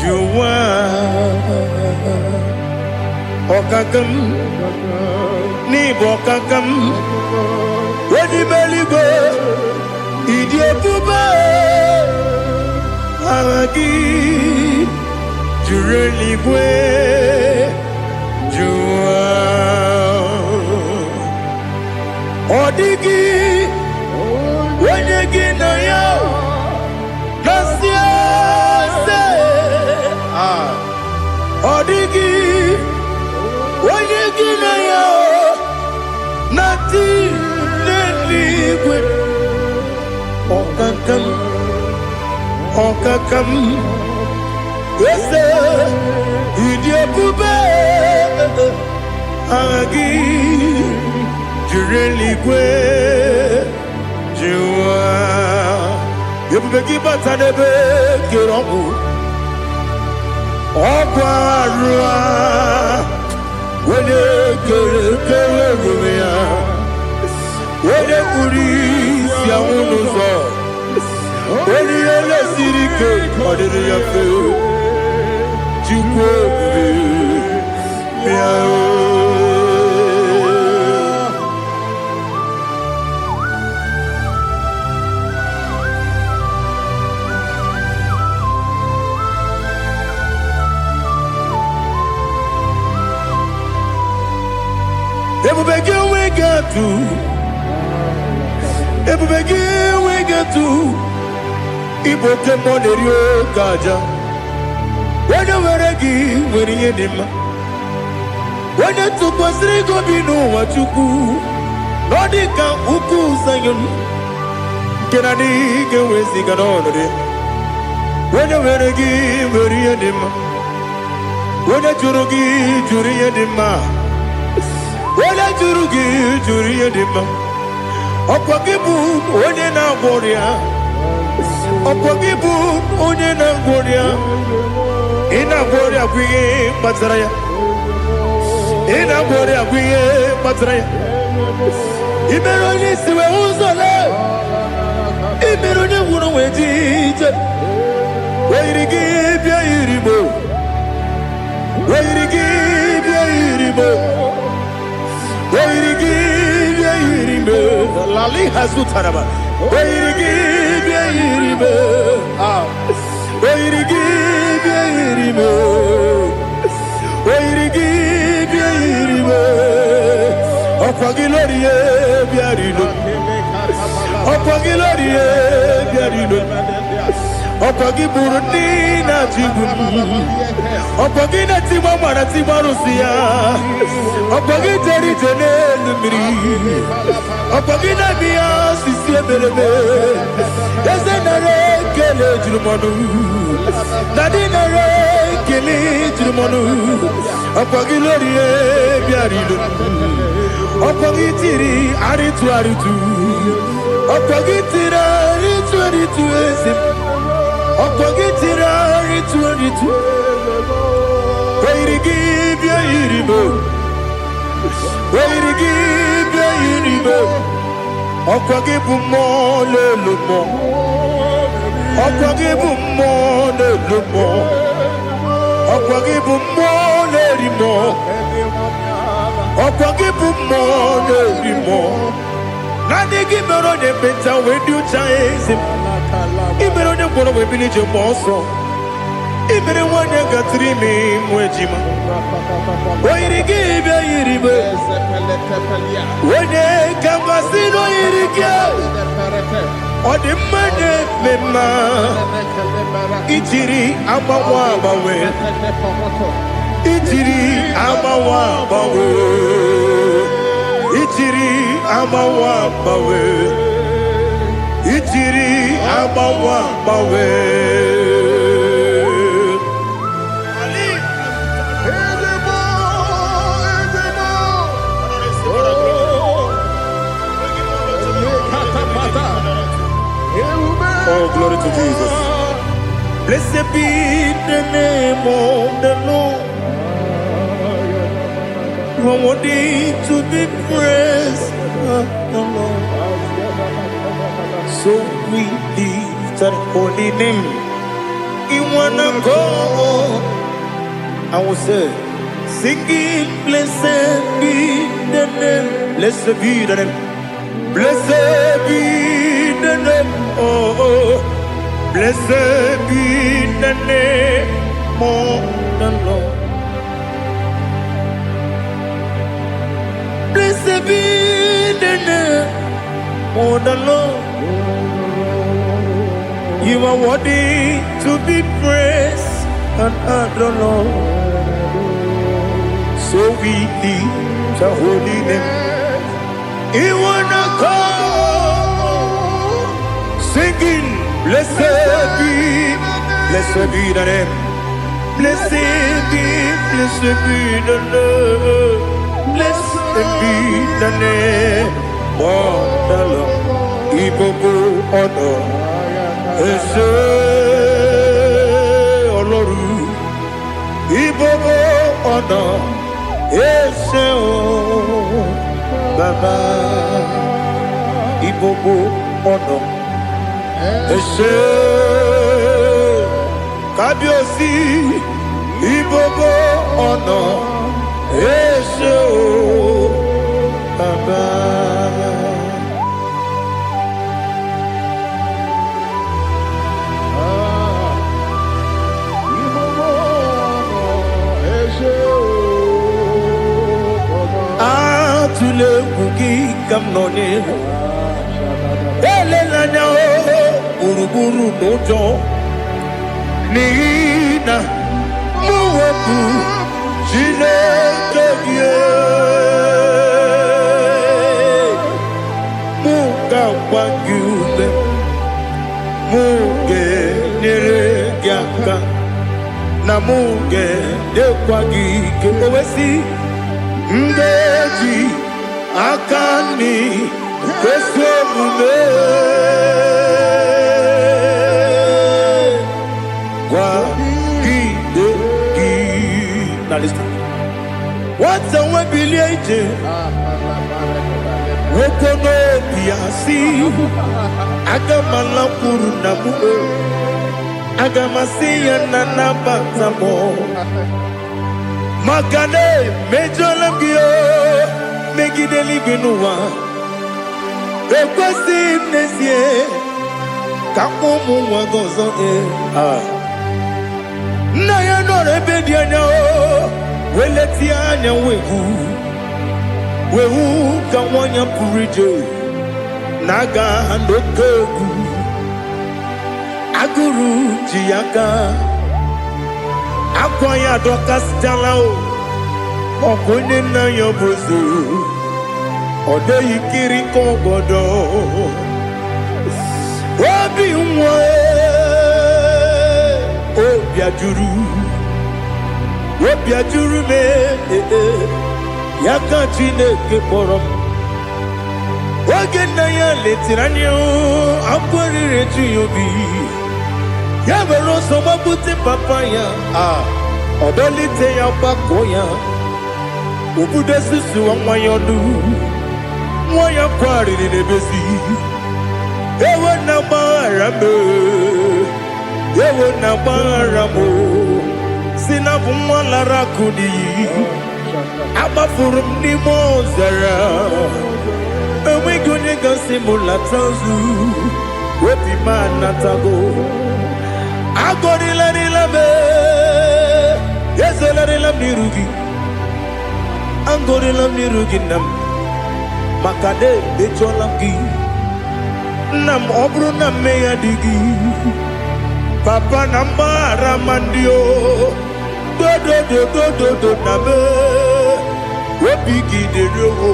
Juwa, Okakam, Nibokakam, Wedibeligwe, Idebube, Ahagi, Jureligwe, Juwa, Odigi, Wenyegi na yo, Nasiase, Odigi, Wenyegi na yo, Nati Neligwe, Okakam, Okakam, yes, Idebube, Agi, Jureligwe, Juwa, Yebubeki Batanebe, Kiromu, Okwarua, Wede Kerumia, Wede Kuris Yamunuzo, Wede Yele Sirike, Kodiri Yafu. Ebubegi we get to Iboke Monerio Gaja. When you were again, when you did, when you took us, they go be no what you do. Nodika Uku Sayon Kennedy get with the Ganoni. When you were again, when you did, when you Jurugi, Juria Dima, when you Jurugi, Juria Dima, Opagibu, Odena Boria, Opagibu, Odena Boria. Ina bori akwiye matraya. Ina bori akwiye matraya. Ibero ni siwe uzole. Ibero ni wunu wejije. Weirigi bia iribo. Weirigi bia iribo. Weirigi bia iribo. Lali hasutaraba. Weirigi bia iribo. Weirigi bia iribo. Weirigi bia iribo. Okwagilorie bia iribo. Okwagilorie bia iribo. Okwagiburundi na jigun. Okwagina timama na timarusia. Okwagiteri jene lumiri. Okwagina biya sisi ebelebe. Ezenare kele jirumonu. Nadinare kele jirumonu. Okwagilorie bia iribo. Okwagitiri aritu aritu. Okwagitira aritu aritu esim. Okwagitira aritu aritu. Weirigi bia iribo. Oyirigi bia yiribe. Okwagi bumo lelumo. Okwagi bumo lelumo. Okwagi bumo lerimo. Okwagi bumo lerimo. Nani gimero de beta we do chase. Imero de kono we bilije moso. Imere wanya gatrimi mwejima. Oyirigi bia yiribe. Wene kamasino yirige. Odi mane mema. Ijiri amawa bawe. Ijiri amawa bawe. Ijiri amawa bawe. Ijiri amawa bawe. Oh, glory to Jesus. Blessed be the name of the Lord. You are worthy to be praised, the Lord. So we lift our holy name. You wanna go? I will say, singing, blessed be the name. Blessed be the name. Blessed be the name. Oh, blessed be the name of the Lord. Blessed be the name of the Lord. You are worthy to be praised and adored. So we lift your holy name. You wanna call, singing, blessed be the name. Blessed be the Lord. Blessed be the name of the Lord. Ibobo honor, ese oloru. Ibobo honor, ese o Baba. Ibobo honor, ese Kabiosi. Ibobo honor, ese o Baba. Atule kuki kamnone. Ele lanya o uruburu nojo. Nina muweku Chineke muka wanyume muge neregiaka na muge dekwagike owesi ngeji akani kwesomume kwa gidegi. Now listen. What's a webileje? Wokono biasi agamala kuru namu agamasiya nanabatamo Magane mejolamgio megideli binuwa ekwesi nesie kamumu wagozo na ya nore bedi anya weleti anya wehu kawanya purije naga ndokogu aguru jiyaka akwanya dokas jalao okonye na yobozu ode yikiri kogodo obi nwe obi ajuru me yaka Chineke kpọrọ oge nna ya letiri anya akwarịrị eju ya obi ya were ọsọ gbapute papa ya ọdọlite ya gbakọ ya Ubude susu wa mwayonu Mwaya kwari ni nebezi Ewe na marame Ewe na maramo Sinabu mwala rakudi Abafurum ni mozara Ewe gune gasi mulatanzu Wepi manatago Agori la nilabe Yeso la nilam nirugi Angori lam nirugi nam Makade becho lamgi Nam obru nam meya digi Papa namara mandio Do do do do do do nabe Webigi de rogo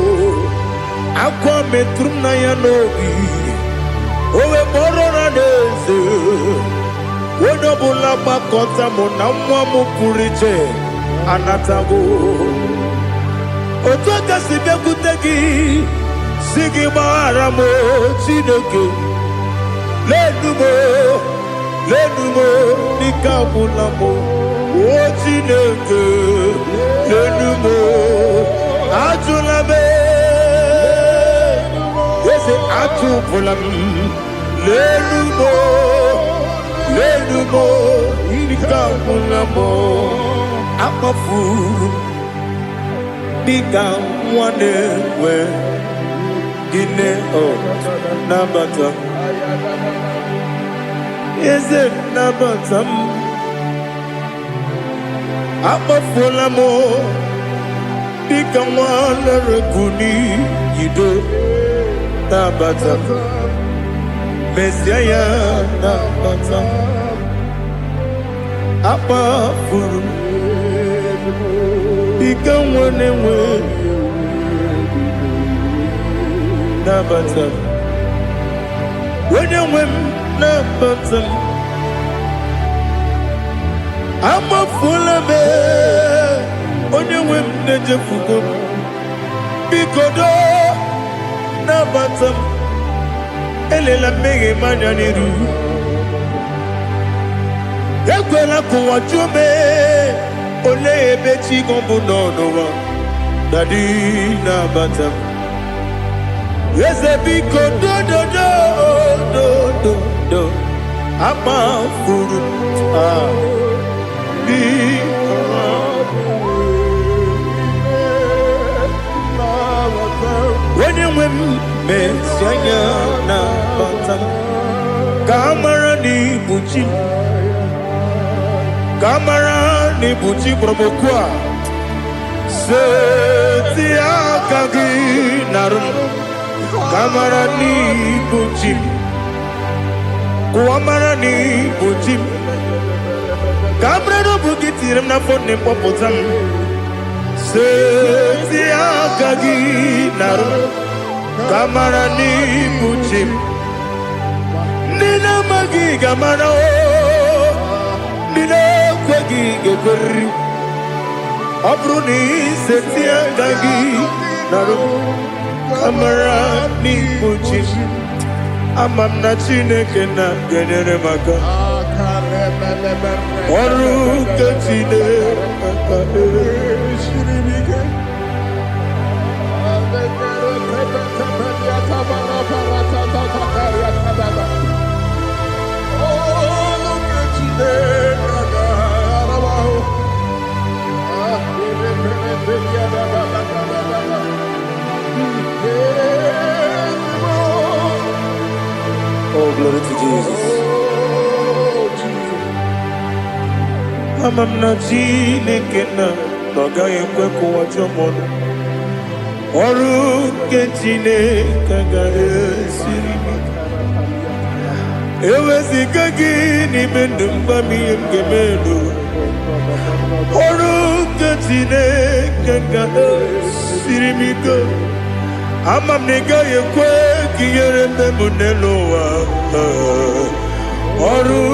Aqua metrum na yanogi Owe moro na neze Wenobula bakota mo namwa mo puriche Anatago Otoka sibekutegi Sigi maramo Chineke Lenumo Nikabulamo O Chineke Lenumo Ajulame Yese Ajupulam Lenumo Nikabulamo Amafu Bika wane we Gine nabata Is it nabata Amafola mo Bika wane rekuni Yido nabata Mesiaya nabata Amafuru Bika wane we Nabata When you win Nabata I'm a full of it When you win Nejafugo Bikodo Nabata Elela mege manyaniru Yakwela kuwa jume Ole ebechi gombu nonowa Dadi Nabata Yes, a big do I'm a fool. When you win, Messiah, Nabata, Camarani Buchi, Camarani Buchi, Probokwa, Setia Kagi Narum. Kamarani Buchim Kuamarani Buchim Kamrano Bukitiram na phone popotam Setia Kagi Naru Kamarani Buchim Nina Magi Gamana Nina Kwagi Gokuri Abruni Setia Kagi Naru Kamarani Buchim Amamna Chineke na genere maka Oru Kachine Shiribike Oh, glory to Jesus. Amamna Chineke na noga yekwe kuwa chomono. Oru Chineke ga esiri. Ewezi kagi ni mendumba miyemgemendo. Oru Chineke ga esiri miko. Amam nega yekwe kiyere memuneloa Oru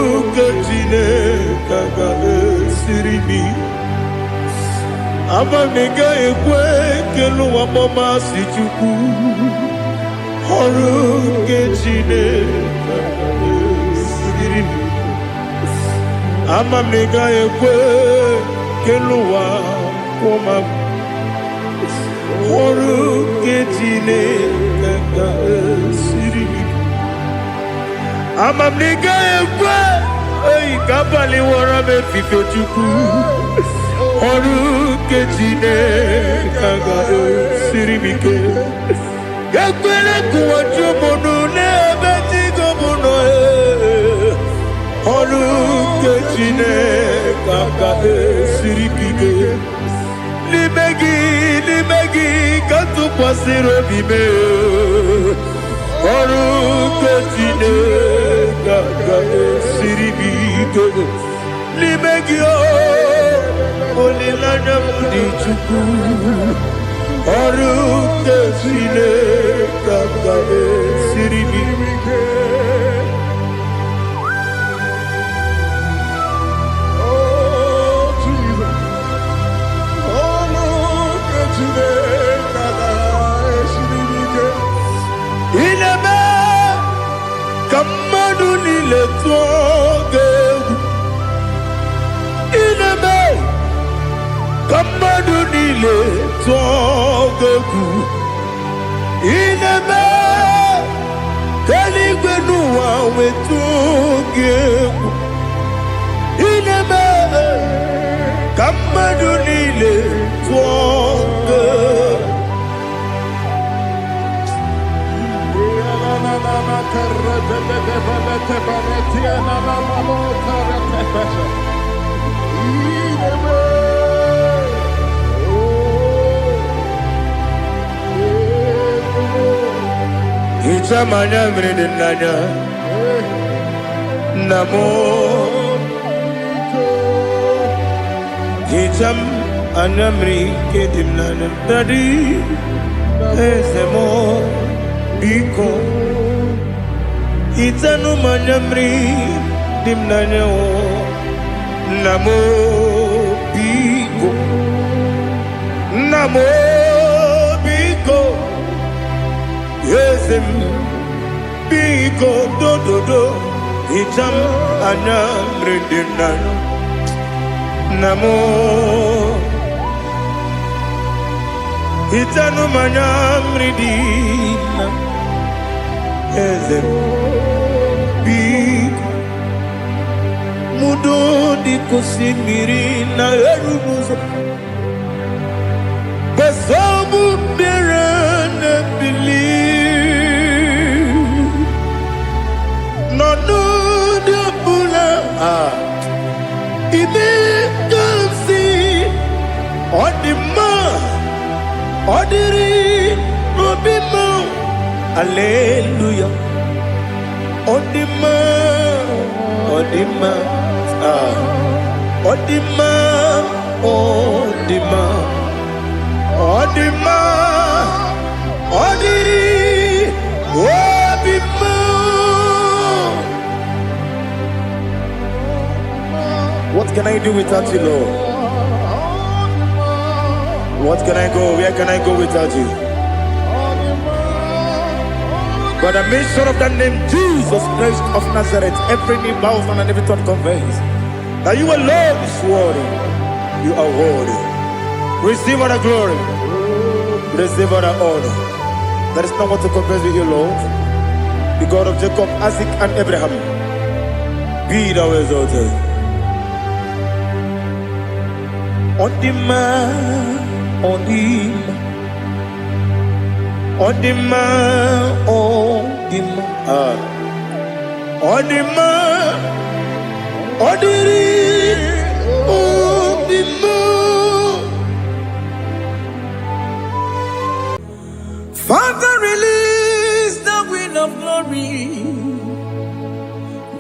Chineke ga esiri. Amam nega yekwe keluwa mama si chuku Oru Chineke ga esiri. Amam nega yekwe keluwa mama ọrụ nke Chineke ga-esiri amamniga ekwe oyi ka abalị wara m efife Chukwu ọrụ nke Chineke ga-esiri m ike ekwere kụwachi ụmụnụ n'ebe Chigo bụ nọ ọrụ nke Chineke ga-esiri m ike n'ime gị ka tụkwasịrị obi m ọrụ nke Chineke ga-esiri m ike n'ime gị olileanya m dị Chukwu ọrụ nke Chineke ga-esiri m ike ineme ka mmadụ niile tụọ gị egwu ineme ka mmadụ niile tụọ gị egwu ineme ka eluigwe n'ụwa wee tụọ gị egwu ineme ka mmadụ niile tụọ gị egwu Hicham anya mmiri dị n'anya nna m hicham anya mmiri nke dị m n'anya dadi eze m biko hitanụ m anya mmiri dị m n'anya nna m biko nna m biko eze m biko dododo hicham anya mmiri dị m n'anya nna m hitanụ m anya mmiri dị na eze m biko mudo di kosimiri na erubuzo besobu bere ne bili no no de bula ibe kansi odima odiri obima hallelujah odima odima odima odima odima odiri obima. What can I do without you, Lord? What can I go? Where can I go without you? By the mention of that name, Jesus Christ of Nazareth, every knee bows and every tongue confesses that you alone is worthy. You are worthy. Receive all the glory. Receive all the honor. There is no one to compare with you, Lord. The God of Jacob, Isaac, and Abraham. Be thou exalted. On the man, on the man. On the man, on the man, on the man, on the man. Father, release the wind of glory.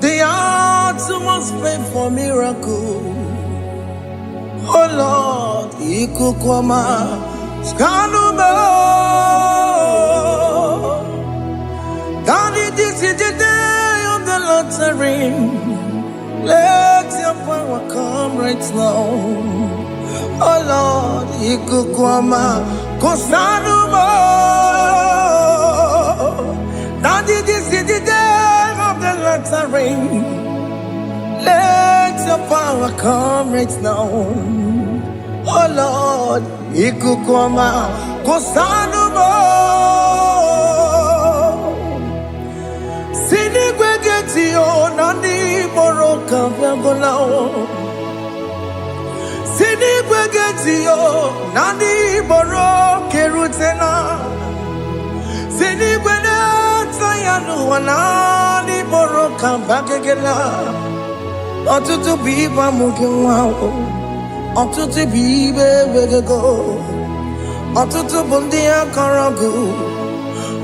The hearts must pray for miracle. Oh Lord, Ikukwama, Skanuma. Daddy, this is the day of the lottery. Let your power come right now. Oh Lord, Ikukwama, Kosanuma. Daddy, this is the day of the lottery. Let your power come right now. Oh Lord, Ikukwama, Kosanumo Sini Gwegeti o Nani Moroka Vyangolao Sini Gwegeti o Nani Moroke Rutena Sini Gwegeti Yanu Nani Moroka Bagegela Otutu biba mukiwao Otutu bibe wegego Otutu bundi akaragu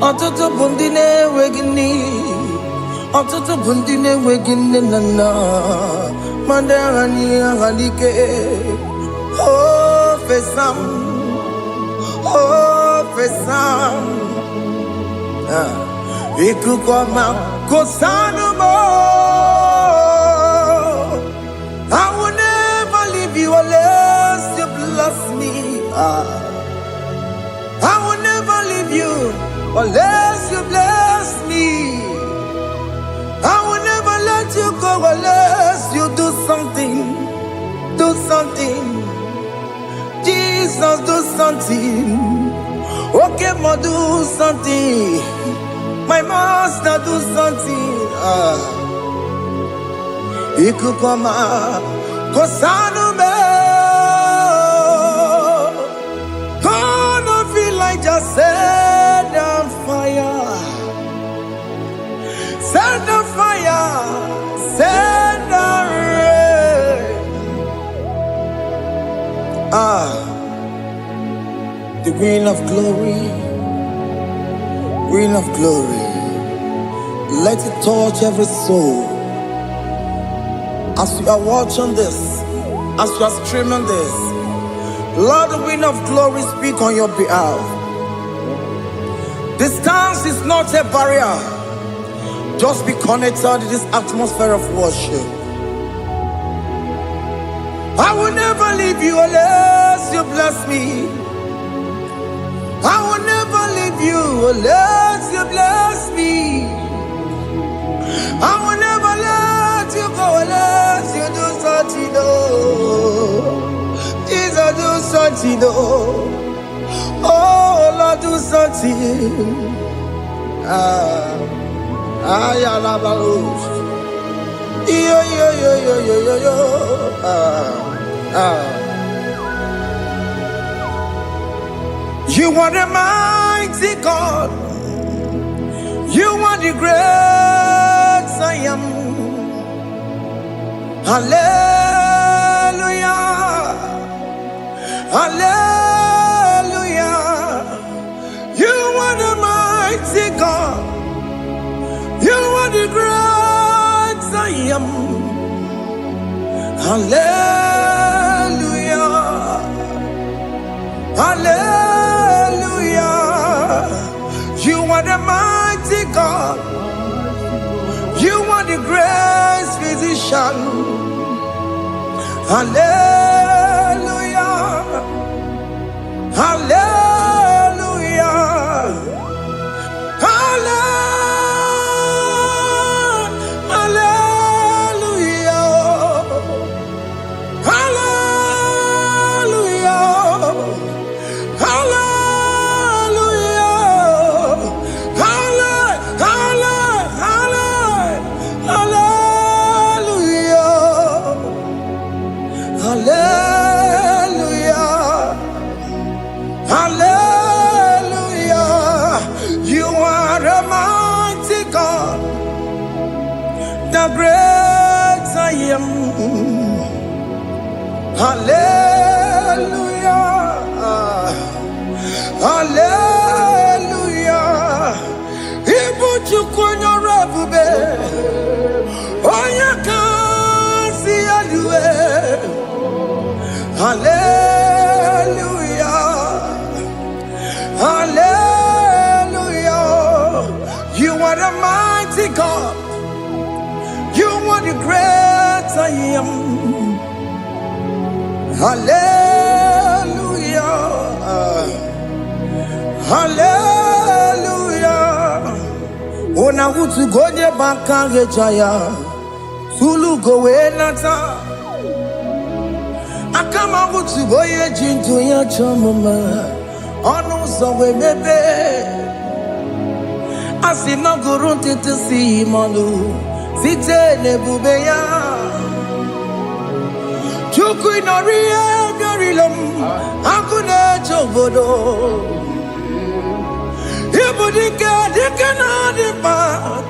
Otutu bundi ne wegini Otutu bundi ne wegini nana Mandarani ahalike Oh fesam Iku kwa Kosanumo I will never leave you unless you bless me. I will never leave you unless you bless me. I will never let you go unless you do something. Do something. Jesus, do something. Okay, ma, do something. My master, do something. Ikukoma Kosanume Gonna feel like just set on fire. Set on fire. Set on rain. The wind of glory. Wind of glory. Let it touch every soul. As you are watching this, as you are streaming this, Lord, the wind of glory speak on your behalf. Distance is not a barrier. Just be connected to this atmosphere of worship. I will never leave you unless you bless me. I will never leave you unless you bless me. I will never let you go unless you do something. Jesus, do something. Oh, Lord, do something. You are the mighty God. You are the great I am. Hallelujah. Hallelujah. You are the mighty God. You are the great I am. Hallelujah. Hallelujah. You are the mighty God. You are the great physician. Hallelujah. Hallelujah. Hallelujah. Hallelujah. Hallelujah. You are the mighty God, the great I am. Hallelujah. Hallelujah. Ibuchukunyo rebube. Oya kasi alue. Hallelujah. Hallelujah. You are the mighty God. You are the great I am. Hallelujah. Hallelujah. Ona utu gonye bakange jaya. Sulu gowe nata. Akama utu boye jinto ya chamama. ọnụ ụzọ wee mepee. Asị na gụrụ ntịtị si mmanụ site n'ebube ya. Chukwu ịnọrọ ihe bịarịla m akụ na-eche obodo. Ibu dike dike na-adị mkpa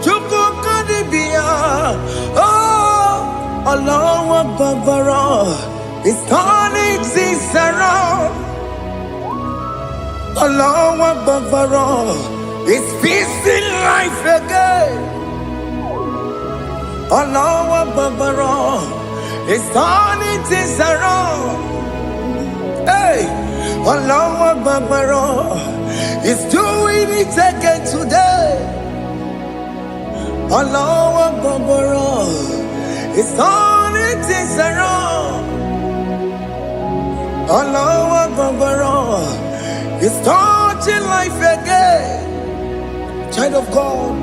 Chukwu ka dịbi ya. Allahu Akbar is turning things around. Allahu Akbar is fixing life again. Allahu Akbar is turning things around. Hey, Allahu Akbar is doing it again today. Allahu Akbar is turning things around. Allahu Akbar is touching life again. Child of God,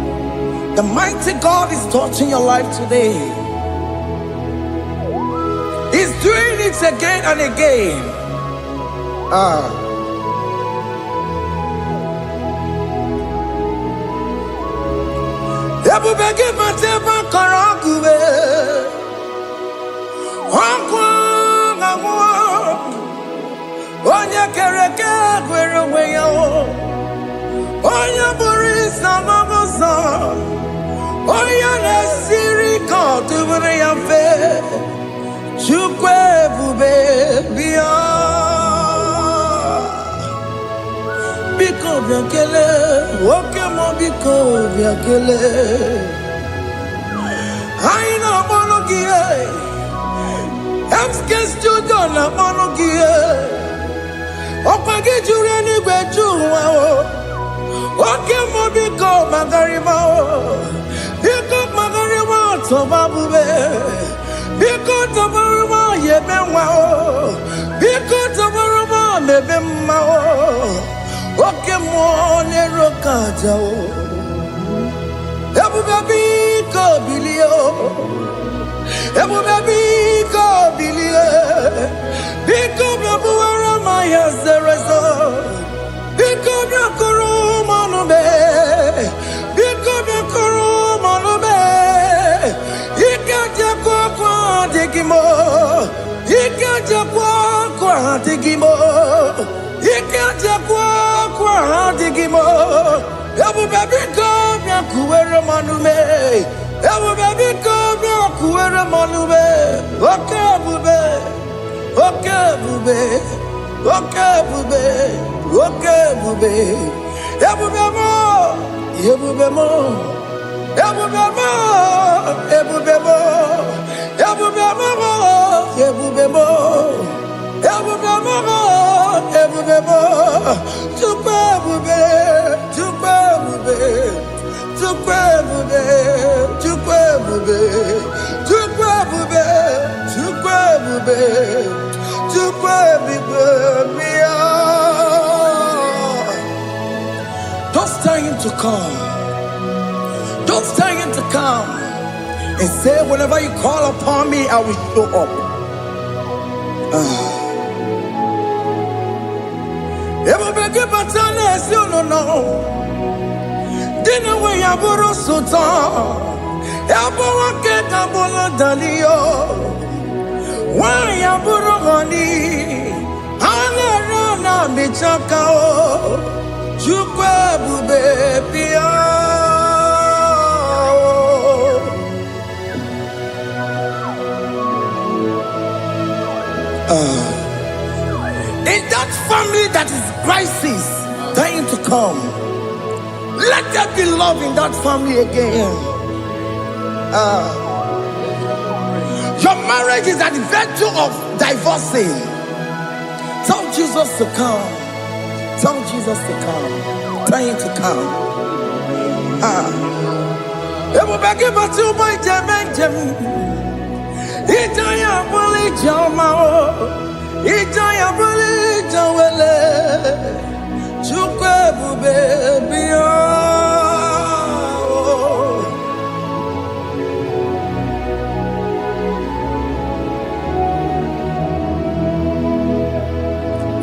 the mighty God is touching your life today. He's doing it again and again. Ebubege mateba karakube. Wakwa ngwa. Onye kereke gwere onwe ya. Onye bụrụ isa mabusa. Onye na-esiri ka ọ tụbụrụ ya mfe. Chukwu ebube bịa. Biko bịa kelee, oke mọ biko bịa kelee. Anyị na-akpọrọ gị MSK Studio na-akpọrọ gị ọkwa gị juru eluigwe ju ụwa oke mọ biko magarịma biko magarịma tọba bube biko tọbarịma yebe nwa biko tọbarịma mebe mma oke mmụọ na-ero ka aja ebube biko bilie ebube biko bilie biko bịabụwara ma ya zerezo biko bịakọrọ mmanụ be biko bịakọrọ mmanụ be ike jakwa akwa adịghị m ike jakwa akwa adịghị m ike jakwa akwa adịghị m ebube biko bịakwuwere mmanụ me ebube biko bịakwuwere mmanụ me oke ebube oke ebube oke ebube oke ebube ebube mo ebube mo ebube mo ebube mo ebube mo ebube mo ebube mo ebube mo Chukwu ebube Chukwu ebube Chukwu ebube Chukwu ebube Chukwu ebube Chukwu ebube Chukwu ebube bịa. Just tell him to come. Just tell him to come and say, whenever you call upon me, I will show up. Everybody but unless you don't know. Dinner way I borrow sultan. Everyone get a bola dalio. Why I borrow honey? Ana rana michaka. Chukwu ebube bịa. In that family that is crisis, dying to come, let there be love in that family again. Your marriage is at the verge of divorcing. Tell Jesus to come. Tell Jesus to come. Tell him to come. Ebubeke batu boy jemenjem. Ijaya buli jamao. Ijaya buli jawele. Chukwu ebube bịa.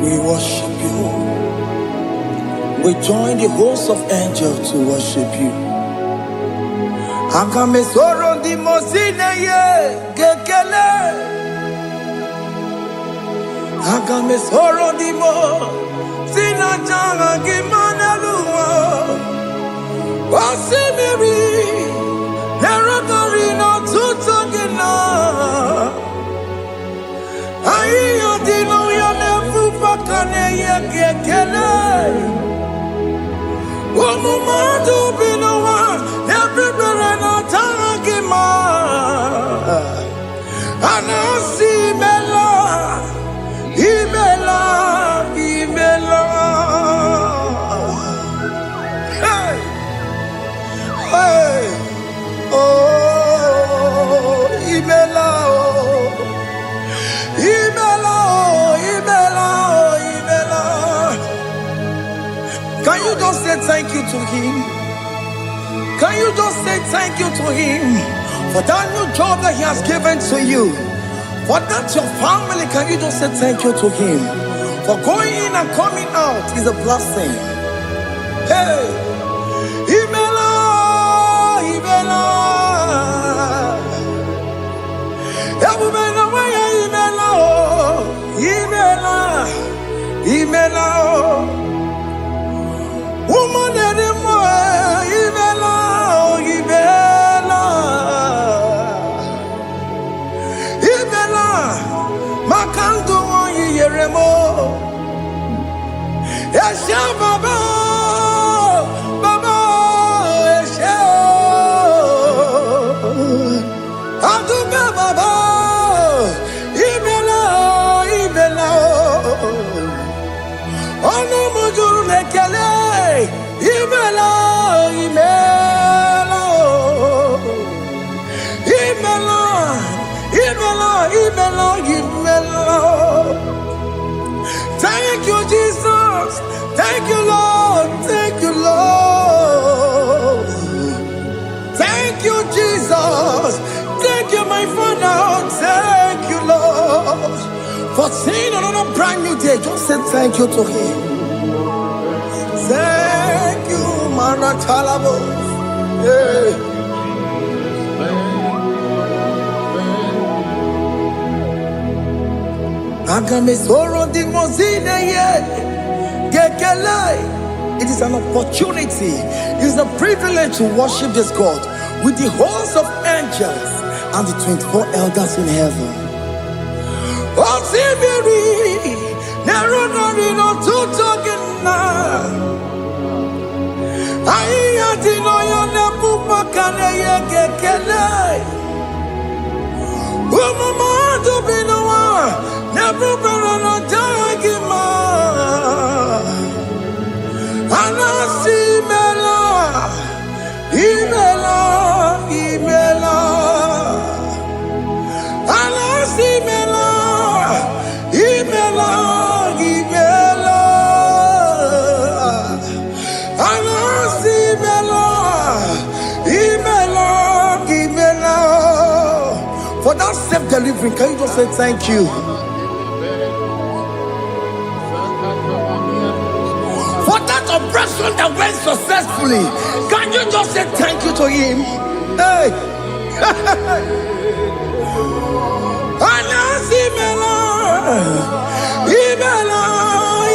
We worship you. Join the host of angels to worship you. Akame soro di mosine ye gekele. Akame soro di mo sina janga gimana luwa. Wasimiri nerotori no tutogina. Ayo dino ya nefu pakane ye gekele. Umumadu binowa everywhere na tangima. Anasi mela, imela, imela. Hey, hey, oh, imela, oh, imela, oh, imela, oh, imela. Can you just say thank you to him? Can you just say thank you to him for that new job that he has given to you? For that your family, can you just say thank you to him? For going in and coming out is a blessing. Hey, Imela, Imela, Imela, Imela, Imela, woman anymore, Imela, Imela, Imela, Makandu Yeremo, Esha Baba, Baba, Esha, Aduba Baba, Imela, Imela, Ono Mujuru Lekele. Imela, Imela, Imela, Imela, Imela, Imela. Thank you, Jesus. Thank you, Lord. Thank you, Lord. Thank you, Jesus. Thank you, my Father. Thank you, Lord. For seeing another brand new day, just say thank you to him. Thank you, Manatalabo. Yeah. Agame soro di mozine ye gekele. It is an opportunity, it is a privilege to worship this God with the host of angels and the 24 elders in heaven. Oh, Sibiri, Nerunari no tutogina. Aiya dino yo nebu makane ye gekele. Umumadu binowa nebu berano jagima. Anasi mela, imela, imela. Anasi mela, imela, imela. Anasi mela, imela, imela. For that self-delivery, can you just say thank you? For that operation that went successfully, can you just say thank you to him? Hey! Anasi mela, imela,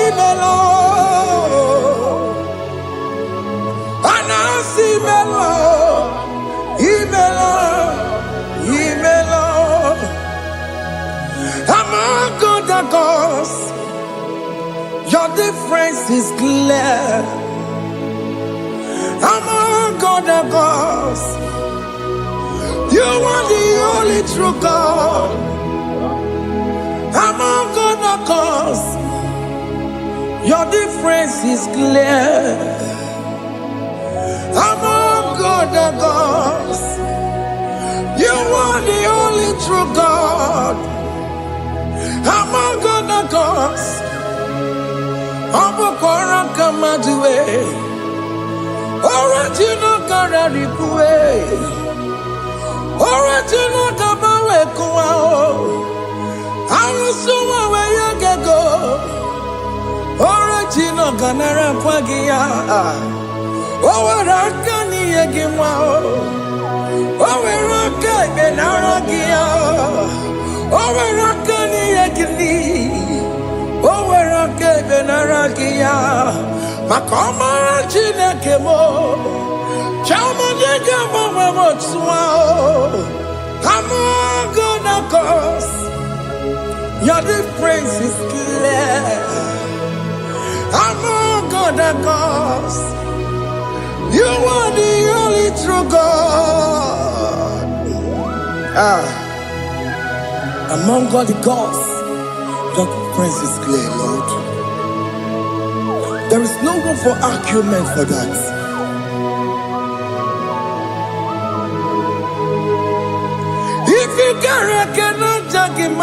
imela. Anasi mela, imela, imela. Among other gods, your difference is clear. Among other gods, you are the only true God. Among other gods, your difference is clear. Among other gods, you are the only true God. Among other gods, Abukora Kamadue, original Kararikue, original Kabawe Kuao, Arusuma where you go, original kanara kwagia. Oweraka ni egimwa. Oweraka benaragia. Oweraka ni egini. Oweraka benaragia. Makoma chineke mo. Chama nigga mama motswa. I'm gonna cause your difference is clear. I'm gonna cause you are the only true God. Among all the gods, your difference is clear, Lord. There is no room for argument for that. If you cannot judge him,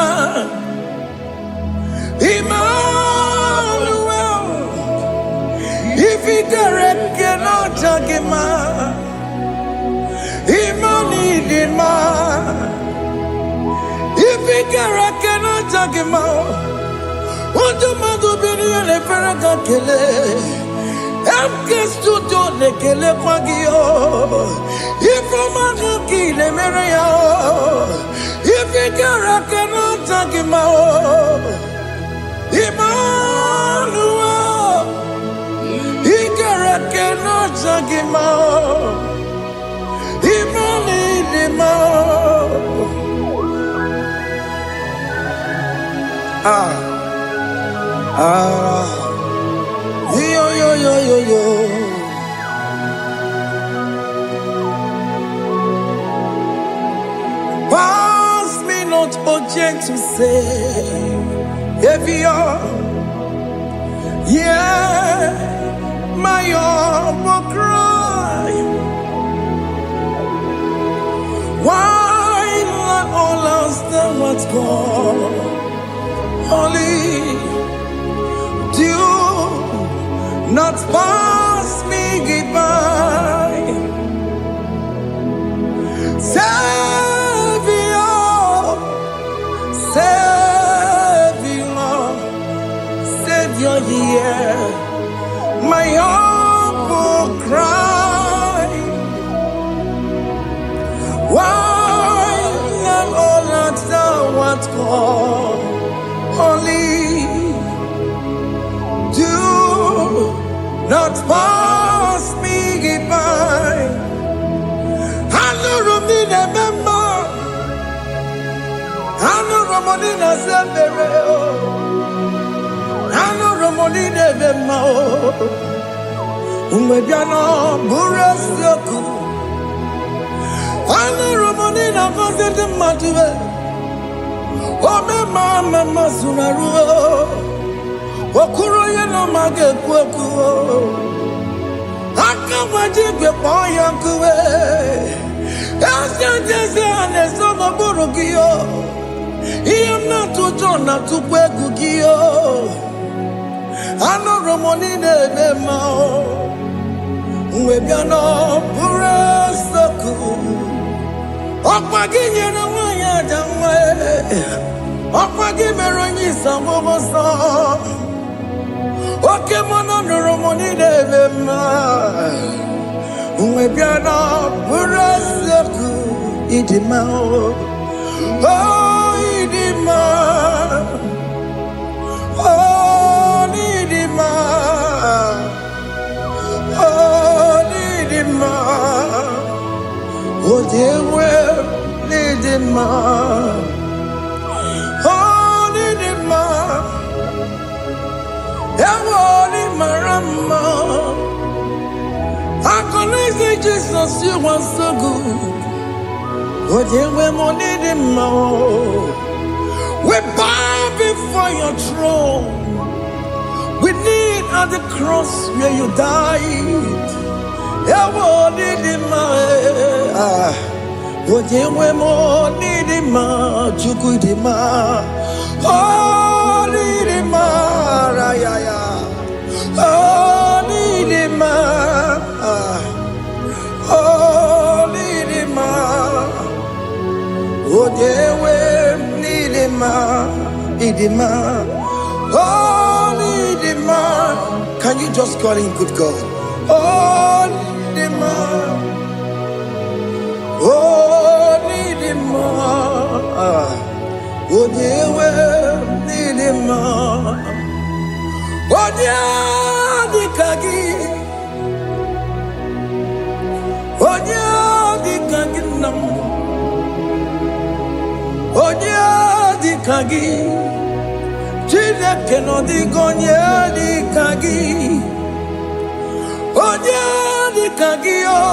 Emmanuel. If you cannot judge him, Emmanuel. If you cannot judge him, what do you do? Be the Ferraga Kele. Emke studio ne kele kwagio. Ifoma ki le mereya. Ifigara kena tagima. Emmanuel. Igara kena tagima. Yo. Pass me not urgent to say, if you're, yeah, my will cry. Why not all else than what's gone? Only do not pass me by. Savior, here, my humble cry. Why not all that thou art called? Only do not pass me by. I know Romina member. I know Romonina Zembere. I know Romonina member. Umediano Burasoku. I know Romonina Gozette Matue. Oh, Mama Sunaru. Okuro yeno mage kweku. Akamajigwe poyankuwe. Jese anesomo burugiyo. Iyam na tujona tukwegugiyo. Ano romonine bemao. Uwebiano burasoku. Okwaginye na wanya jamwe. Okwagimeronyi samboboso. Oke mono romoni deve ma. Umebiana buraseku idima oh idima oh idima oh idima oh dewe idima oh idima Ewoni marama. I can say Jesus, you are so good. But you will need him more. We bow before your throne. We need at the cross where you died. Ewoni him more. But you will need him more. Chukudima. Oh, need him more. Oh, need him more. Oh, need him more. Oh, they will need him more. Need him more. Oh, need him more. Can you just call him good God? Oh, Nidima. Oh, Nidima. Oh, Dewe, Nidima. Oh, Dikagi. Oh, Dikagi nam. Oh, Dikagi. Chineke no digonye Dikagi. Onye Dikagi o.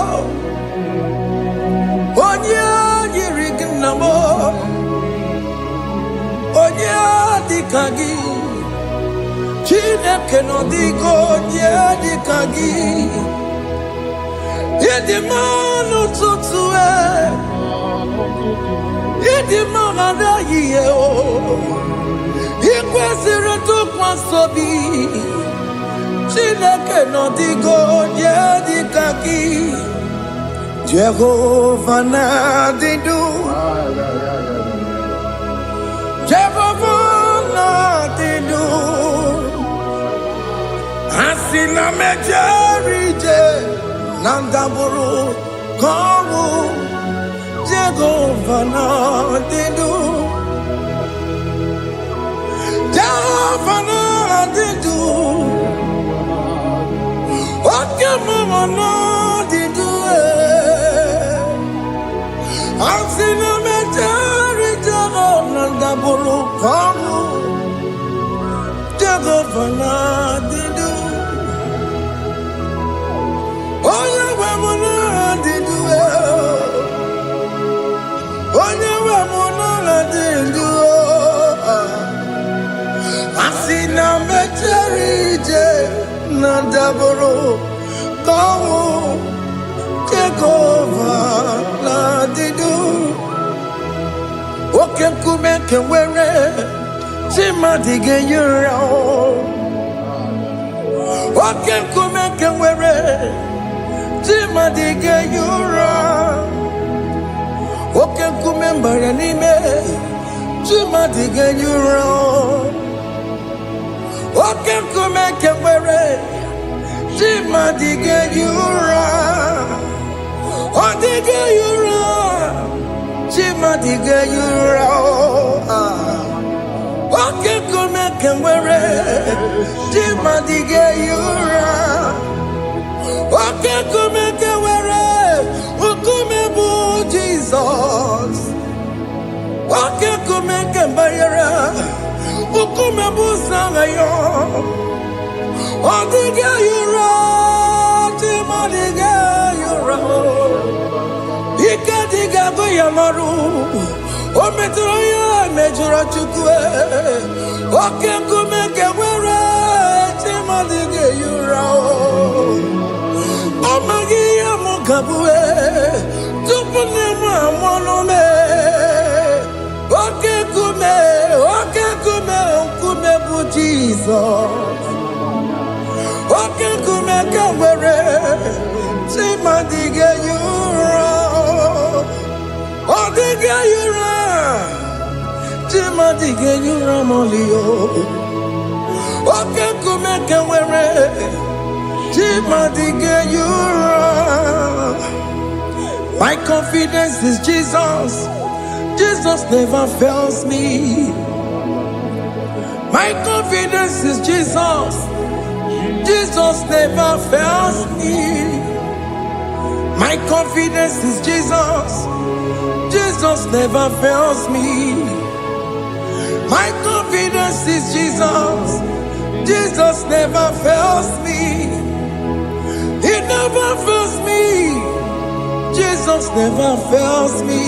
Onye yirignamo. Onye Dikagi. Chineke no digonye Dikagi. Yedimanu tutue. Yedimanu adaye o. Ikwesịrị ntụkwasị obi. Chineke nọ dịgo onye dịka gị. Jehova na-adịdu. Jehova na-adịdu. Asị na mejere ije na ndagwurugwu ka ọnwụ. Jehova na-adịdu. Jehova na-adịdu. Oke mama na-adịdu. Asị na mejere ije na ndagwurugwu ka ọnwụ. Jehova na-adịdu. Onye nwe m na-adịdu. Onye nwe m na-adịdu. Asị na mejere ije na ndagwurugwu ka ọnwụ. Jehova na-adịdu. Oke nkume nke nwere chi mmadụ ga-eyi ụra. Oke nkume nke nwere chi mmadụ ga-eyi ụra. Oke nkume mbara n'ime chi mmadụ ga-eyi ụra. Oke nkume nke nwere chi mmadụ ga-eyi ụra. Ọ dịghị eyi ụra. Chi mmadụ ga-eyi ụra. Oke nkume nke nwere chi mmadụ ga-eyi ụra. Oke nkume nke nwere nkume bụ Jizọs. Oke nkume nke mbara nkume bụ Sara ya. Ọ dịghị eyi ụra. Chi mmadụ ga-eyi ụra. Ike dịghị agụ ya n'ọrụ. O metụrụ ya mejọrọ Chukwu. Oke nkume nke nwere chi mmadụ ga-eyi ụra. Ọ maghị ihe m ga-abụ tupu nne m amụọ m. Oke nkume nkume bụ Jizọs. Oke nkume nke nwere chi mmadụ ga-eyi ụra. Ọ dịghị eyi ụra. Chi mmadụ ga-eyi ụra ma ọlị o. Oke nkume nke nwere chi mmadụ ga-eyi ụra. My confidence is Jesus. Jesus never fails me. My confidence is Jesus. Jesus never fails me. My confidence is Jesus. Jesus never fails me. My confidence is Jesus. Jesus never fails me. He never fails me. Jesus never fails me.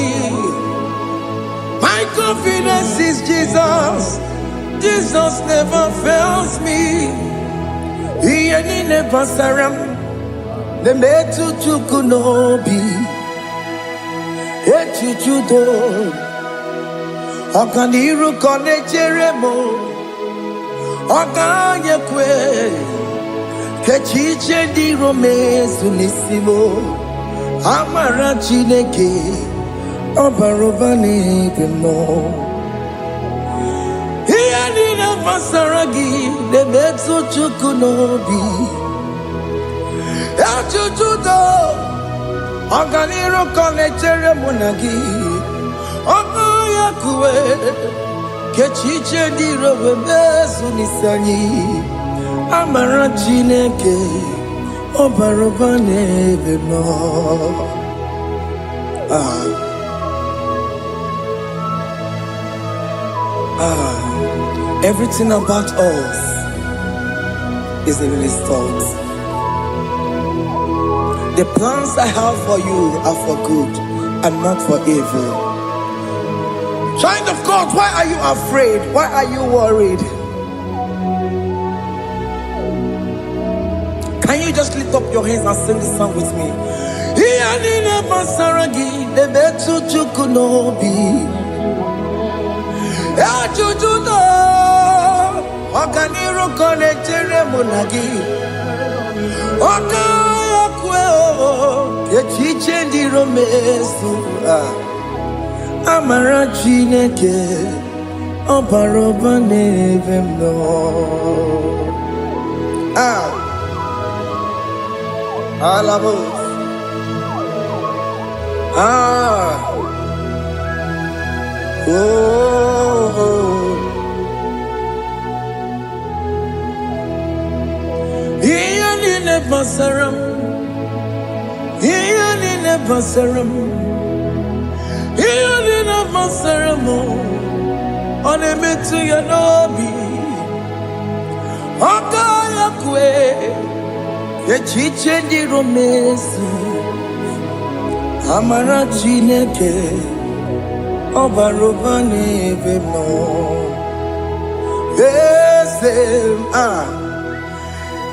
My confidence is Jesus. Jesus never fails me. He never saram. The metu chukunobi. Echuchudo. Okaniru kone jeremo. Okanyekwe. Kechiche di romezu nisimo. Amara Chineke. Obarobani gemo. He niile gbasara gị na-emetụ Chukwu n'obi. Ajụjụ do ọganiru ka ọ na-echere mụ na gị. Ọnụ ya kuwe ka echiche dị iro wee mezu n'isi anyị. Amara Chineke ọ bara ụba n'ebe nọ. Everything about us is in His thoughts. The plans I have for you are for good and not for evil. Child of God, why are you afraid? Why are you worried? Can you just lift up your hands and sing this song with me? Ọganiru ka ọ na-echere mụ na gị. Ọka ya kwe echiche ndị iro mezu. Amara Chineke ọ bara ụba n'ebe m nọ. Alabo. Basaram, Iyanina Basaram, Iyanina Basaram, on a metu yanobi, Okaya kwe, Echiche di romesu, Amara Chineke, Obarobane vemo,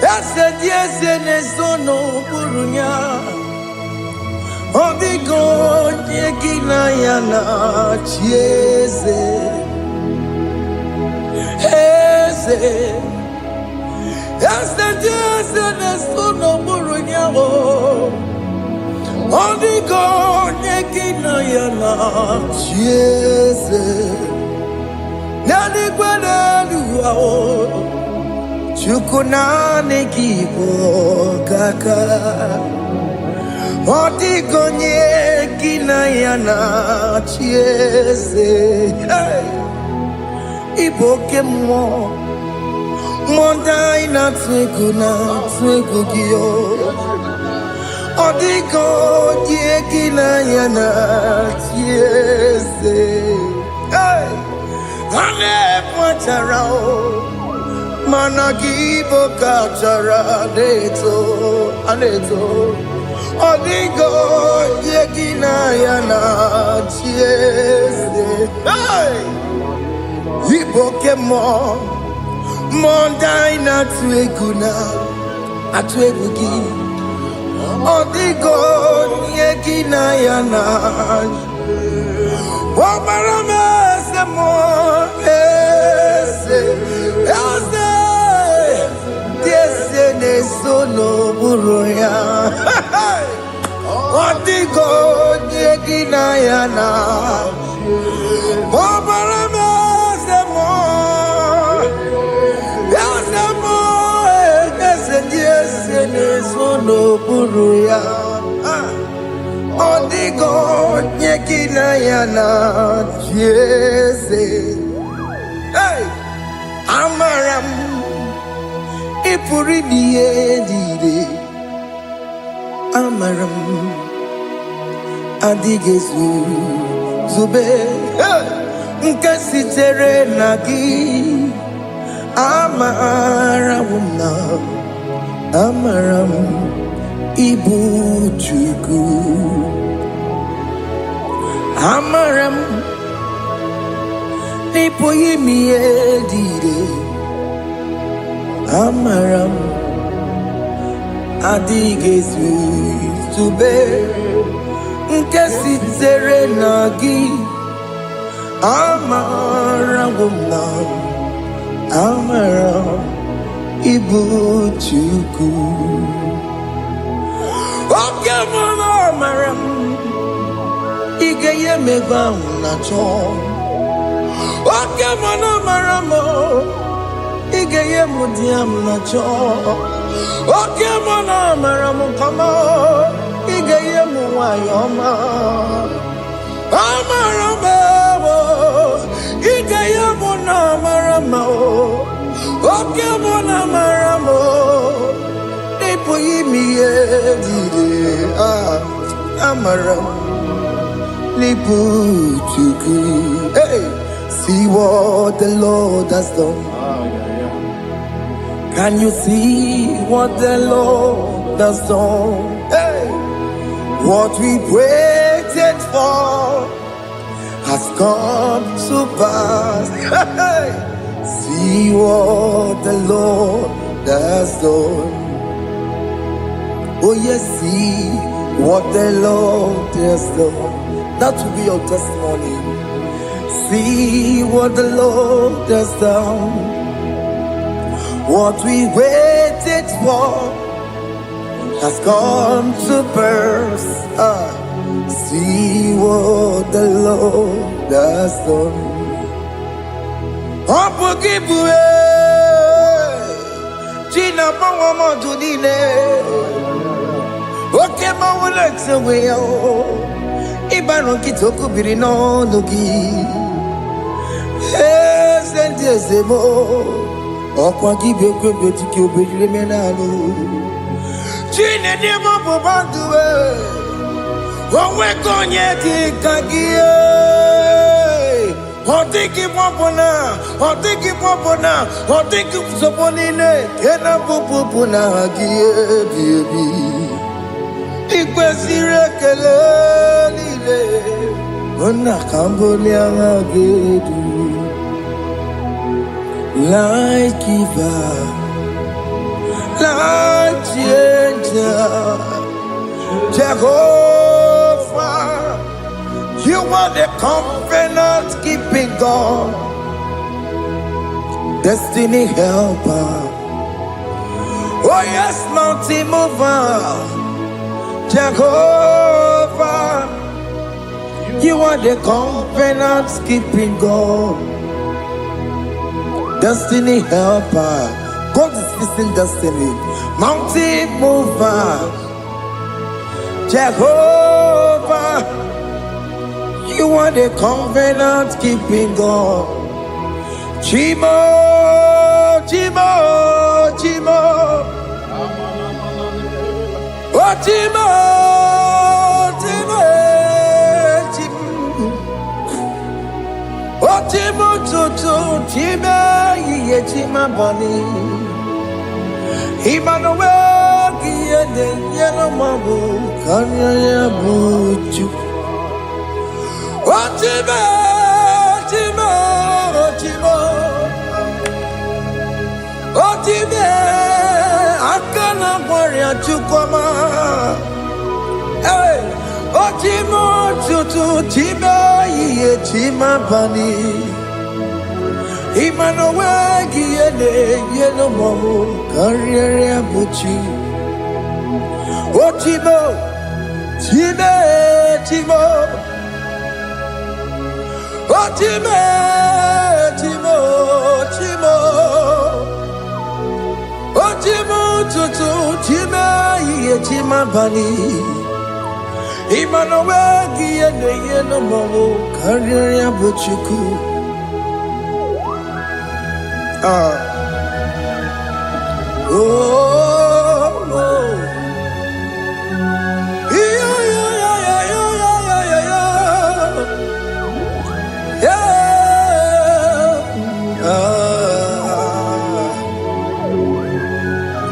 Ese dieze ne sono burunya. Odigo nyekina yana chieze. Ese dieze ne sono burunya. Odigo nyekina yana chieze. Nani kwene luwa Chukuna nekibo kaka Odigo nyekina yana chieze. Iboke mo Mondai na twegu giyo. Odigo nyekina yana chieze. Ane pacharao Managibo kachara aneto Odigo yekina yana chiese. Iboke mo Mondai na atwegugi. Odigo yekina yana Wamarame se mo ne sono buruya. Odigo nyekina yana Obarame semo. Yasemo Ese ne sono buruya. Odigo nyekina yana Jese. Amaram Ipuri diye Amaram Adigezu Zube Nkasitere nagi Amaram Ibu Chuku Amaram Nipoyi miedire Amaram Adigezu Zube Nkasitere nagi Amaram Ibu Chuku. Okay, Amaram Igeye meba unacho Oke mana maramo, igeye mudiam na cho. Oke mana maramo kama, igeye muwayoma. Amaramo, igeye muna maramo. Oke mana maramo, ipo yimiye dide. Amaramo, lipu chuku. Hey. See what the Lord has done. Can you see what the Lord has done? Hey, what we waited for has come to pass. Hey, see what the Lord has done. Oh yes, see what the Lord has done. That will be your testimony. See what the Lord has done. What we waited for has come to pass. See what the Lord has done. Opogibue, Gina Bawa Judine, Oke Mawalex away. Ibano Kitoku Birino Nogi. Sentezemo okwa gibe kwebe tiki obejire menalo chine demo bobanduwe onwe konye tikagie otiki popona otiki soponine kena popona agie biebi ikwesire kelelile ona kambolia agedu. Light giver, light changer, Jehovah, you are the covenant keeping God, destiny helper. Oh yes, mountain mover, Jehovah, you are the covenant keeping God. Destiny helper, God is fixing destiny. Mountain mover, Jehovah, you are the covenant keeping God. Chimo, Chimo, Chimo, oh Chimo, Chimo, Chimo, oh Chimo, Chimo, Chimo. Chima bani Emmanuel Kiende Yeno Mabu Kanya Yabuchu Ochima Chima Ochima Ochime Akana Warrior Chukwama Hey Ochimo Chutu Chima Ye Chima bani Emmanuel Kiene Yeno Mamu Karriere Buchi Ochimo Chime Chimo Ochime Chimo Chimo Ochimo Tutu Chime Ye Chima Bani Emmanuel Kiene Yeno Mamu Karriere Buchiku. Oh,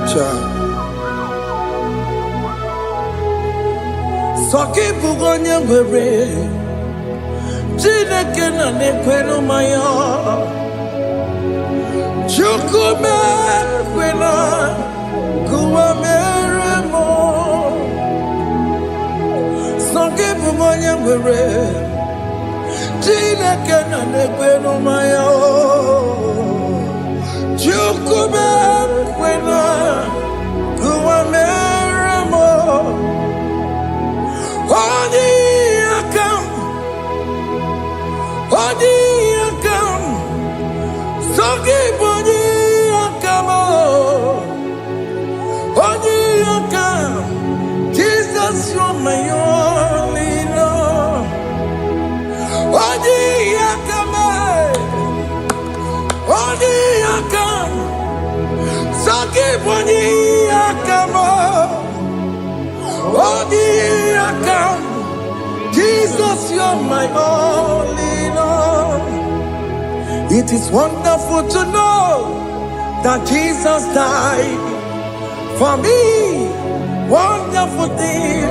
yeah, Soki bugonye ngwere, Chineke na nekwenu maya. Chukume kwena kuwa meremo Songe bumonye mwere Chineke na nekwenu maya Chukume kwena kuwa meremo Odi akam Jesus, you're my all in all. It is wonderful to know that Jesus died for me. Wonderful thing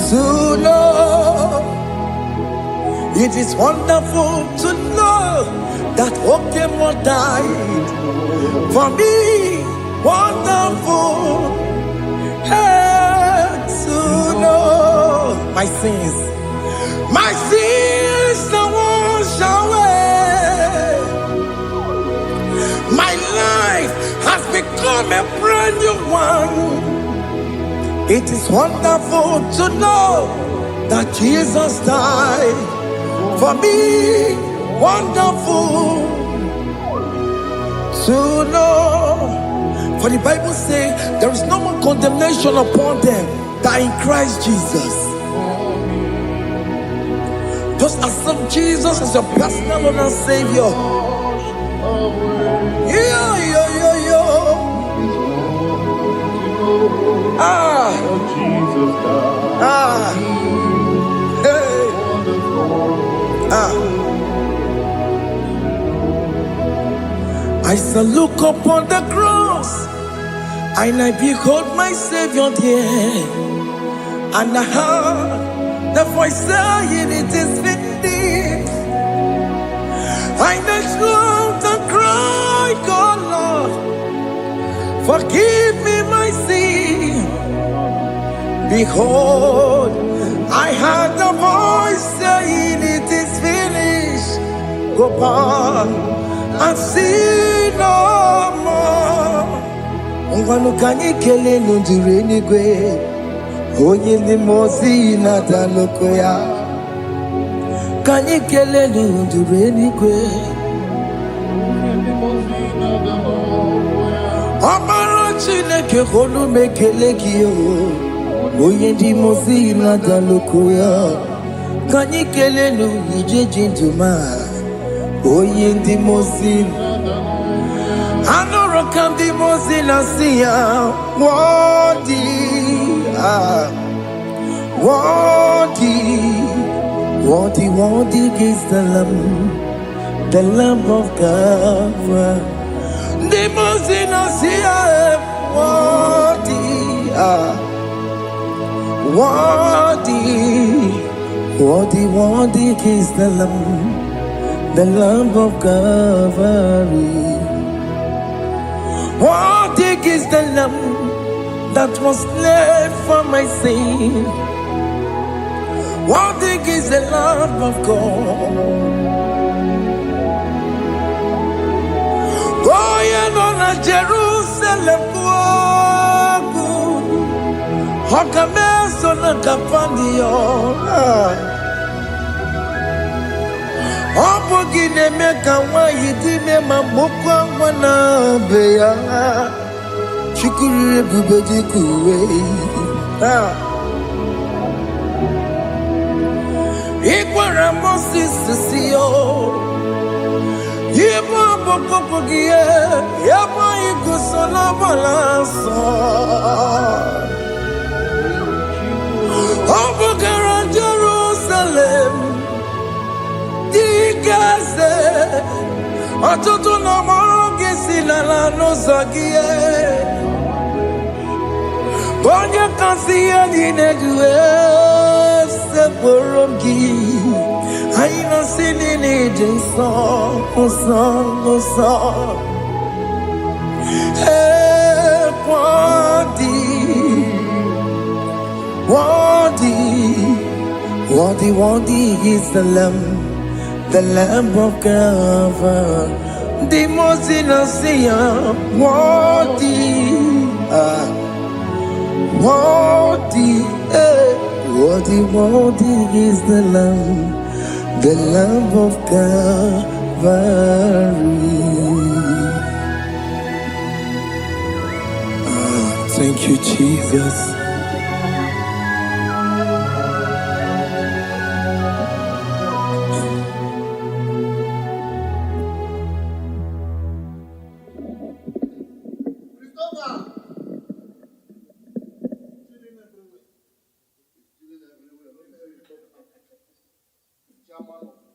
to know. It is wonderful to know that Okemo died for me. Wonderful to know my sins are washed away. My life has become a brand new one. It is wonderful to know that Jesus died for me. Wonderful to know. For the Bible says there is no more condemnation upon them that in Christ Jesus. Just accept Jesus as your personal Lord and Savior. I shall look upon the cross, and I behold my Savior there, and I heard the voice saying, "It is finished." I knelt and cried, "God, Lord, forgive me my sin." Behold, I heard the voice saying, "It is finished." Go back and sin no more. Ngwanu kanyi kele nundure nigwe, onye limozi na daloko ya. Kanyi kele nundure nigwe, Amara Chineke kolu mekele kiyo, onye limozi na daloko ya. Kanyi kele nu ije jinduma, onye limozi. Anoro kam di mozina siya, worthy is the Lamb of God. Di mozina siya, worthy is the Lamb of God. Worthy is the Lamb that was slain for my sin. Worthy is the Lamb of God. Going on a Jerusalem, Hokameso na kapandio. Opogine meka wa yidime mamukwa wana beya. Shukuru bubedi kuwe. Ikwara Moses siyo. Yema popogie. Yema igusola balanso. Opogara Jerusalem. Dikaze. Atutu na moge silala no zagie. Bonye kansiya dinedwe se borongi. Aina sinini jinso oso. Worthy is the Lamb of God. The most innocent, worthy is the Lamb of God. Thank you, Jesus. chairman of